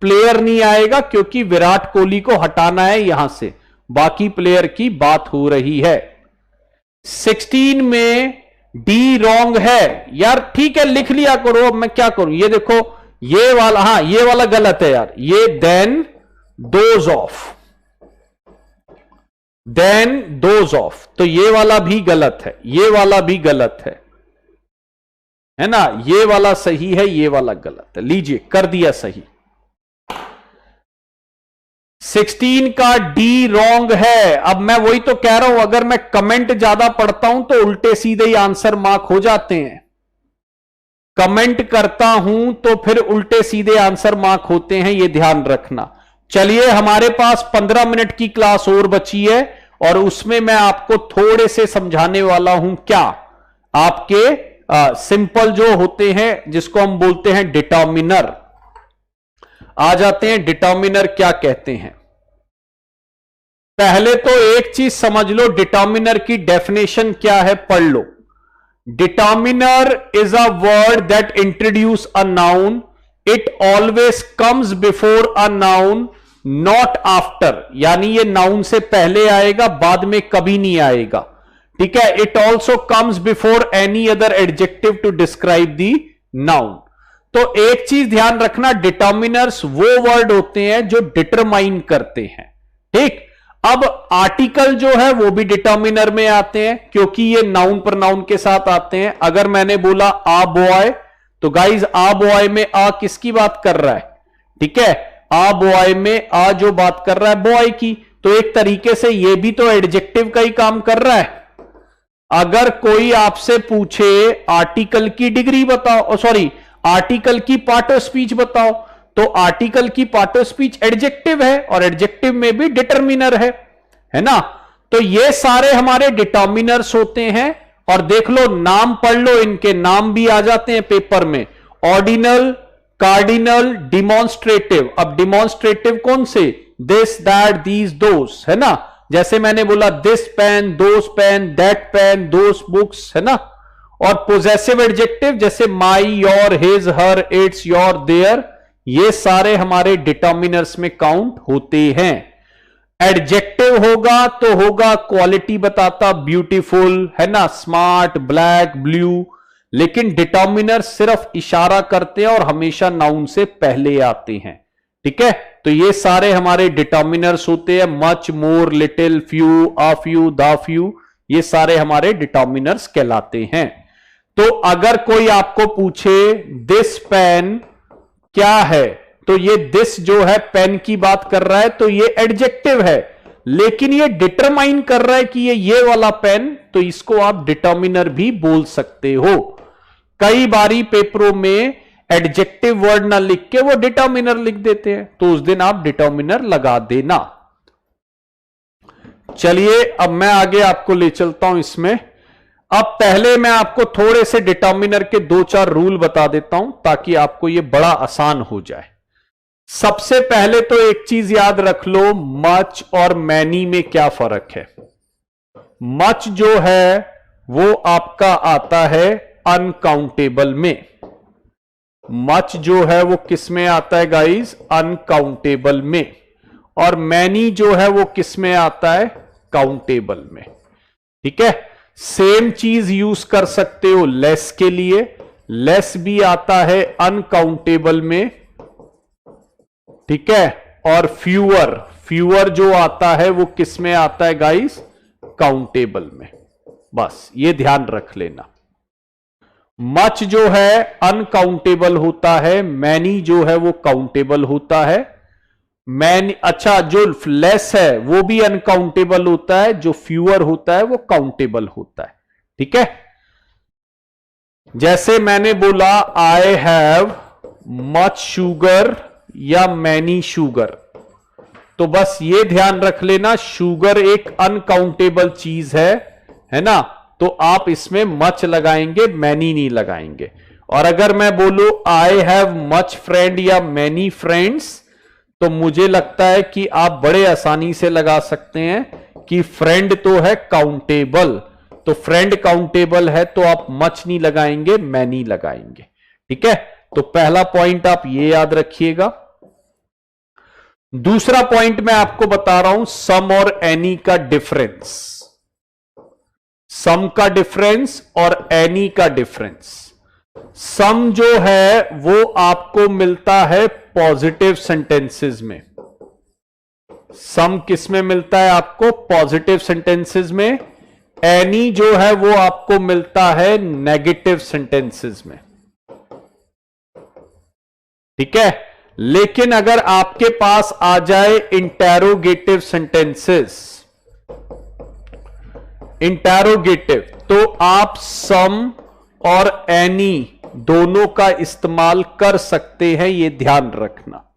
प्लेयर नहीं आएगा, क्योंकि विराट कोहली को हटाना है यहां से, बाकी प्लेयर की बात हो रही है। 16 में डी रॉन्ग है यार। ठीक है, लिख लिया करो, अब मैं क्या करूं। ये देखो, ये वाला, हां ये वाला गलत है यार, ये than those of, than those of, तो ये वाला भी गलत है, ये वाला भी गलत है ना। ये वाला सही है, ये वाला गलत है। लीजिए, कर दिया सही। 16 का डी रॉन्ग है। अब मैं वही तो कह रहा हूं, अगर मैं कमेंट ज्यादा पढ़ता हूं तो उल्टे सीधे ही आंसर मार्क हो जाते हैं। कमेंट करता हूं तो फिर उल्टे सीधे आंसर मार्क होते हैं, यह ध्यान रखना। चलिए, हमारे पास 15 मिनट की क्लास और बची है, और उसमें मैं आपको थोड़े से समझाने वाला हूं। क्या आपके सिंपल जो होते हैं, जिसको हम बोलते हैं डिटर्मिनर। आ जाते हैं, डिटर्मिनर क्या कहते हैं। पहले तो एक चीज समझ लो, डिटर्मिनर की डेफिनेशन क्या है, पढ़ लो। Determiner is a word that introduce a noun, it always comes before a noun, not after. यानी ये नाउन से पहले आएगा, बाद में कभी नहीं आएगा। ठीक है, it also comes before any other adjective to describe the noun. तो एक चीज ध्यान रखना, डिटर्मिनर्स वो वर्ड होते हैं जो डिटरमाइन करते हैं। ठीक, अब आर्टिकल जो है वो भी डिटर्मिनर में आते हैं, क्योंकि ये नाउन प्रोनाउन के साथ आते हैं। अगर मैंने बोला आ बॉय, तो गाइज आ बॉय में आ किसकी बात कर रहा है? ठीक है, आ बॉय में आ जो बात कर रहा है बॉय की, तो एक तरीके से ये भी तो एडजेक्टिव का ही काम कर रहा है। अगर कोई आपसे पूछे आर्टिकल की डिग्री बताओ, सॉरी आर्टिकल की पार्ट ऑफ स्पीच बताओ, तो आर्टिकल की पार्ट ऑफ स्पीच एडजेक्टिव है, और एडजेक्टिव में भी डिटर्मिनर है ना। तो ये सारे हमारे डिटर्मिनर्स होते हैं। और देख लो, नाम पढ़ लो, इनके नाम भी आ जाते हैं पेपर में। Ordinal, cardinal, demonstrative. अब डिमॉन्स्ट्रेटिव कौन से? दिस, दैट, दीज, दोस, है ना। जैसे मैंने बोला this pen, those pen, that pen, those books, है ना। और पोजेसिव एडजेक्टिव जैसे my, your, his, her, its, your, their, ये सारे हमारे डिटर्मिनर्स में काउंट होते हैं। एडजेक्टिव होगा तो होगा क्वालिटी बताता, ब्यूटीफुल, है ना, स्मार्ट, ब्लैक, ब्लू। लेकिन डिटर्मिनर सिर्फ इशारा करते हैं और हमेशा नाउन से पहले आते हैं। ठीक है, तो ये सारे हमारे डिटर्मिनर्स होते हैं। Much, more, little, few, a few, the few, ये सारे हमारे डिटर्मिनर्स कहलाते हैं। तो अगर कोई आपको पूछे दिस पेन क्या है, तो ये दिस जो है पेन की बात कर रहा है, तो ये एडजेक्टिव है। लेकिन ये डिटरमाइन कर रहा है कि ये वाला पेन, तो इसको आप डिटर्मिनर भी बोल सकते हो। कई बारी पेपरों में एडजेक्टिव वर्ड ना लिख के वो डिटर्मिनर लिख देते हैं, तो उस दिन आप डिटर्मिनर लगा देना। चलिए, अब मैं आगे आपको ले चलता हूं इसमें। अब पहले मैं आपको थोड़े से डिटर्मिनर के 2-4 रूल बता देता हूं, ताकि आपको ये बड़ा आसान हो जाए। सबसे पहले तो एक चीज याद रख लो, मच और मैनी में क्या फर्क है। मच जो है वो आपका आता है अनकाउंटेबल में। मच जो है वो किस में आता है गाइस? अनकाउंटेबल में। और मैनी जो है वो किस में आता है? काउंटेबल में। ठीक है, सेम चीज यूज कर सकते हो लेस के लिए, लेस भी आता है अनकाउंटेबल में, ठीक है। और फ्यूअर, फ्यूअर जो आता है वो किस में आता है गाइस, काउंटेबल में। बस ये ध्यान रख लेना। मच जो है अनकाउंटेबल होता है, मैनी जो है वो काउंटेबल होता है। मैनी, अच्छा, जो लेस है वो भी अनकाउंटेबल होता है, जो फ्यूअर होता है वो काउंटेबल होता है, ठीक है। जैसे मैंने बोला आई हैव मच शुगर या मैनी शुगर, तो बस ये ध्यान रख लेना शुगर एक अनकाउंटेबल चीज है ना, तो आप इसमें मच लगाएंगे, मैनी नहीं लगाएंगे। और अगर मैं बोलूं आई हैव मच फ्रेंड या मैनी फ्रेंड्स, तो मुझे लगता है कि आप बड़े आसानी से लगा सकते हैं कि फ्रेंड तो है काउंटेबल, तो फ्रेंड काउंटेबल है तो आप मच नहीं लगाएंगे, मैनी लगाएंगे, ठीक है। तो पहला पॉइंट आप ये याद रखिएगा। दूसरा पॉइंट मैं आपको बता रहा हूं सम और एनी का डिफरेंस, सम का डिफरेंस और एनी का डिफरेंस। सम जो है वो आपको मिलता है पॉजिटिव सेंटेंसेस में, सम किस में मिलता है आपको, पॉजिटिव सेंटेंसेस में। एनी जो है वो आपको मिलता है नेगेटिव सेंटेंसेस में, ठीक है। लेकिन अगर आपके पास आ जाए इंटेरोगेटिव सेंटेंसेस, इंटेरोगेटिव, तो आप सम और एनी दोनों का इस्तेमाल कर सकते हैं, यह ध्यान रखना।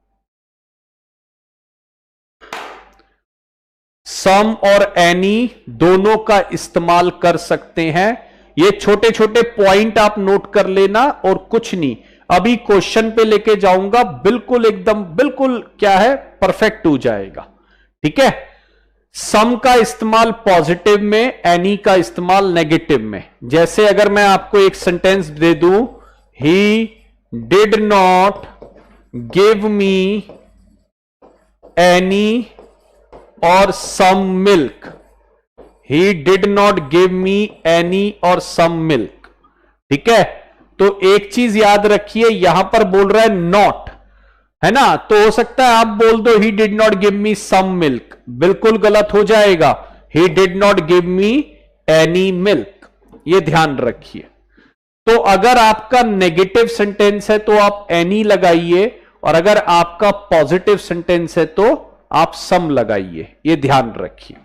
सम और एनी दोनों का इस्तेमाल कर सकते हैं। ये छोटे छोटे पॉइंट आप नोट कर लेना और कुछ नहीं, अभी क्वेश्चन पे लेके जाऊंगा, बिल्कुल एकदम बिल्कुल क्या है, परफेक्ट हो जाएगा, ठीक है। सम का इस्तेमाल पॉजिटिव में, एनी का इस्तेमाल नेगेटिव में। जैसे अगर मैं आपको एक सेंटेंस दे दूं, he did not give me any और some milk, he did not give me any और सम मिल्क, ठीक है। तो एक चीज याद रखिए, यहां पर बोल रहा है नॉट, है ना, तो हो सकता है आप बोल दो he did not give me some milk, बिल्कुल गलत हो जाएगा, he did not give me any milk, ये ध्यान रखिए। तो अगर आपका नेगेटिव सेंटेंस है तो आप एनी लगाइए, और अगर आपका पॉजिटिव सेंटेंस है तो आप सम लगाइए, ये ध्यान रखिए।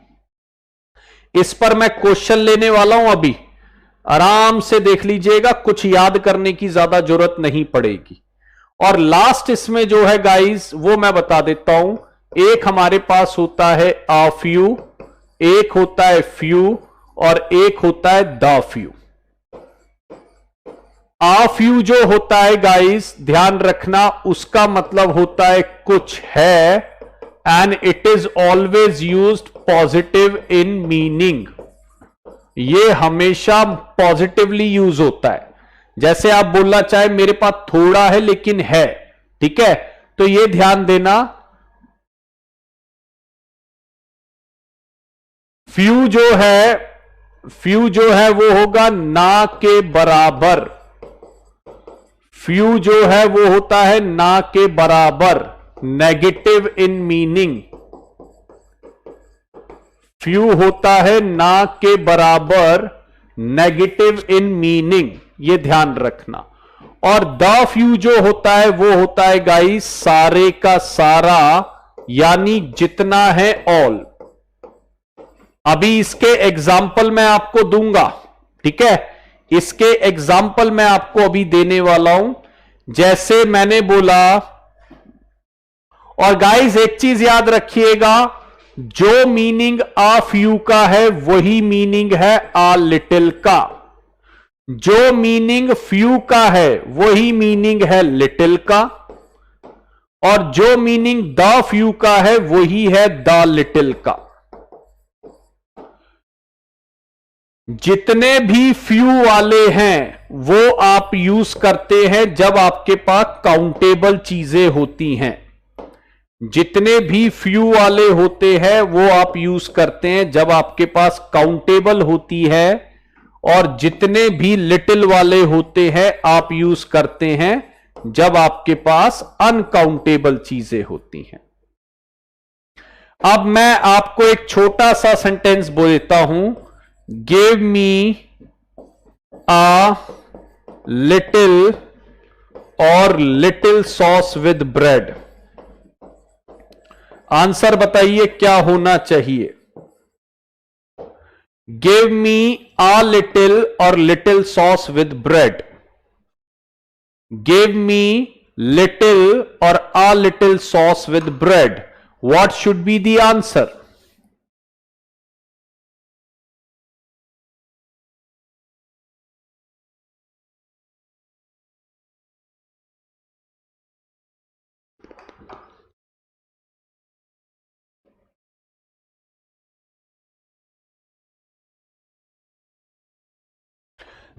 इस पर मैं क्वेश्चन लेने वाला हूं, अभी आराम से देख लीजिएगा, कुछ याद करने की ज्यादा जरूरत नहीं पड़ेगी। और लास्ट इसमें जो है गाइस वो मैं बता देता हूं, एक हमारे पास होता है आ फ्यू, एक होता है फ्यू, और एक होता है द फ्यू। आ फ्यू जो होता है गाइस ध्यान रखना, उसका मतलब होता है कुछ है, and it is always used positive in meaning, ये हमेशा पॉजिटिवली यूज होता है। जैसे आप बोलना चाहे मेरे पास थोड़ा है लेकिन है, ठीक है, तो ये ध्यान देना। फ्यू जो है वो होगा ना के बराबर, फ्यू जो है वो होता है ना के बराबर, नेगेटिव इन मीनिंग। फ्यू होता है ना के बराबर, नेगेटिव इन मीनिंग, ये ध्यान रखना। और द फ्यू जो होता है वो होता है गाइस सारे का सारा, यानी जितना है ऑल। अभी इसके एग्जाम्पल मैं आपको दूंगा, ठीक है, इसके एग्जाम्पल मैं आपको अभी देने वाला हूं। जैसे मैंने बोला, और गाइस एक चीज याद रखिएगा, जो मीनिंग आ फ्यू का है वही मीनिंग है आ लिटिल का, जो मीनिंग फ्यू का है वही मीनिंग है लिटिल का, और जो मीनिंग द फ्यू का है वही है द लिटिल का। जितने भी फ्यू वाले हैं वो आप यूज करते हैं जब आपके पास काउंटेबल चीजें होती हैं, जितने भी फ्यू वाले होते हैं वो आप यूज करते हैं जब आपके पास काउंटेबल होती है और जितने भी लिटिल वाले होते हैं आप यूज करते हैं जब आपके पास अनकाउंटेबल चीजें होती हैं। अब मैं आपको एक छोटा सा सेंटेंस बोल देता हूं, गिव मी अ लिटिल और little sauce with bread. Answer बताइए क्या होना चाहिए? गिव मी अ लिटिल और little sauce with bread. Give me little और a little sauce with bread. What should be the answer?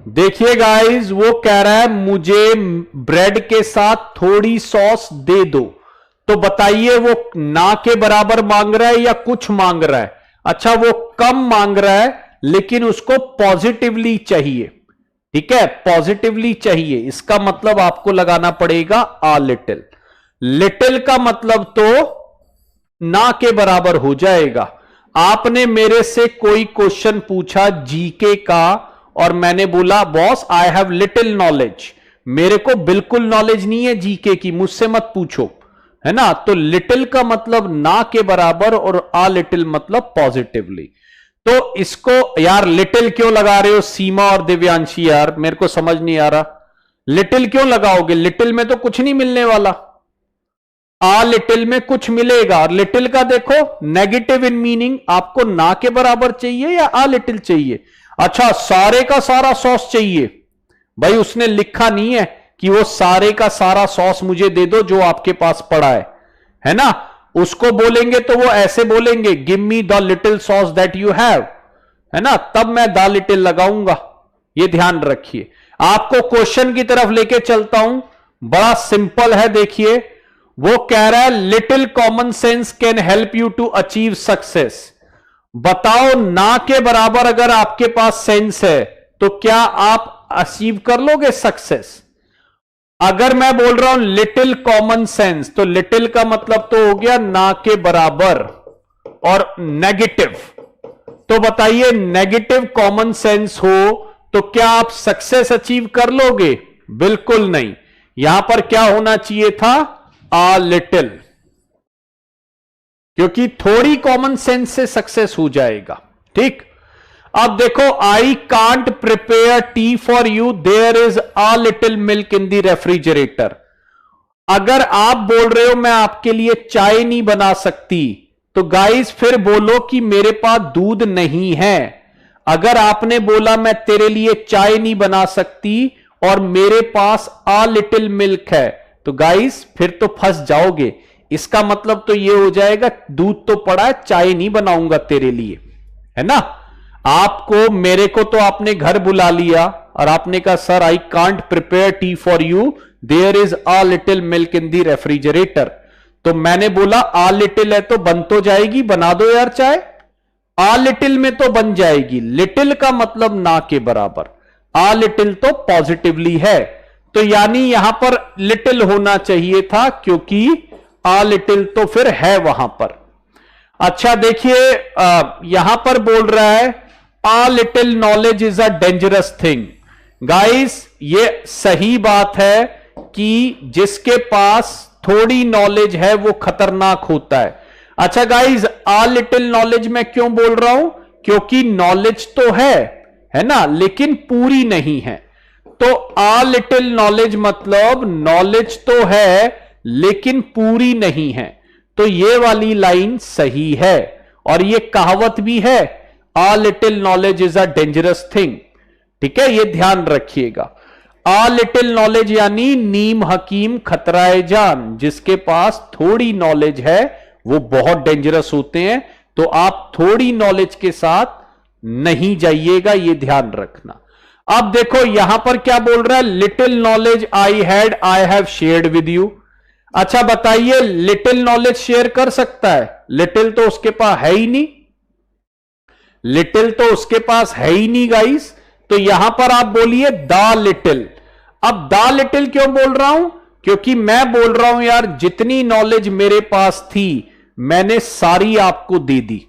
देखिए गाइस, वो कह रहा है मुझे ब्रेड के साथ थोड़ी सॉस दे दो। तो बताइए वो ना के बराबर मांग रहा है या कुछ मांग रहा है? अच्छा, वो कम मांग रहा है लेकिन उसको पॉजिटिवली चाहिए। ठीक है, पॉजिटिवली चाहिए, इसका मतलब आपको लगाना पड़ेगा आ लिटिल। लिटिल का मतलब तो ना के बराबर हो जाएगा। आपने मेरे से कोई क्वेश्चन पूछा जीके का और मैंने बोला boss I have little knowledge, मेरे को बिल्कुल नॉलेज नहीं है जीके की, मुझसे मत पूछो, है ना। तो लिटिल का मतलब ना के बराबर और आ लिटिल मतलब पॉजिटिवली। तो इसको यार लिटिल क्यों लगा रहे हो सीमा और दिव्यांशी? यार मेरे को समझ नहीं आ रहा, लिटिल क्यों लगाओगे? लिटिल में तो कुछ नहीं मिलने वाला, आ लिटिल में कुछ मिलेगा। और लिटिल का देखो नेगेटिव इन मीनिंग, आपको ना के बराबर चाहिए या आ लिटिल चाहिए? अच्छा, सारे का सारा सॉस चाहिए। भाई उसने लिखा नहीं है कि वो सारे का सारा सॉस मुझे दे दो जो आपके पास पड़ा है ना। उसको बोलेंगे तो वो ऐसे बोलेंगे give me the little sauce that you have, है ना, तब मैं द लिटिल लगाऊंगा। ये ध्यान रखिए। आपको क्वेश्चन की तरफ लेके चलता हूं, बड़ा सिंपल है। देखिए वो कह रहा है little common sense can help you to achieve success. बताओ ना के बराबर अगर आपके पास सेंस है तो क्या आप अचीव कर लोगे सक्सेस? अगर मैं बोल रहा हूं लिटिल कॉमन सेंस, तो लिटिल का मतलब तो हो गया ना के बराबर और नेगेटिव। तो बताइए नेगेटिव कॉमन सेंस हो तो क्या आप सक्सेस अचीव कर लोगे? बिल्कुल नहीं। यहां पर क्या होना चाहिए था? आ लिटिल, क्योंकि थोड़ी कॉमन सेंस से सक्सेस हो जाएगा। ठीक, अब देखो I can't prepare tea for you, there is a little milk in the refrigerator. अगर आप बोल रहे हो मैं आपके लिए चाय नहीं बना सकती, तो गाइस फिर बोलो कि मेरे पास दूध नहीं है। अगर आपने बोला मैं तेरे लिए चाय नहीं बना सकती और मेरे पास अ लिटिल मिल्क है, तो गाइस फिर तो फंस जाओगे। इसका मतलब तो ये हो जाएगा दूध तो पड़ा है, चाय नहीं बनाऊंगा तेरे लिए, है ना। आपको मेरे को तो आपने घर बुला लिया और आपने कहा sir I can't prepare tea for you, there is a little milk in the refrigerator. तो मैंने बोला आ लिटिल है तो बन तो जाएगी, बना दो यार चाय। आ लिटिल में तो बन जाएगी। लिटिल का मतलब ना के बराबर, आ लिटिल तो पॉजिटिवली है, तो यानी यहां पर लिटिल होना चाहिए था क्योंकि आ लिटिल तो फिर है वहां पर। अच्छा देखिए यहां पर बोल रहा है आ little knowledge is a dangerous thing. Guys ये सही बात है कि जिसके पास थोड़ी नॉलेज है वो खतरनाक होता है। अच्छा गाइस, आ लिटिल नॉलेज मैं क्यों बोल रहा हूं? क्योंकि नॉलेज तो है ना, लेकिन पूरी नहीं है। तो आ लिटिल नॉलेज मतलब नॉलेज तो है लेकिन पूरी नहीं है। तो ये वाली लाइन सही है और ये कहावत भी है, आ little knowledge is a dangerous thing. ठीक है, ये ध्यान रखिएगा। आ लिटिल नॉलेज यानी नीम हकीम खतराए जान, जिसके पास थोड़ी नॉलेज है वो बहुत डेंजरस होते हैं। तो आप थोड़ी नॉलेज के साथ नहीं जाइएगा, ये ध्यान रखना। अब देखो यहां पर क्या बोल रहा है, little knowledge I had I have shared with you. अच्छा बताइए लिटिल नॉलेज शेयर कर सकता है? लिटिल तो उसके पास है ही नहीं, लिटिल तो उसके पास है ही नहीं गाइस। तो यहां पर आप बोलिए द लिटिल। अब द लिटिल क्यों बोल रहा हूं? क्योंकि मैं बोल रहा हूं यार जितनी नॉलेज मेरे पास थी मैंने सारी आपको दे दी।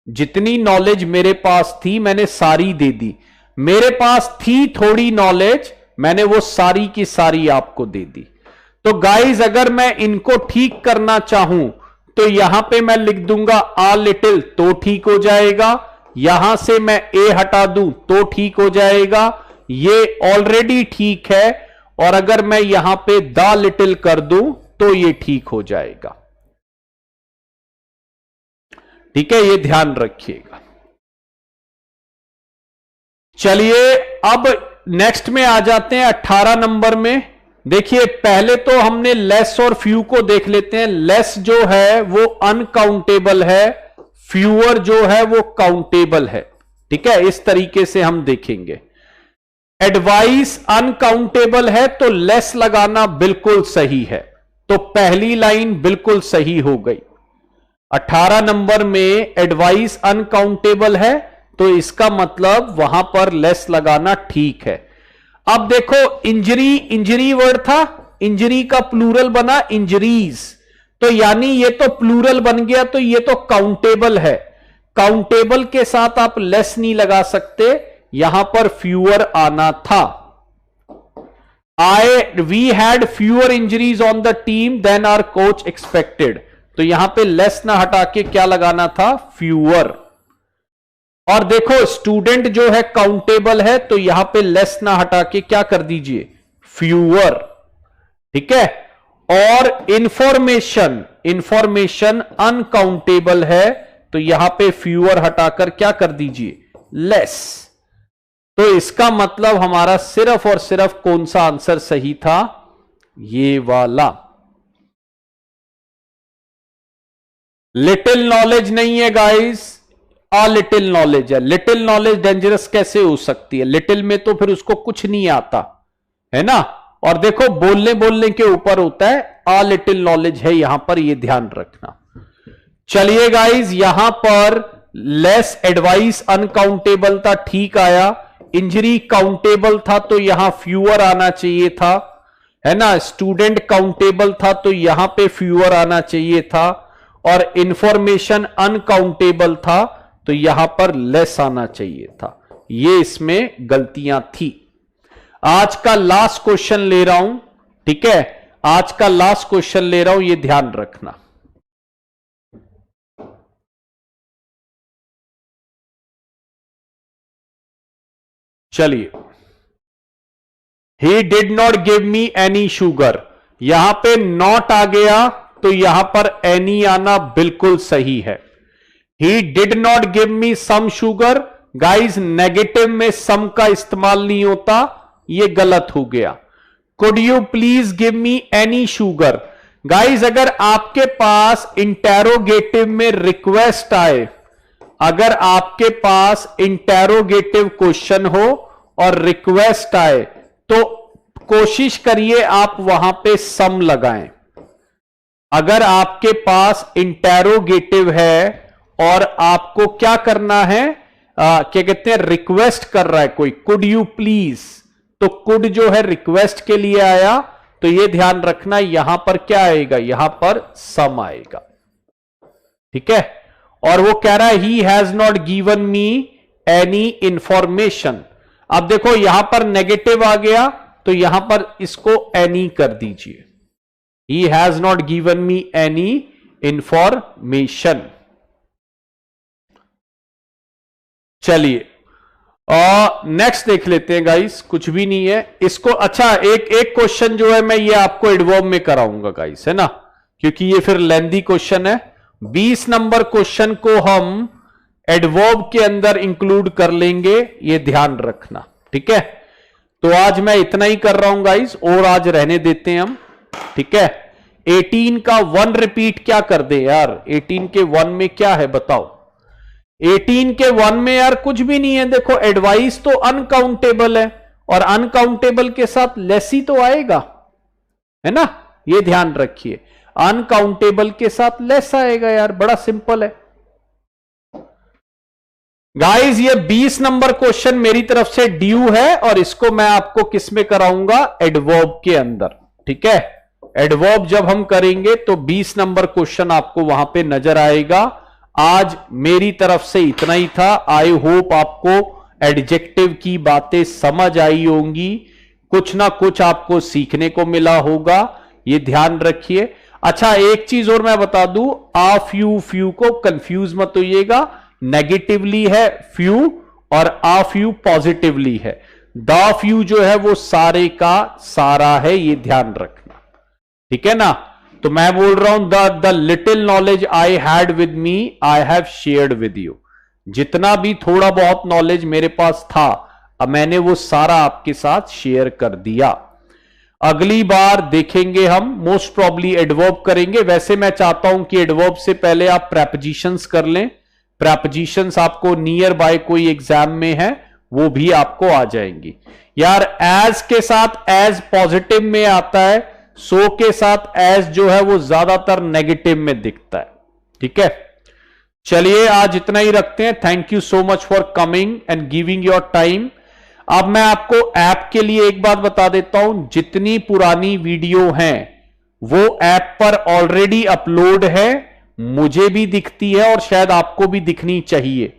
जितनी नॉलेज मेरे पास थी मैंने सारी दे दी। मेरे पास थी थोड़ी नॉलेज, मैंने वो सारी की सारी आपको दे दी। तो गाइज अगर मैं इनको ठीक करना चाहूं तो यहां पे मैं लिख दूंगा आ लिटिल तो ठीक हो जाएगा। यहां से मैं ए हटा दूं तो ठीक हो जाएगा। ये ऑलरेडी ठीक है। और अगर मैं यहां पे द लिटिल कर दूं तो ये ठीक हो जाएगा। ठीक है, ये ध्यान रखिएगा। चलिए अब नेक्स्ट में आ जाते हैं 18 नंबर में। देखिए पहले तो हमने लेस और फ्यू को देख लेते हैं। लेस जो है वो अनकाउंटेबल है, फ्यूअर जो है वो काउंटेबल है। ठीक है, इस तरीके से हम देखेंगे। एडवाइस अनकाउंटेबल है तो लेस लगाना बिल्कुल सही है। तो पहली लाइन बिल्कुल सही हो गई। 18 नंबर में एडवाइस अनकाउंटेबल है तो इसका मतलब वहां पर लेस लगाना ठीक है। अब देखो इंजरी, इंजरी वर्ड था, इंजरी का प्लूरल बना इंजरीज, तो यानी ये तो प्लूरल बन गया, तो ये तो काउंटेबल है। काउंटेबल के साथ आप लेस नहीं लगा सकते, यहां पर फ्यूअर आना था। We had fewer injuries on the team than our coach expected, तो यहां पे लेस ना हटा के क्या लगाना था? फ्यूअर। और देखो स्टूडेंट जो है काउंटेबल है तो यहां पे लेस ना हटा के क्या कर दीजिए? फ्यूअर। ठीक है, और इंफॉर्मेशन, इंफॉर्मेशन अनकाउंटेबल है तो यहां पे फ्यूअर हटाकर क्या कर दीजिए? लेस। तो इसका मतलब हमारा सिर्फ और सिर्फ कौन सा आंसर सही था? ये वाला। लिटिल नॉलेज नहीं है गाइस, आ लिटिल नॉलेज है। लिटिल नॉलेज डेंजरस कैसे हो सकती है? लिटिल में तो फिर उसको कुछ नहीं आता है ना। और देखो बोलने बोलने के ऊपर होता है, आ लिटिल नॉलेज है यहां पर, ये ध्यान रखना। चलिए गाइस यहां पर लेस एडवाइस अनकाउंटेबल था, ठीक आया। इंजरी काउंटेबल था तो यहां फ्यूअर आना चाहिए था, है ना। स्टूडेंट काउंटेबल था तो यहां पे फ्यूअर आना चाहिए था। और इंफॉर्मेशन अनकाउंटेबल था तो यहां पर लेस आना चाहिए था। ये इसमें गलतियां थी। आज का लास्ट क्वेश्चन ले रहा हूं, ठीक है, आज का लास्ट क्वेश्चन ले रहा हूं, ये ध्यान रखना। चलिए, ही did not give me any sugar, यहां पे नॉट आ गया तो यहां पर एनी आना बिल्कुल सही है। He did not give me some sugar, guys negative में सम का इस्तेमाल नहीं होता, ये गलत हो गया। Could you please give me any sugar, guys अगर आपके पास इंटेरोगेटिव में रिक्वेस्ट आए, अगर आपके पास इंटेरोगेटिव क्वेश्चन हो और रिक्वेस्ट आए तो कोशिश करिए आप वहां पे सम लगाएं। अगर आपके पास इंटेरोगेटिव है और आपको क्या करना है, क्या कहते हैं, रिक्वेस्ट कर रहा है कोई, कुड यू प्लीज, तो कुड जो है रिक्वेस्ट के लिए आया, तो यह ध्यान रखना यहां पर क्या आएगा? यहां पर सम आएगा। ठीक है, और वो कह रहा है he has not given me any information. अब देखो यहां पर नेगेटिव आ गया तो यहां पर इसको एनी कर दीजिए। He has not given me any information. चलिए नेक्स्ट देख लेते हैं गाइस, कुछ भी नहीं है इसको। अच्छा एक क्वेश्चन जो है मैं ये आपको एडवर्ब में कराऊंगा गाइस, है ना, क्योंकि ये फिर लेंदी क्वेश्चन है। 20 नंबर क्वेश्चन को हम एडवर्ब के अंदर इंक्लूड कर लेंगे, ये ध्यान रखना। ठीक है, तो आज मैं इतना ही कर रहा हूं गाइस, और आज रहने देते हैं हम। ठीक है, 18 का 1 रिपीट क्या कर दे यार? 18 के 1 में क्या है बताओ? 18 के 1 में यार कुछ भी नहीं है। देखो एडवाइस तो अनकाउंटेबल है और अनकाउंटेबल के साथ लेस ही तो आएगा, है ना, ये ध्यान रखिए। अनकाउंटेबल के साथ लेस आएगा यार, बड़ा सिंपल है। गाइस ये 20 नंबर क्वेश्चन मेरी तरफ से ड्यू है और इसको मैं आपको किस में कराऊंगा, एडवर्ब के अंदर। ठीक है, एडवर्ब जब हम करेंगे तो 20 नंबर क्वेश्चन आपको वहां पे नजर आएगा। आज मेरी तरफ से इतना ही था। आई होप आपको एडजेक्टिव की बातें समझ आई होंगी, कुछ ना कुछ आपको सीखने को मिला होगा, ये ध्यान रखिए। अच्छा एक चीज और मैं बता दूं, आ फ्यू, फ्यू को कंफ्यूज मत होइएगा, नेगेटिवली है फ्यू और आ फ्यू पॉजिटिवली है। द फ्यू जो है वो सारे का सारा है, ये ध्यान रखना, ठीक है ना। तो मैं बोल रहा हूं the little knowledge I had with me I have shared with you. जितना भी थोड़ा बहुत नॉलेज मेरे पास था, अब मैंने वो सारा आपके साथ शेयर कर दिया। अगली बार देखेंगे हम मोस्ट प्रॉब्ली एडवर्ब करेंगे। वैसे मैं चाहता हूं कि एडवर्ब से पहले आप प्रेपोजिशंस कर लें। प्रेपोजिशंस आपको नियर बाय कोई एग्जाम में है वो भी आपको आ जाएंगी। यार एज के साथ एज पॉजिटिव में आता है, सो के साथ एज जो है वो ज्यादातर नेगेटिव में दिखता है। ठीक है, चलिए आज इतना ही रखते हैं। Thank you so much for coming and giving your time. अब मैं आपको ऐप के लिए एक बात बता देता हूं, जितनी पुरानी वीडियो हैं वो ऐप पर ऑलरेडी अपलोड है, मुझे भी दिखती है और शायद आपको भी दिखनी चाहिए।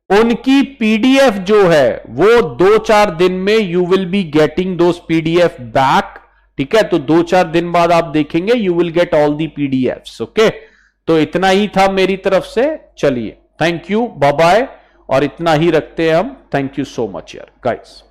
उनकी पीडीएफ जो है वो 2-4 दिन में you will be getting those PDF back. ठीक है, तो 2-4 दिन बाद आप देखेंगे you will get all the PDFs. Okay, तो इतना ही था मेरी तरफ से। चलिए, थैंक यू, बाय बाय, और इतना ही रखते हैं हम। थैंक यू सो मच यार गाइस।